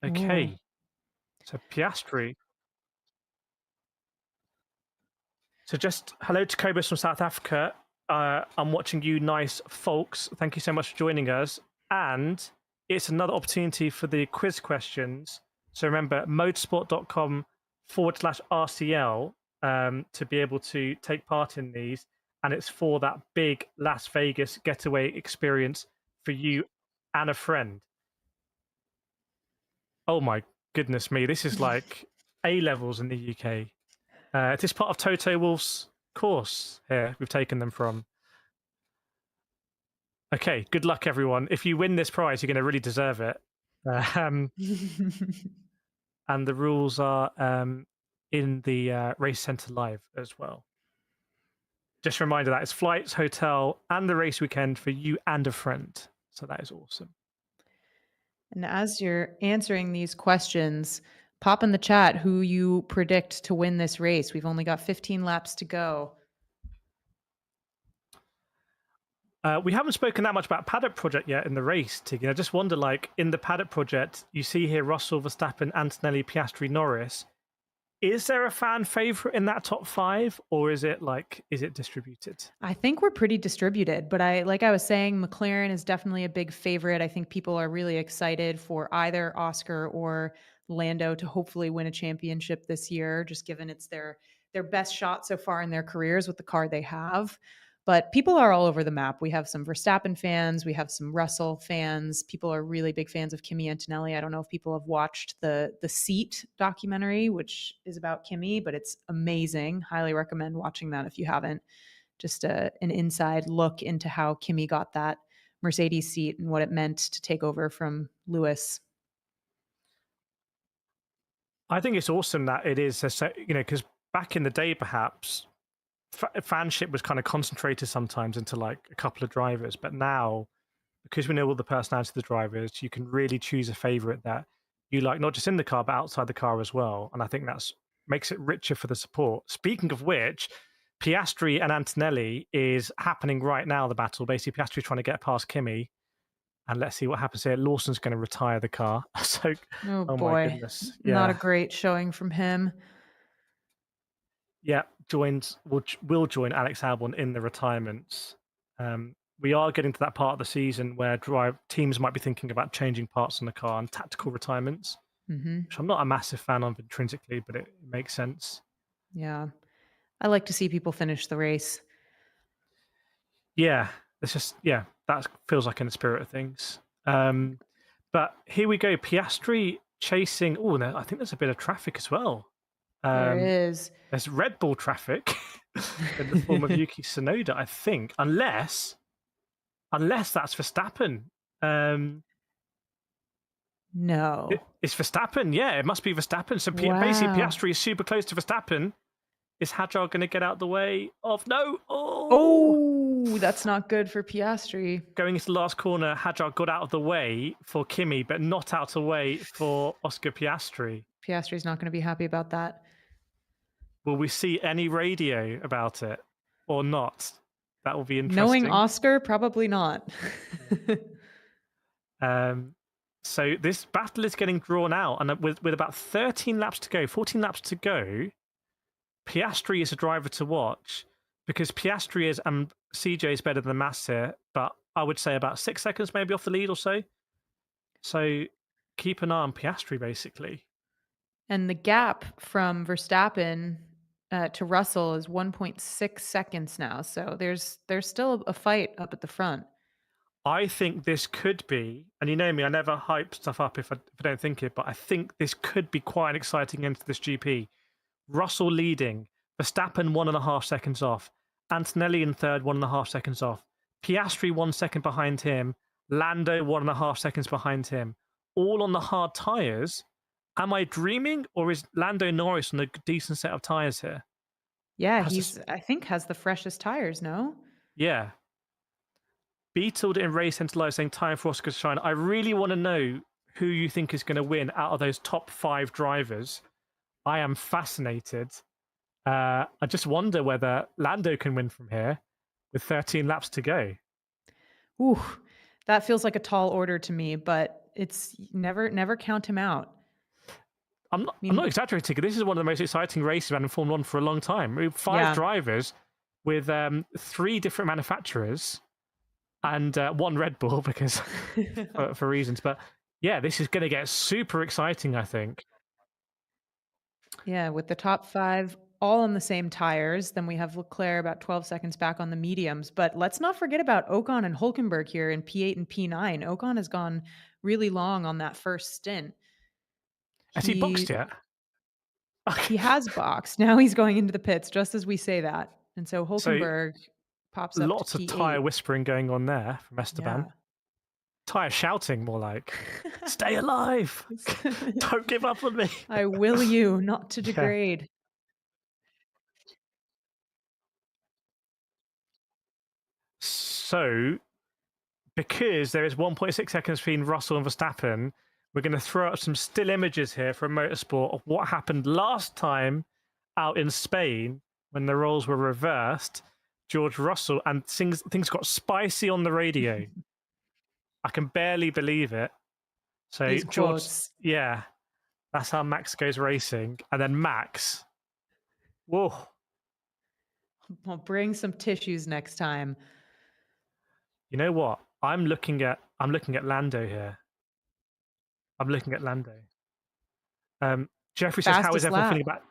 Okay. Ooh. So Piastri. So just hello to Kobus from South Africa. I'm watching you, nice folks. Thank you so much for joining us. And it's another opportunity for the quiz questions. So remember, motorsport.com/RCL to be able to take part in these. And it's for that big Las Vegas getaway experience for you and a friend. Oh my goodness me. This is like A-levels in the UK. It is part of Toto Wolff's course here we've taken them from. Okay, good luck, everyone. If you win this prize, you're going to really deserve it. And the rules are in the Race Centre Live as well. Just a reminder that it's flights, hotel, and the race weekend for you and a friend. So that is awesome. And as you're answering these questions, pop in the chat who you predict to win this race. We've only got 15 laps to go. We haven't spoken that much about Paddock Project yet in the race, Tiggy. I just wonder, like, in the Paddock Project, you see here Russell, Verstappen, Antonelli, Piastri, Norris. Is there a fan favourite in that top 5, or is it distributed? I think we're pretty distributed, but like I was saying, McLaren is definitely a big favorite. I think people are really excited for either Oscar or Lando to hopefully win a championship this year, just given it's their best shot so far in their careers with the car they have. But people are all over the map. We have some Verstappen fans, we have some Russell fans. People are really big fans of Kimi Antonelli. I don't know if people have watched the Seat documentary, which is about Kimi, but it's amazing. Highly recommend watching that if you haven't. Just an inside look into how Kimi got that Mercedes seat and what it meant to take over from Lewis. I think it's awesome that it is, because back in the day, perhaps fanship was kind of concentrated sometimes into like a couple of drivers, but now, because we know all the personality of the drivers, you can really choose a favorite that you like, not just in the car but outside the car as well. And I think that's makes it richer for the support. Speaking of which, Piastri and Antonelli is happening right now, the battle. Basically, Piastri trying to get past Kimi, and let's see what happens here. Lawson's going to retire the car. So, oh boy, my goodness. Yeah. Not a great showing from him. Yeah, will join Alex Albon in the retirements. We are getting to that part of the season where teams might be thinking about changing parts on the car and tactical retirements, which I'm not a massive fan of intrinsically, but it makes sense. Yeah, I like to see people finish the race. Yeah, that feels like in the spirit of things. But here we go, Piastri chasing. Oh, no, I think there's a bit of traffic as well. There is. There's Red Bull traffic in the form of Yuki Tsunoda, I think, unless that's Verstappen. No. It's Verstappen, yeah, it must be Verstappen. So Wow. basically, Piastri is super close to Verstappen. Is Hadjar going to get out the way of... No! Oh, that's not good for Piastri. Going into the last corner, Hadjar got out of the way for Kimi, but not out of the way for Oscar Piastri. Piastri's not going to be happy about that. Will we see any radio about it or not? That will be interesting. Knowing Oscar, probably not. So this battle is getting drawn out, and with about 13 laps to go, 14 laps to go, Piastri is a driver to watch, because Piastri is, and CJ is better than Mass here, but I would say about 6 seconds maybe off the lead or so. So keep an eye on Piastri, basically. And the gap from Verstappen to Russell is 1.6 seconds now. So there's still a fight up at the front. I think this could be, and you know me, I never hype stuff up if I don't think it, but I think this could be quite an exciting end to this GP. Russell leading, Verstappen 1.5 seconds off, Antonelli in third, 1.5 seconds off, Piastri 1 second behind him, Lando 1.5 seconds behind him, all on the hard tyres. Am I dreaming, or is Lando Norris on a decent set of tyres here? Yeah, I think has the freshest tires, no? Yeah. Beetled in Race Centre Live saying time for Oscar to shine. I really want to know who you think is going to win out of those top 5 drivers. I am fascinated. I just wonder whether Lando can win from here with 13 laps to go. Ooh, that feels like a tall order to me, but it's never count him out. I'm not exaggerating. This is one of the most exciting races in Formula 1 for a long time. We have 5 drivers with 3 different manufacturers and 1 Red Bull because for reasons. But yeah, this is going to get super exciting, I think. Yeah, with the top 5 all on the same tires. Then we have Leclerc about 12 seconds back on the mediums. But let's not forget about Ocon and Hulkenberg here in P8 and P9. Ocon has gone really long on that first stint. Has he boxed yet? He has boxed. Now he's going into the pits just as we say that. And so Hulkenberg pops up lots of tyre whispering going on there from Esteban. Yeah. Tyre shouting more like, stay alive. Don't give up on me. I will you not to degrade. So, because there is 1.6 seconds between Russell and Verstappen, we're going to throw up some still images here from Motorsport of what happened last time out in Spain when the roles were reversed. George Russell, and things got spicy on the radio. I can barely believe it. So These George, quotes. yeah, that's how Max goes racing, and then Max, whoa. Well, bring some tissues next time. You know what? I'm looking at Lando here. I'm looking at Lando. Jeffrey says, "How is Fastest everyone lap. feeling about?"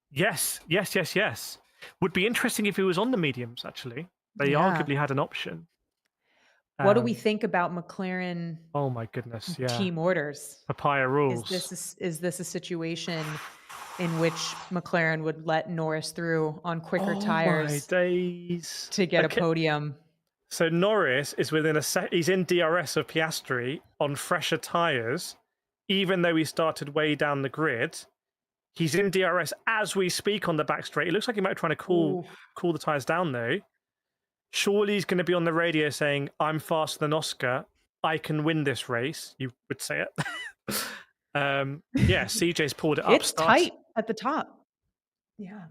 Yes. Would be interesting if he was on the mediums. Actually, they Yeah. arguably had an option. What do we think about McLaren Oh my goodness! Yeah, team orders? papaya rules. Is this a situation in which McLaren would let Norris through on quicker tires my days. to get a podium? So Norris is within he's in DRS of Piastri on fresher tires, even though he started way down the grid. He's in DRS as we speak on the back straight. It looks like he might be trying to cool the tires down though. Surely he's going to be on the radio saying, "I'm faster than Oscar. I can win this race." You would say it. Yeah, CJ's pulled it up. It's tight at the top. Yeah.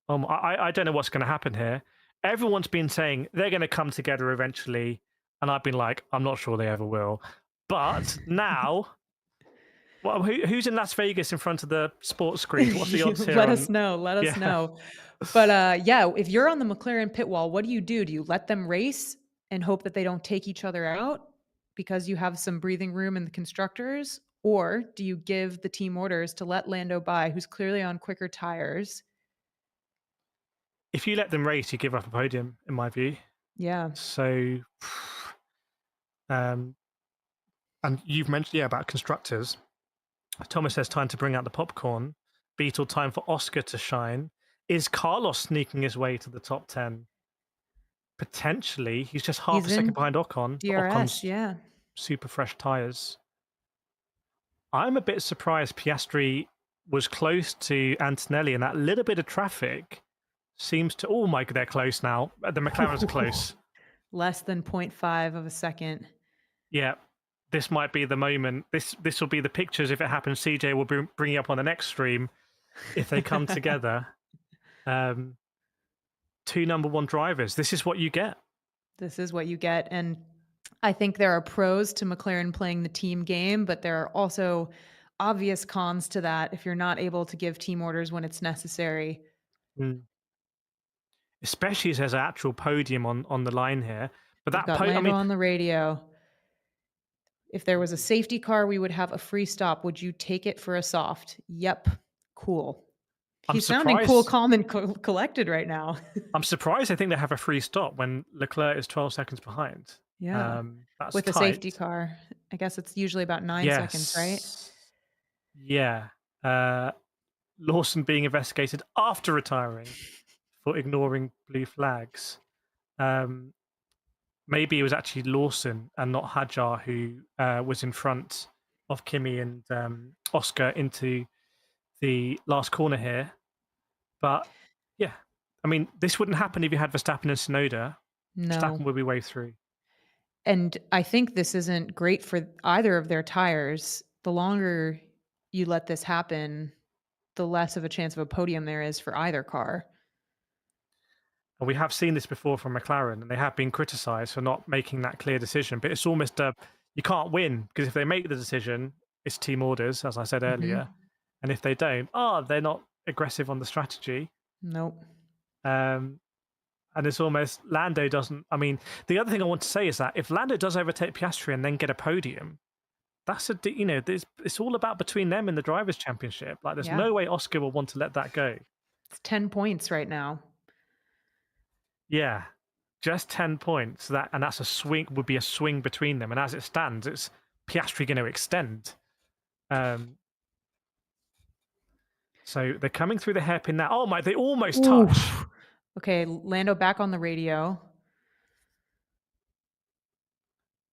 I don't know what's going to happen here. Everyone's been saying they're going to come together eventually, and I've been like, I'm not sure they ever will. But now, well, who's in Las Vegas in front of the sports screen? What's the odds here? Let us know. But yeah, if you're on the McLaren pit wall, what do? Do you let them race and hope that they don't take each other out because you have some breathing room in the constructors? Or do you give the team orders to let Lando by, who's clearly on quicker tires? If you let them race, you give up a podium, in my view. Yeah. So, and you've mentioned, about constructors. Thomas says time to bring out the popcorn. Beetle, time for Oscar to shine. Is Carlos sneaking his way to the top 10? Potentially. He's just half a second behind Ocon. DRS, Ocon's yeah. super fresh tyres. I'm a bit surprised Piastri was close to Antonelli, and that little bit of traffic seems to... Oh, my God, they're close now. The McLarens are close. Less than 0.5 of a second. Yeah, this might be the moment. This will be the pictures if it happens. CJ will bring you up on the next stream if they come together. Two number one drivers. This is what you get. This is what you get. And I think there are pros to McLaren playing the team game, but there are also obvious cons to that if you're not able to give team orders when it's necessary. Especially as there's an actual podium on the line here. But that Lando on the radio. If there was a safety car, we would have a free stop. Would you take it for a soft? Yep. Cool. He's sounding cool, calm, and collected right now. I'm surprised I think they have a free stop when Leclerc is 12 seconds behind. Yeah. That's with tight. a safety car. I guess it's usually about 9 seconds, right? Yeah. Lawson being investigated after retiring for ignoring blue flags. Maybe it was actually Lawson and not Hadjar who was in front of Kimi and Oscar into the last corner here. But yeah, I mean, this wouldn't happen if you had Verstappen and Tsunoda. No. Verstappen would be way through. And I think this isn't great for either of their tires. The longer you let this happen, the less of a chance of a podium there is for either car. And we have seen this before from McLaren, and they have been criticised for not making that clear decision. But it's almost you can't win, because if they make the decision, it's team orders, as I said earlier. And if they don't, they're not aggressive on the strategy. Nope. And it's almost Lando doesn't. I mean, the other thing I want to say is that if Lando does overtake Piastri and then get a podium, that's it's all about between them in the Drivers' Championship. Like, there's no way Oscar will want to let that go. It's 10 points right now. Yeah, just 10 points. That's a swing. Would be a swing between them. And as it stands, it's Piastri going to extend. So they're coming through the hairpin now. Oh my! They almost touch. Okay, Lando back on the radio.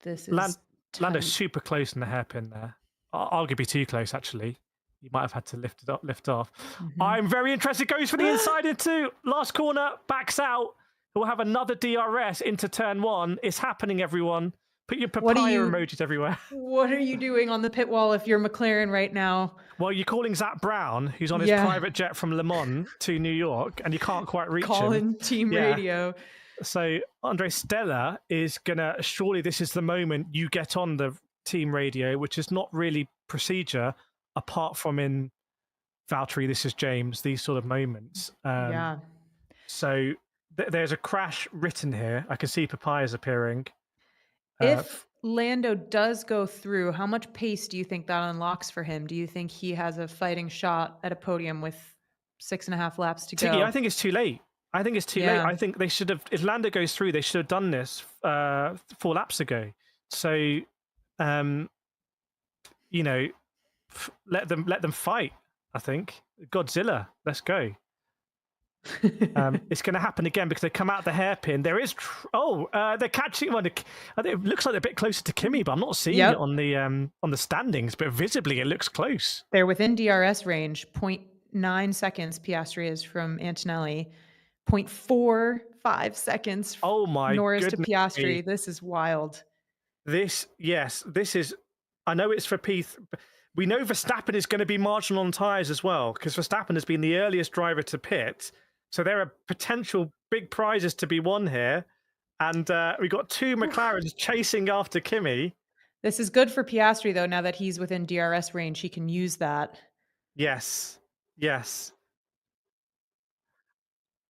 This is Lando's super close in the hairpin there. Arguably too close, actually. You might have had to lift off. I'm very interested. Goes for the inside into last corner, backs out. We'll have another DRS into turn one. It's happening, everyone. Put your What do papaya you- emojis everywhere. What are you doing on the pit wall if you're McLaren right now? Well, you're calling Zach Brown, who's on his private jet from Le Mans to New York, and you can't quite reach him. Calling team radio. So Andre Stella is gonna, surely this is the moment you get on the team radio, which is not really procedure apart from in Valtteri, this is James, these sort of moments. So there's a crash written here. I can see papayas appearing. If Lando does go through, how much pace do you think that unlocks for him? Do you think he has a fighting shot at a podium with 6.5 laps to go? I think it's too late. I think it's too late. I think they should have, if Lando goes through, they should have done this 4 laps ago. So, you know, let them fight, I think. Godzilla, let's go. It's going to happen again because they come out the hairpin. There is, they're catching one. It looks like they're a bit closer to Kimi, but I'm not seeing it on the standings. But visibly, it looks close. They're within DRS range. 0.9 seconds Piastri is from Antonelli. 0.45 seconds. Oh my Norris goodness to Piastri. me. This is wild. This is. I know it's for P. We know Verstappen is going to be marginal on tyres as well because Verstappen has been the earliest driver to pit. So there are potential big prizes to be won here. And we've got 2 McLarens chasing after Kimi. This is good for Piastri, though, now that he's within DRS range. He can use that. Yes.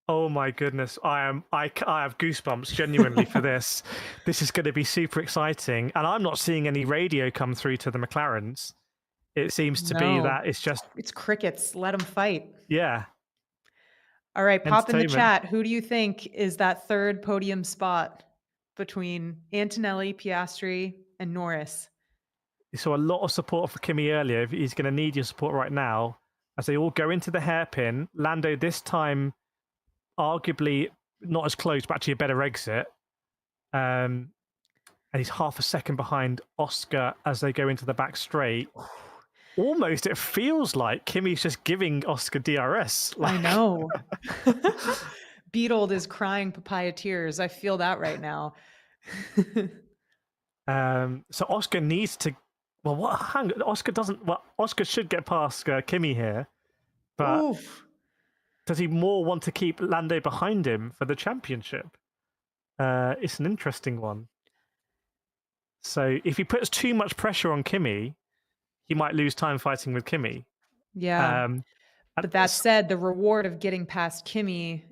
Oh my goodness. I have goosebumps genuinely for this. This is going to be super exciting. And I'm not seeing any radio come through to the McLarens. It seems to be that it's crickets. Let them fight. Yeah. All right, pop in the chat. Who do you think is that third podium spot between Antonelli, Piastri, and Norris? You saw a lot of support for Kimi earlier. He's going to need your support right now as they all go into the hairpin. Lando this time, arguably not as close, but actually a better exit. And he's half a second behind Oscar as they go into the back straight. Almost, it feels like Kimi's just giving Oscar DRS. I know. Beetled is crying papaya tears. I feel that right now. So Oscar needs to. Well, Oscar doesn't. Well, Oscar should get past Kimi here, but does he more want to keep Lando behind him for the championship? It's an interesting one. So if he puts too much pressure on Kimi, he might lose time fighting with Kimi. Yeah. But that said, the reward of getting past Kimi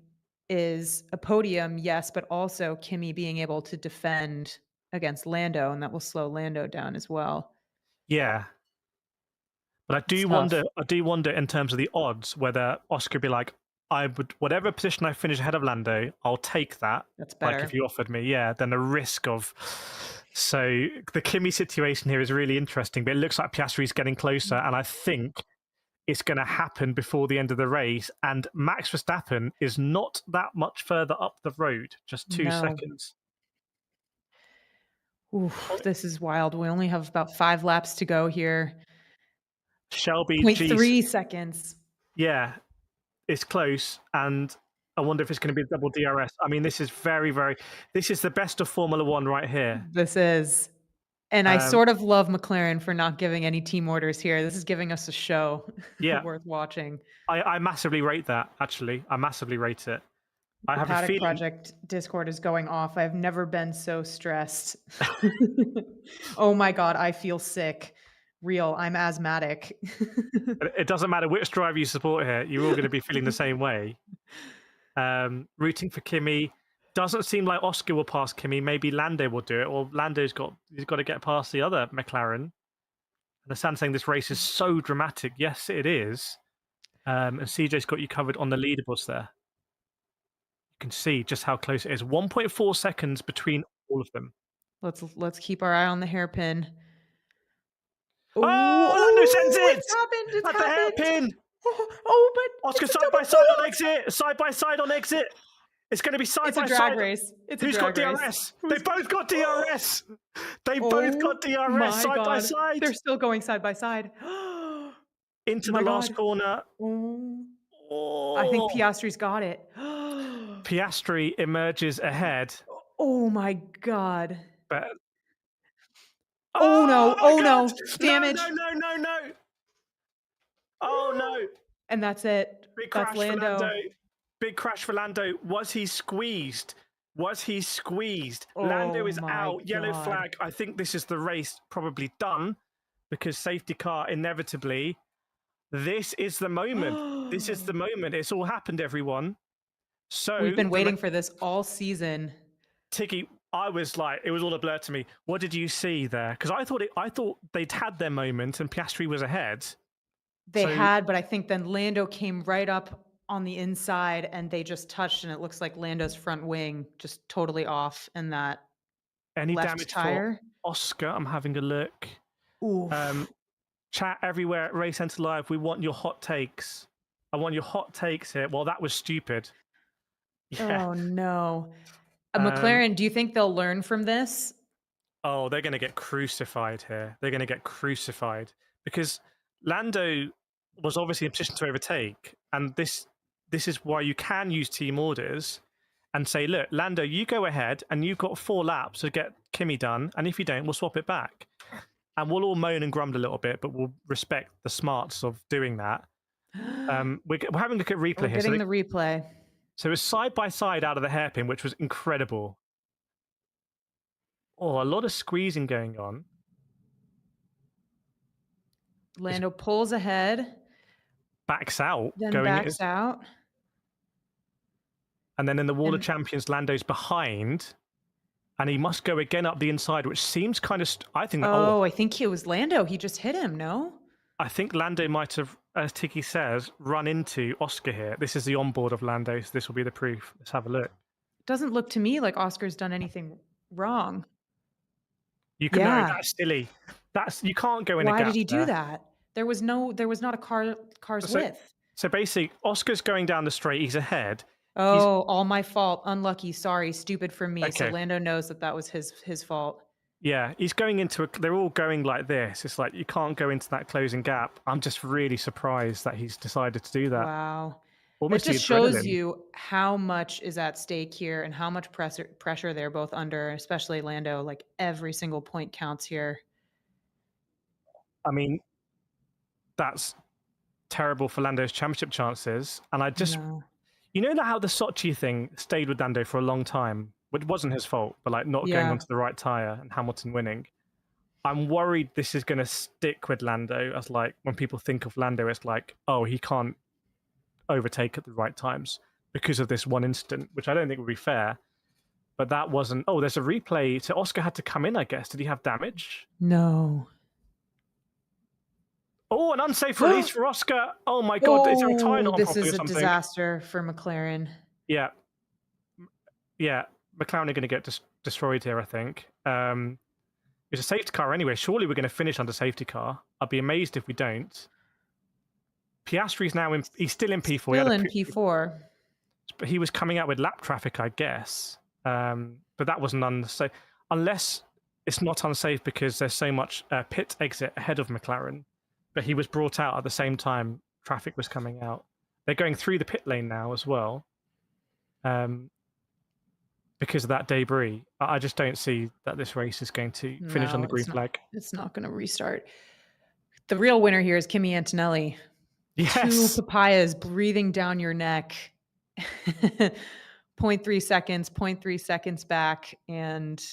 is a podium, yes, but also Kimi being able to defend against Lando, and that will slow Lando down as well. Yeah. But I do wonder in terms of the odds whether Oscar would be like, whatever position I finish ahead of Lando, I'll take that. That's better. Like if you offered me, than the risk of. So the Kimi situation here is really interesting, but it looks like Piastri's getting closer, and I think it's going to happen before the end of the race. And Max Verstappen is not that much further up the road, just 2 seconds. Oof, this is wild. We only have about 5 laps to go here. Shelby 0.3 seconds. Yeah, it's close, and I wonder if it's going to be a double DRS. I mean, this is this is the best of Formula One right here. This is. And I sort of love McLaren for not giving any team orders here. This is giving us a show worth watching. I massively rate that, actually. I massively rate it. I have a feeling... Project Discord is going off. I've never been so stressed. Oh my God, I feel sick. Real, I'm asthmatic. It doesn't matter which driver you support here. You're all going to be feeling the same way. Rooting for Kimi. Doesn't seem like Oscar will pass Kimi. Maybe Lando will do it, or Lando's got to get past the other McLaren. And the Stan saying this race is so dramatic. Yes, it is. And CJ's got you covered on the leaderboards there. You can see just how close it is. 1.4 seconds between all of them. Let's keep our eye on the hairpin. Oh, Lando sends it! It's happened. It's at happened. the hairpin. But Oscar side by side on exit. Side by side on exit. It's going to be side by side. It's a drag race. Who's got DRS? They both got DRS. They both got DRS side by side. They're still going side by side. Into the last corner. I think Piastri's got it. Piastri emerges ahead. Oh my God. But Oh no! my Oh God! no! Damage! No! Oh no! And that's it. Big That's crash Lando. for Lando. Big crash for Lando. Was he squeezed? Lando is my out. Yellow God. flag. I think this is the race probably done because safety car inevitably. This is the moment. It's all happened, everyone. So We've been waiting for this all season. Tiggy, I was like, it was all a blur to me. What did you see there? Because I thought they'd had their moment and Piastri was ahead. They had, but I think then Lando came right up on the inside and they just touched, and it looks like Lando's front wing just totally off in that Any left damage tire. for Oscar? I'm having a look. Oof. Chat everywhere at Race Centre Live. We want your hot takes. I want your hot takes here. Well, that was stupid. Yeah. Oh no. McLaren, do you think they'll learn from this? Oh, they're going to get crucified here. They're going to get crucified because Lando was obviously in position to overtake, and this is why you can use team orders and say, look, Lando, you go ahead, and you've got 4 laps to get Kimi done, and if you don't, we'll swap it back. And we'll all moan and grumble a little bit, but we'll respect the smarts of doing that. We're having a look at replay We're here. getting the replay. So it was side by side out of the hairpin, which was incredible. Oh, a lot of squeezing going on. Lando pulls ahead. Backs out. Then backs out. And then in the Wall of Champions, Lando's behind. And he must go again up the inside, which seems kind of... I think I think it was Lando. He just hit him, no? I think Lando might have, as Tiki says, run into Oscar here. This is the onboard of Lando, so this will be the proof. Let's have a look. It doesn't look to me like Oscar's done anything wrong. You can know that's silly. You can't go in a gap. Why did he do there. that? There was not a car's width. So basically, Oscar's going down the straight. He's ahead. Oh, all my fault. Unlucky. Sorry. Stupid for me. Okay. So Lando knows that was his fault. Yeah, he's going into they're all going like this. It's like you can't go into that closing gap. I'm just really surprised that he's decided to do that. Wow. Almost it just shows you how much is at stake here and how much pressure they're both under, especially Lando. Like every single point counts here. I mean, that's terrible for Lando's championship chances. And I just, you know how the Sochi thing stayed with Lando for a long time, which wasn't his fault, but like not going onto the right tire and Hamilton winning. I'm worried this is going to stick with Lando as like when people think of Lando, it's like, oh, he can't overtake at the right times because of this one incident, which I don't think would be fair. But that wasn't. Oh, there's a replay. So Oscar had to come in, I guess. Did he have damage? No. Oh, an unsafe release for Oscar. Oh my God, is there a tire not on this properly is or a something? disaster for McLaren. Yeah. McLaren are going to get destroyed here, I think. It's a safety car anyway. Surely we're going to finish under safety car. I'd be amazed if we don't. Piastri's now he's still in P4. Still in P4. But he was coming out with lap traffic, I guess. But that wasn't unsafe. Unless it's not unsafe because there's so much pit exit ahead of McLaren. But he was brought out at the same time traffic was coming out. They're going through the pit lane now as well. Because of that debris. I just don't see that this race is going to finish on the green flag. It's not going to restart. The real winner here is Kimi Antonelli. Yes. 2 papayas breathing down your neck. 0.3 seconds back, and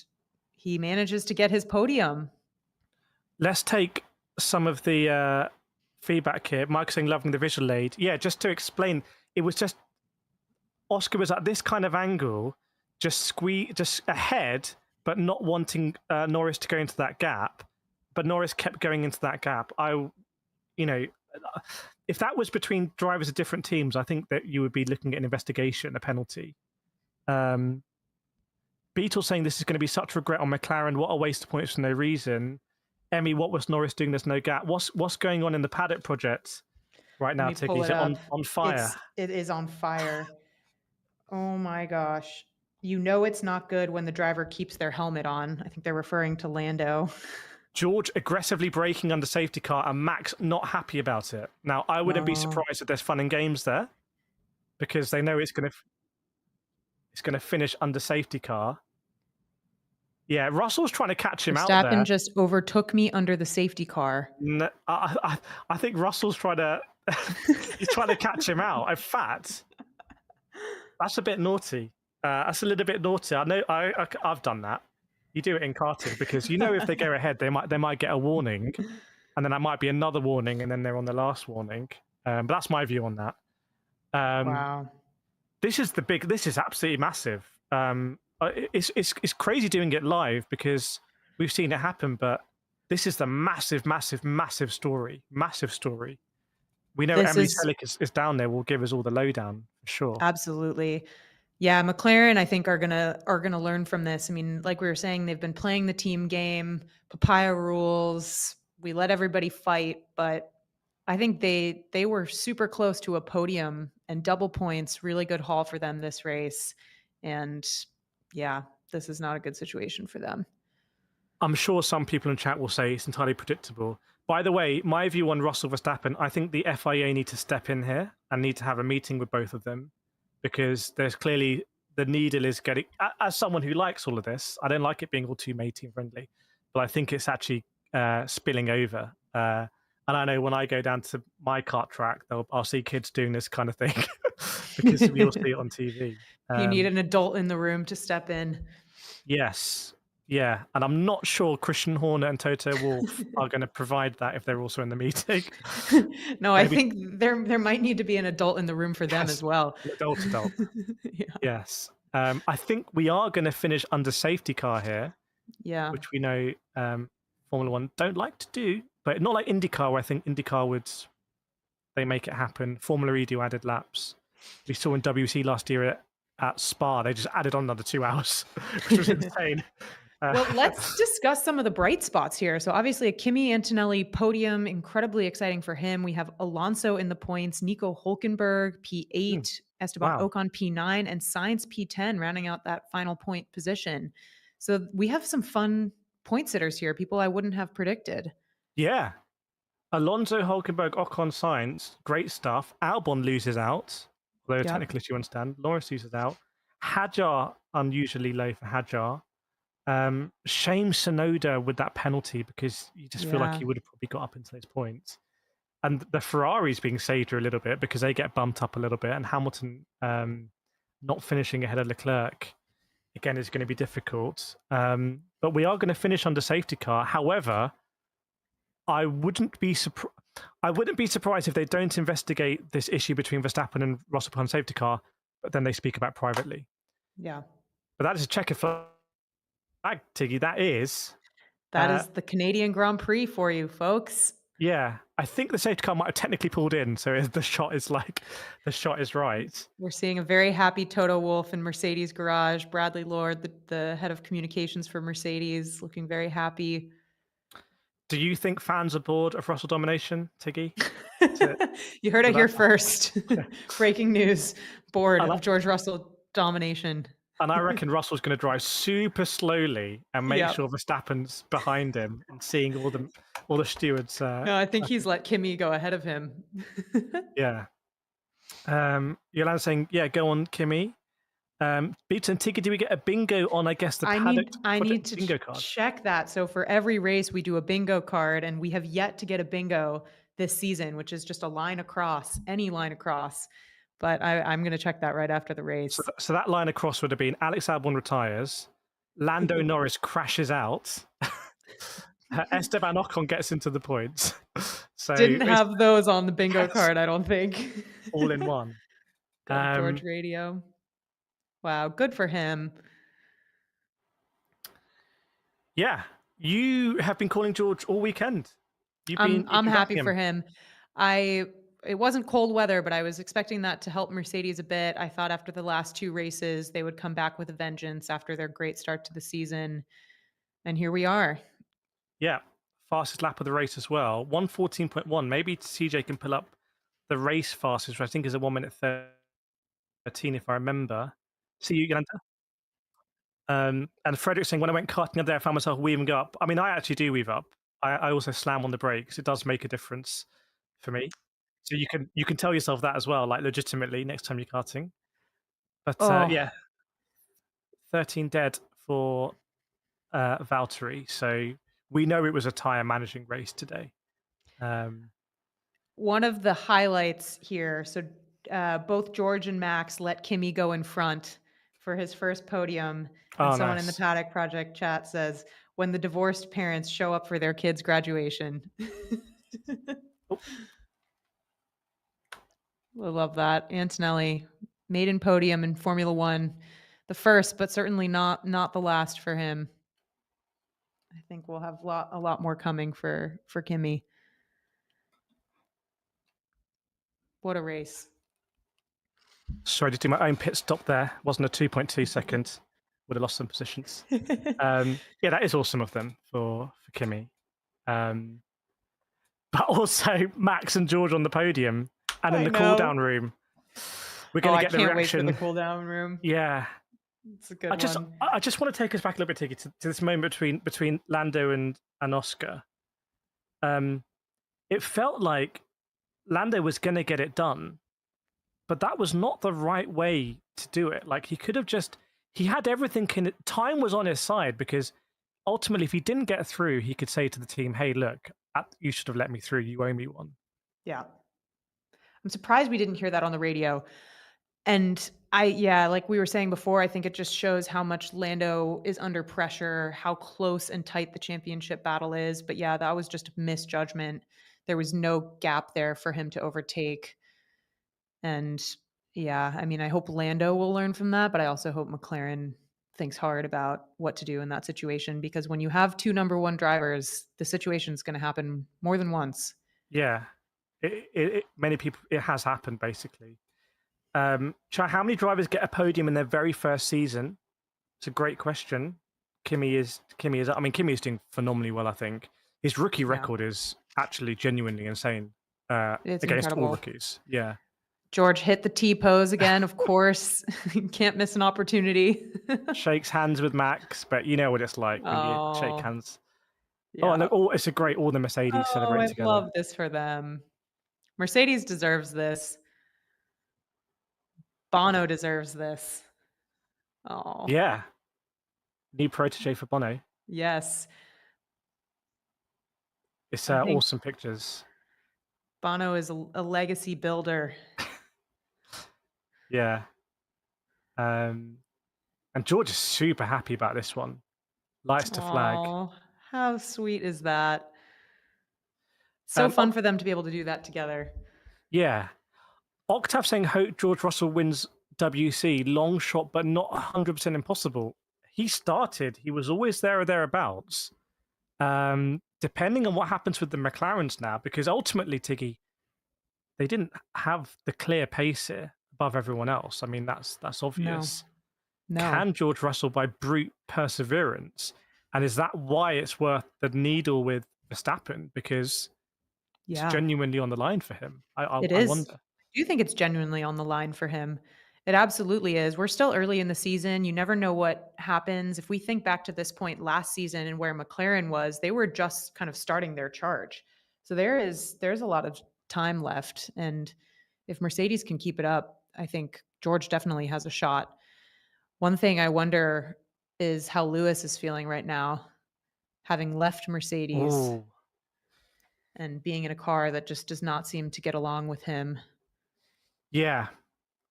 he manages to get his podium. Let's take some of the feedback here. Mike saying loving the visual aid. Yeah, just to explain, it was just Oscar was at this kind of angle, just ahead, but not wanting Norris to go into that gap. But Norris kept going into that gap. If that was between drivers of different teams, I think that you would be looking at an investigation, a penalty. Beetle saying this is going to be such regret on McLaren. What a waste of points for no reason. Emmy, what was Norris doing? There's no gap. What's going on in the paddock project right now, Tiggy? Is it on fire? It is on fire. Oh my gosh. You know it's not good when the driver keeps their helmet on. I think they're referring to Lando. George aggressively braking under safety car and Max not happy about it. Now, I wouldn't be surprised if there's fun and games there because they know it's going to finish under safety car. Yeah, Russell's trying to catch him out Verstappen there. just overtook me under the safety car. I think Russell's trying to he's trying to catch him out. In fact, that's a bit naughty. That's a little bit naughty. I know I've done that. You do it in karting because you know if they go ahead, they might get a warning, and then that might be another warning, and then they're on the last warning. But that's my view on that. Wow. This is absolutely massive. It's crazy doing it live because we've seen it happen, but this is the massive story. Massive story. We know Emily Selick is down there. Will give us all the lowdown for sure. Absolutely. Yeah, McLaren, I think are gonna learn from this. I mean, like we were saying, they've been playing the team game, papaya rules. We let everybody fight, but I think they were super close to a podium and double points. Really good haul for them this race, and yeah, this is not a good situation for them. I'm sure some people in chat will say it's entirely predictable. By the way, my view on Russell Verstappen, I think the FIA need to step in here and need to have a meeting with both of them because there's clearly the needle is getting. As someone who likes all of this, I don't like it being all too team friendly, but I think it's actually spilling over. And I know when I go down to my kart track, I'll see kids doing this kind of thing because we all see it on TV. You need an adult in the room to step in. Yes. Yeah. And I'm not sure Christian Horner and Toto Wolff are going to provide that if they're also in the meeting. No, I think there might need to be an adult in the room for them as well. Adult. Yeah. Yes. I think we are going to finish under safety car here. Yeah. Which we know Formula One don't like to do, but not like IndyCar, where I think IndyCar they make it happen. Formula E do added laps. We saw in WC last year at Spa, they just added on another 2 hours, which was insane. Well, let's discuss some of the bright spots here. So obviously a Kimi Antonelli podium, incredibly exciting for him. We have Alonso in the points, Nico Hulkenberg, P8, Esteban Ocon, P9, and Sainz, P10, rounding out that final point position. So we have some fun point sitters here, people I wouldn't have predicted. Yeah. Alonso, Hulkenberg, Ocon, Sainz, great stuff. Albon loses out, although technically you understand. Lawrence loses out. Hadjar, unusually low for Hadjar. Shame Sonoda with that penalty because you just feel like he would have probably got up into those points. And the Ferrari's being saved here a little bit because they get bumped up a little bit, and Hamilton not finishing ahead of Leclerc again is going to be difficult. But we are going to finish under safety car. However, I wouldn't be surprised if they don't investigate this issue between Verstappen and Russell on safety car, but then they speak about privately. Yeah. But that is a checker flag, Tiggy. That is the Canadian Grand Prix for you, folks. Yeah, I think the safety car might have technically pulled in, so the shot is right. We're seeing a very happy Toto Wolff in Mercedes garage. Bradley Lord, the head of communications for Mercedes, looking very happy. Do you think fans are bored of Russell domination, Tiggy? You heard it here first. Breaking news. Bored of George Russell domination. And I reckon Russell's going to drive super slowly and make sure Verstappen's behind him and seeing all the stewards. No, I think he's let Kimi go ahead of him. Yeah. Yolanda saying, yeah, go on, Kimi. Beats and Tiggy, do we get a bingo on, I guess, the paddock? I need to check that. So for every race, we do a bingo card, and we have yet to get a bingo this season, which is just a line across, any line across. But I'm going to check that right after the race. So that line across would have been Alex Albon retires, Lando Norris crashes out, Esteban Ocon gets into the points. So didn't have those on the bingo card, I don't think. All in one. George Radio. Wow, good for him. Yeah, you have been calling George all weekend. I'm happy for him. It wasn't cold weather, but I was expecting that to help Mercedes a bit. I thought after the last two races, they would come back with a vengeance after their great start to the season. And here we are. Yeah, fastest lap of the race as well. 1:14.1. Maybe CJ can pull up the race fastest, which I think is a 1:13, if I remember. See you, Yolanda. And Frederick saying, when I went karting the other day, I found myself weaving up. I mean, I actually do weave up. I also slam on the brakes. It does make a difference for me. So you can tell yourself that as well, like legitimately next time you're karting. But yeah, 13 dead for Valtteri. So we know it was a tyre managing race today. One of the highlights here, so both George and Max let Kimi go in front for his first podium. And someone in the Nice. Paddock Project chat says, when the divorced parents show up for their kids' graduation. Oh. I love that. Antonelli, maiden podium in Formula One. The first, but certainly not the last for him. I think we'll have a lot more coming for Kimi. What a race. Sorry to do my own pit stop there. Wasn't a 2.2 second. Would have lost some positions. Yeah, that is awesome of them for Kimi. But also Max and George on the podium and in the cool down room. We're going to get the reaction. I can't wait for the cool down room. Yeah. It's a good one. I just want to take us back a little bit, Tiggy, to this moment between Lando and Oscar. It felt like Lando was going to get it done, but that was not the right way to do it. Like, he could have he had everything in it. Time was on his side, because ultimately, if he didn't get through, he could say to the team, hey, look, you should have let me through. You owe me one. Yeah. I'm surprised we didn't hear that on the radio. And like we were saying before, I think it just shows how much Lando is under pressure, how close and tight the championship battle is. But yeah, that was just a misjudgment. There was no gap there for him to overtake. And yeah, I mean, I hope Lando will learn from that, but I also hope McLaren thinks hard about what to do in that situation, because when you have two number one drivers, the situation is going to happen more than once. Yeah, many people, it has happened basically. Chad, how many drivers get a podium in their very first season? It's a great question. Kimi is doing phenomenally well, I think. His rookie record is actually genuinely insane It's against incredible. all rookies. Yeah. George hit the T-pose again, of course. Can't miss an opportunity. Shakes hands with Max, but you know what it's like when you shake hands. Yeah. Oh, and it's a great, all the Mercedes celebrate together. I love this for them. Mercedes deserves this. Bono deserves this. Oh. Yeah. New protege for Bono. Yes. It's awesome pictures. Bono is a legacy builder. Yeah. And George is super happy about this one. Lights to flag. Oh, how sweet is that? So fun for them to be able to do that together. Yeah. Octave saying hope George Russell wins WC. Long shot, but not 100% impossible. He was always there or thereabouts. Depending on what happens with the McLarens now, because ultimately, Tiggy, they didn't have the clear pace here above everyone else. I mean, that's obvious. No. Can George Russell by brute perseverance? And is that why it's worth the needle with Verstappen? Because it's genuinely on the line for him. I wonder. Do you think it's genuinely on the line for him? It absolutely is. We're still early in the season. You never know what happens. If we think back to this point last season and where McLaren was, they were just kind of starting their charge. So there's a lot of time left. And if Mercedes can keep it up, I think George definitely has a shot. One thing I wonder is how Lewis is feeling right now, having left Mercedes and being in a car that just does not seem to get along with him. Yeah.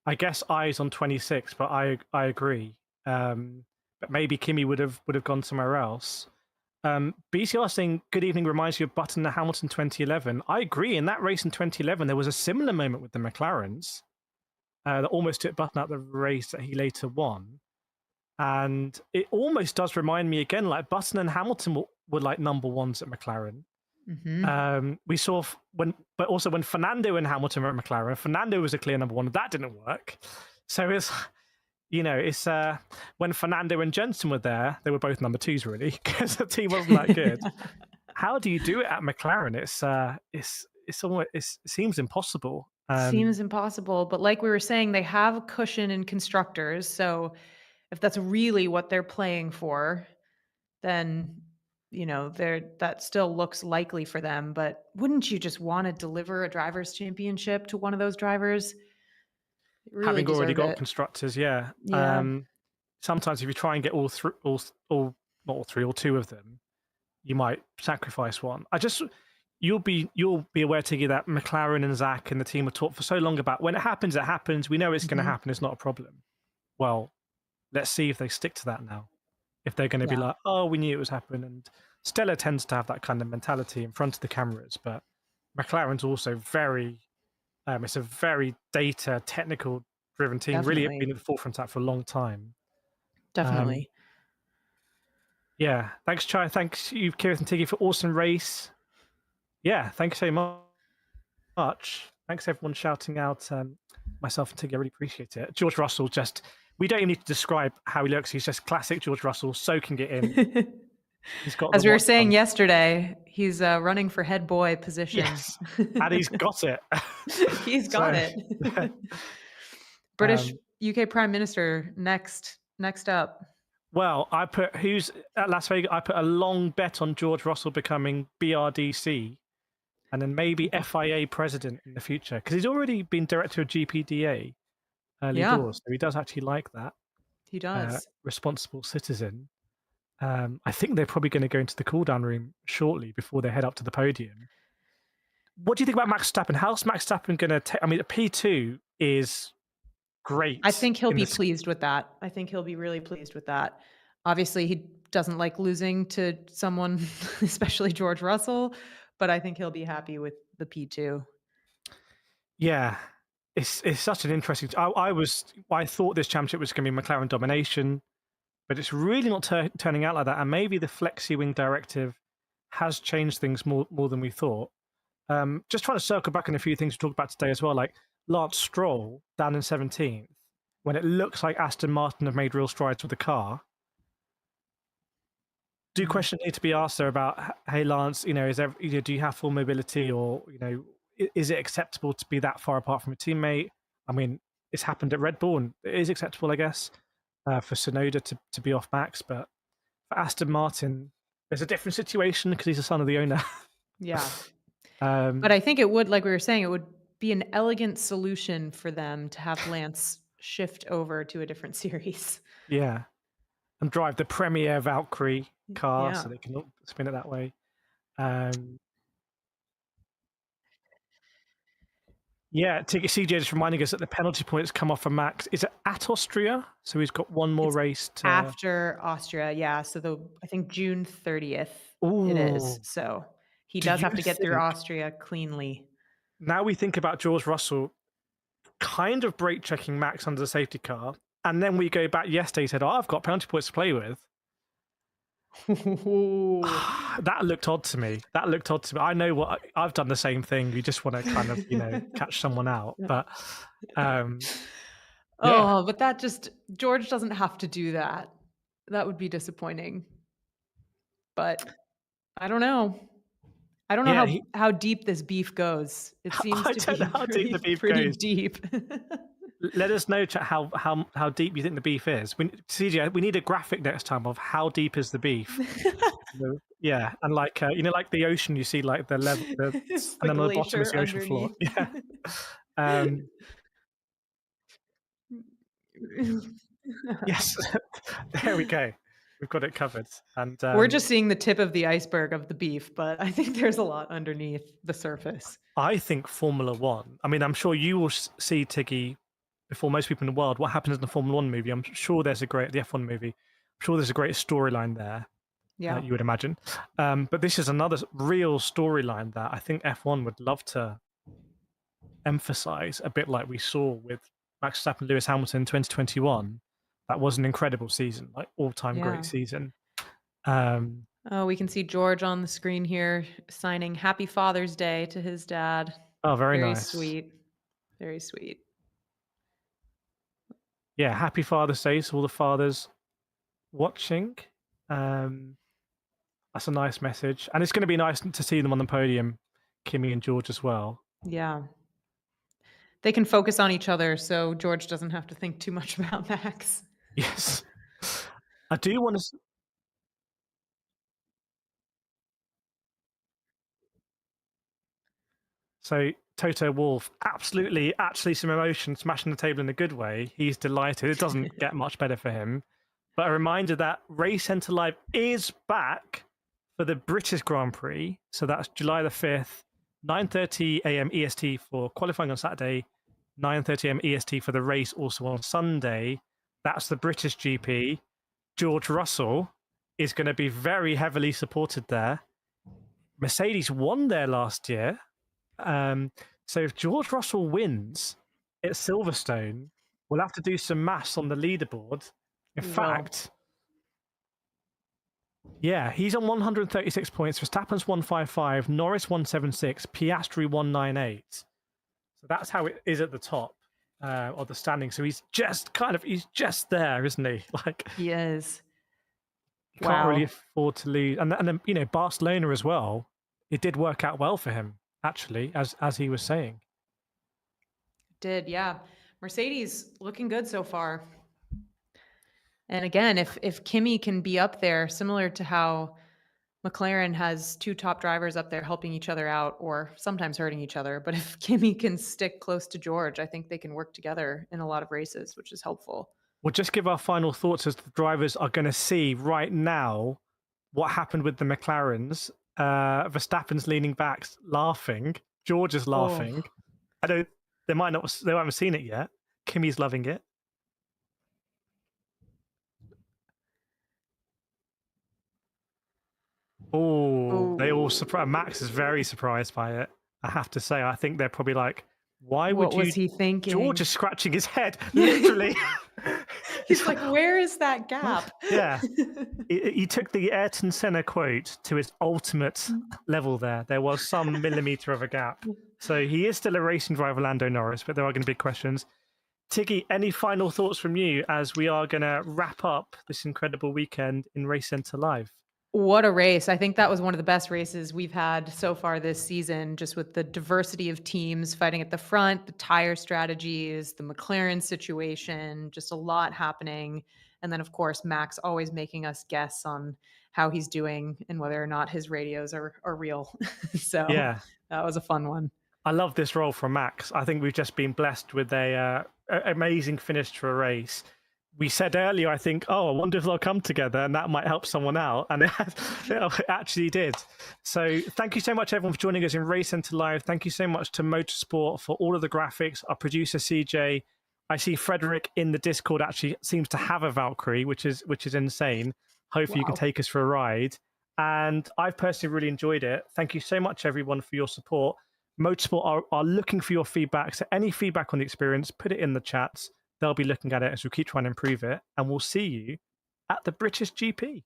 I guess eyes on 26, but I agree. But maybe Kimi would have gone somewhere else. BCR saying, good evening, reminds you of Button and Hamilton 2011. I agree. In that race in 2011, there was a similar moment with the McLarens that almost took Button out the race that he later won. And it almost does remind me again, like Button and Hamilton were like number ones at McLaren. Mm-hmm. We saw when Fernando and Hamilton were at McLaren, Fernando was a clear number one. That didn't work. So it's when Fernando and Jensen were there, they were both number twos really, because the team wasn't that good. How do you do it at McLaren? It seems impossible. Seems impossible, but like we were saying, they have a cushion in constructors. So if that's really what they're playing for, then that still looks likely for them. But wouldn't you just want to deliver a drivers' championship to one of those drivers? Really having already got constructors, yeah. Sometimes if you try and get all not all three, or two of them, you might sacrifice one. You'll be aware, Tiggy, that McLaren and Zach and the team have talked for so long about when it happens, it happens. We know it's going to happen. It's not a problem. Well, let's see if they stick to that now. If they're going to be like, oh, we knew it was happening. And Stella tends to have that kind of mentality in front of the cameras, but McLaren's also very, it's a very data, technical driven team. Definitely. Really been at the forefront of that for a long time. Definitely. Yeah. Thanks, Chai. Thanks you, Kireth and Tiggy, for awesome race. Yeah, thank you so much. Thanks everyone shouting out. Myself and Tiggy, I really appreciate it. George Russell, we don't even need to describe how he looks. He's just classic George Russell, soaking it in. He's got, as we were saying yesterday, he's running for head boy position. Yes, and he's got it. He's got it. British UK Prime Minister next up. Well, I put at Las Vegas. I put a long bet on George Russell becoming BRDC, and then maybe FIA president in the future, because he's already been director of GPDA early doors, so he does actually like that. He does. Responsible citizen. I think they're probably going to go into the cool-down room shortly before they head up to the podium. What do you think about Max Verstappen? How's Max Verstappen going to take? I mean, the P2 is great. I think he'll be pleased with that. I think he'll be really pleased with that. Obviously, he doesn't like losing to someone, especially George Russell, but I think he'll be happy with the P2. Yeah, it's such an interesting. I thought this championship was going to be McLaren domination, but it's really not turning out like that. And maybe the flexi wing directive has changed things more than we thought. Just trying to circle back on a few things we talked about today as well, like Lance Stroll down in 17th, when it looks like Aston Martin have made real strides with the car. Do questions need to be asked there about, hey Lance, do you have full mobility, or is it acceptable to be that far apart from a teammate? I mean, it's happened at Red Bull, and it is acceptable, I guess, for Tsunoda to be off Max, but for Aston Martin, there's a different situation because he's the son of the owner. Yeah. But I think it would, like we were saying, it would be an elegant solution for them to have Lance shift over to a different series. Yeah. And drive the Premier Valkyrie car so they can spin it that way. CJ just reminding us that the penalty points come off for Max. Is it at Austria? So he's got one more race after Austria. Yeah. So I think June 30th it is. So he does have to get through Austria cleanly. Now we think about George Russell kind of brake checking Max under the safety car. And then we go back yesterday, he said, I've got penalty points to play with. That looked odd to me. I know I've done the same thing. You just want to kind of, catch someone out. But but George doesn't have to do that. That would be disappointing. But I don't know. I don't know how deep this beef goes. It seems to be pretty deep. Let us know, chat, how deep you think the beef is. CJ, we need a graphic next time of how deep is the beef. Yeah, and like like the ocean, you see like the level, and then on the bottom is the ocean floor. Yeah. Yes, there we go. We've got it covered. And we're just seeing the tip of the iceberg of the beef, but I think there's a lot underneath the surface. I think Formula One. I mean, I'm sure you will see, Tiggy, before most people in the world, what happens in the Formula One movie. I'm sure there's the F1 movie. I'm sure there's a great storyline there. Yeah, you would imagine. But this is another real storyline that I think F1 would love to emphasize, a bit like we saw with Max Verstappen and Lewis Hamilton in 2021. That was an incredible season, like all-time great season. We can see George on the screen here signing Happy Father's Day to his dad. Oh, very nice. Sweet. Very sweet. Yeah, Happy Father's Day to all the fathers watching. That's a nice message. And it's going to be nice to see them on the podium, Kimi and George as well. Yeah. They can focus on each other, so George doesn't have to think too much about Max. Yes. I do want to... So Toto Wolff, actually some emotion, smashing the table in a good way. He's delighted. It doesn't get much better for him. But a reminder that Race Centre Live is back for the British Grand Prix. So that's July the 5th, 9:30 a.m. EST for qualifying on Saturday, 9:30 a.m. EST for the race also on Sunday. That's the British GP. George Russell is going to be very heavily supported there. Mercedes won there last year. So if George Russell wins at Silverstone, we'll have to do some maths on the leaderboard. In fact, yeah, he's on 136 points. Verstappen's 155, Norris 176, Piastri 198. So that's how it is at the top of the standing. So he's just there, isn't he? Like He is. You can't really afford to lose. And then, you know, Barcelona as well, it did work out well for him, actually, as he was saying. Did, yeah. Mercedes looking good so far. And again, if Kimi can be up there, similar to how McLaren has two top drivers up there helping each other out or sometimes hurting each other, but if Kimi can stick close to George, I think they can work together in a lot of races, which is helpful. We'll just give our final thoughts as the drivers are going to see right now what happened with the McLarens. Verstappen's leaning back, laughing. George is laughing. They haven't seen it yet. Kimi's loving it. They all surprised. Max is very surprised by it. I have to say, I think they're probably like, why would what was he thinking? George is scratching his head, literally. He's like, where is that gap? Yeah. He took the Ayrton Senna quote to its ultimate level there. There was some millimetre of a gap. So he is still a racing driver, Lando Norris, but there are going to be questions. Tiggy, any final thoughts from you as we are going to wrap up this incredible weekend in Race Centre Live? What a race. I think that was one of the best races we've had so far this season, just with the diversity of teams fighting at the front, the tire strategies, the McLaren situation, just a lot happening. And then, of course, Max always making us guess on how he's doing and whether or not his radios are real. So yeah, that was a fun one. I love this role from Max. I think we've just been blessed with a amazing finish to a race. We said earlier, I think, I wonder if they'll come together and that might help someone out. And it actually did. So thank you so much, everyone, for joining us in Race Centre Live. Thank you so much to Motorsport for all of the graphics. Our producer, CJ. I see Frederick in the Discord actually seems to have a Valkyrie, which is insane. Hopefully you can take us for a ride. And I've personally really enjoyed it. Thank you so much, everyone, for your support. Motorsport are looking for your feedback. So any feedback on the experience, put it in the chats. They'll be looking at it as we keep trying to improve it. And we'll see you at the British GP.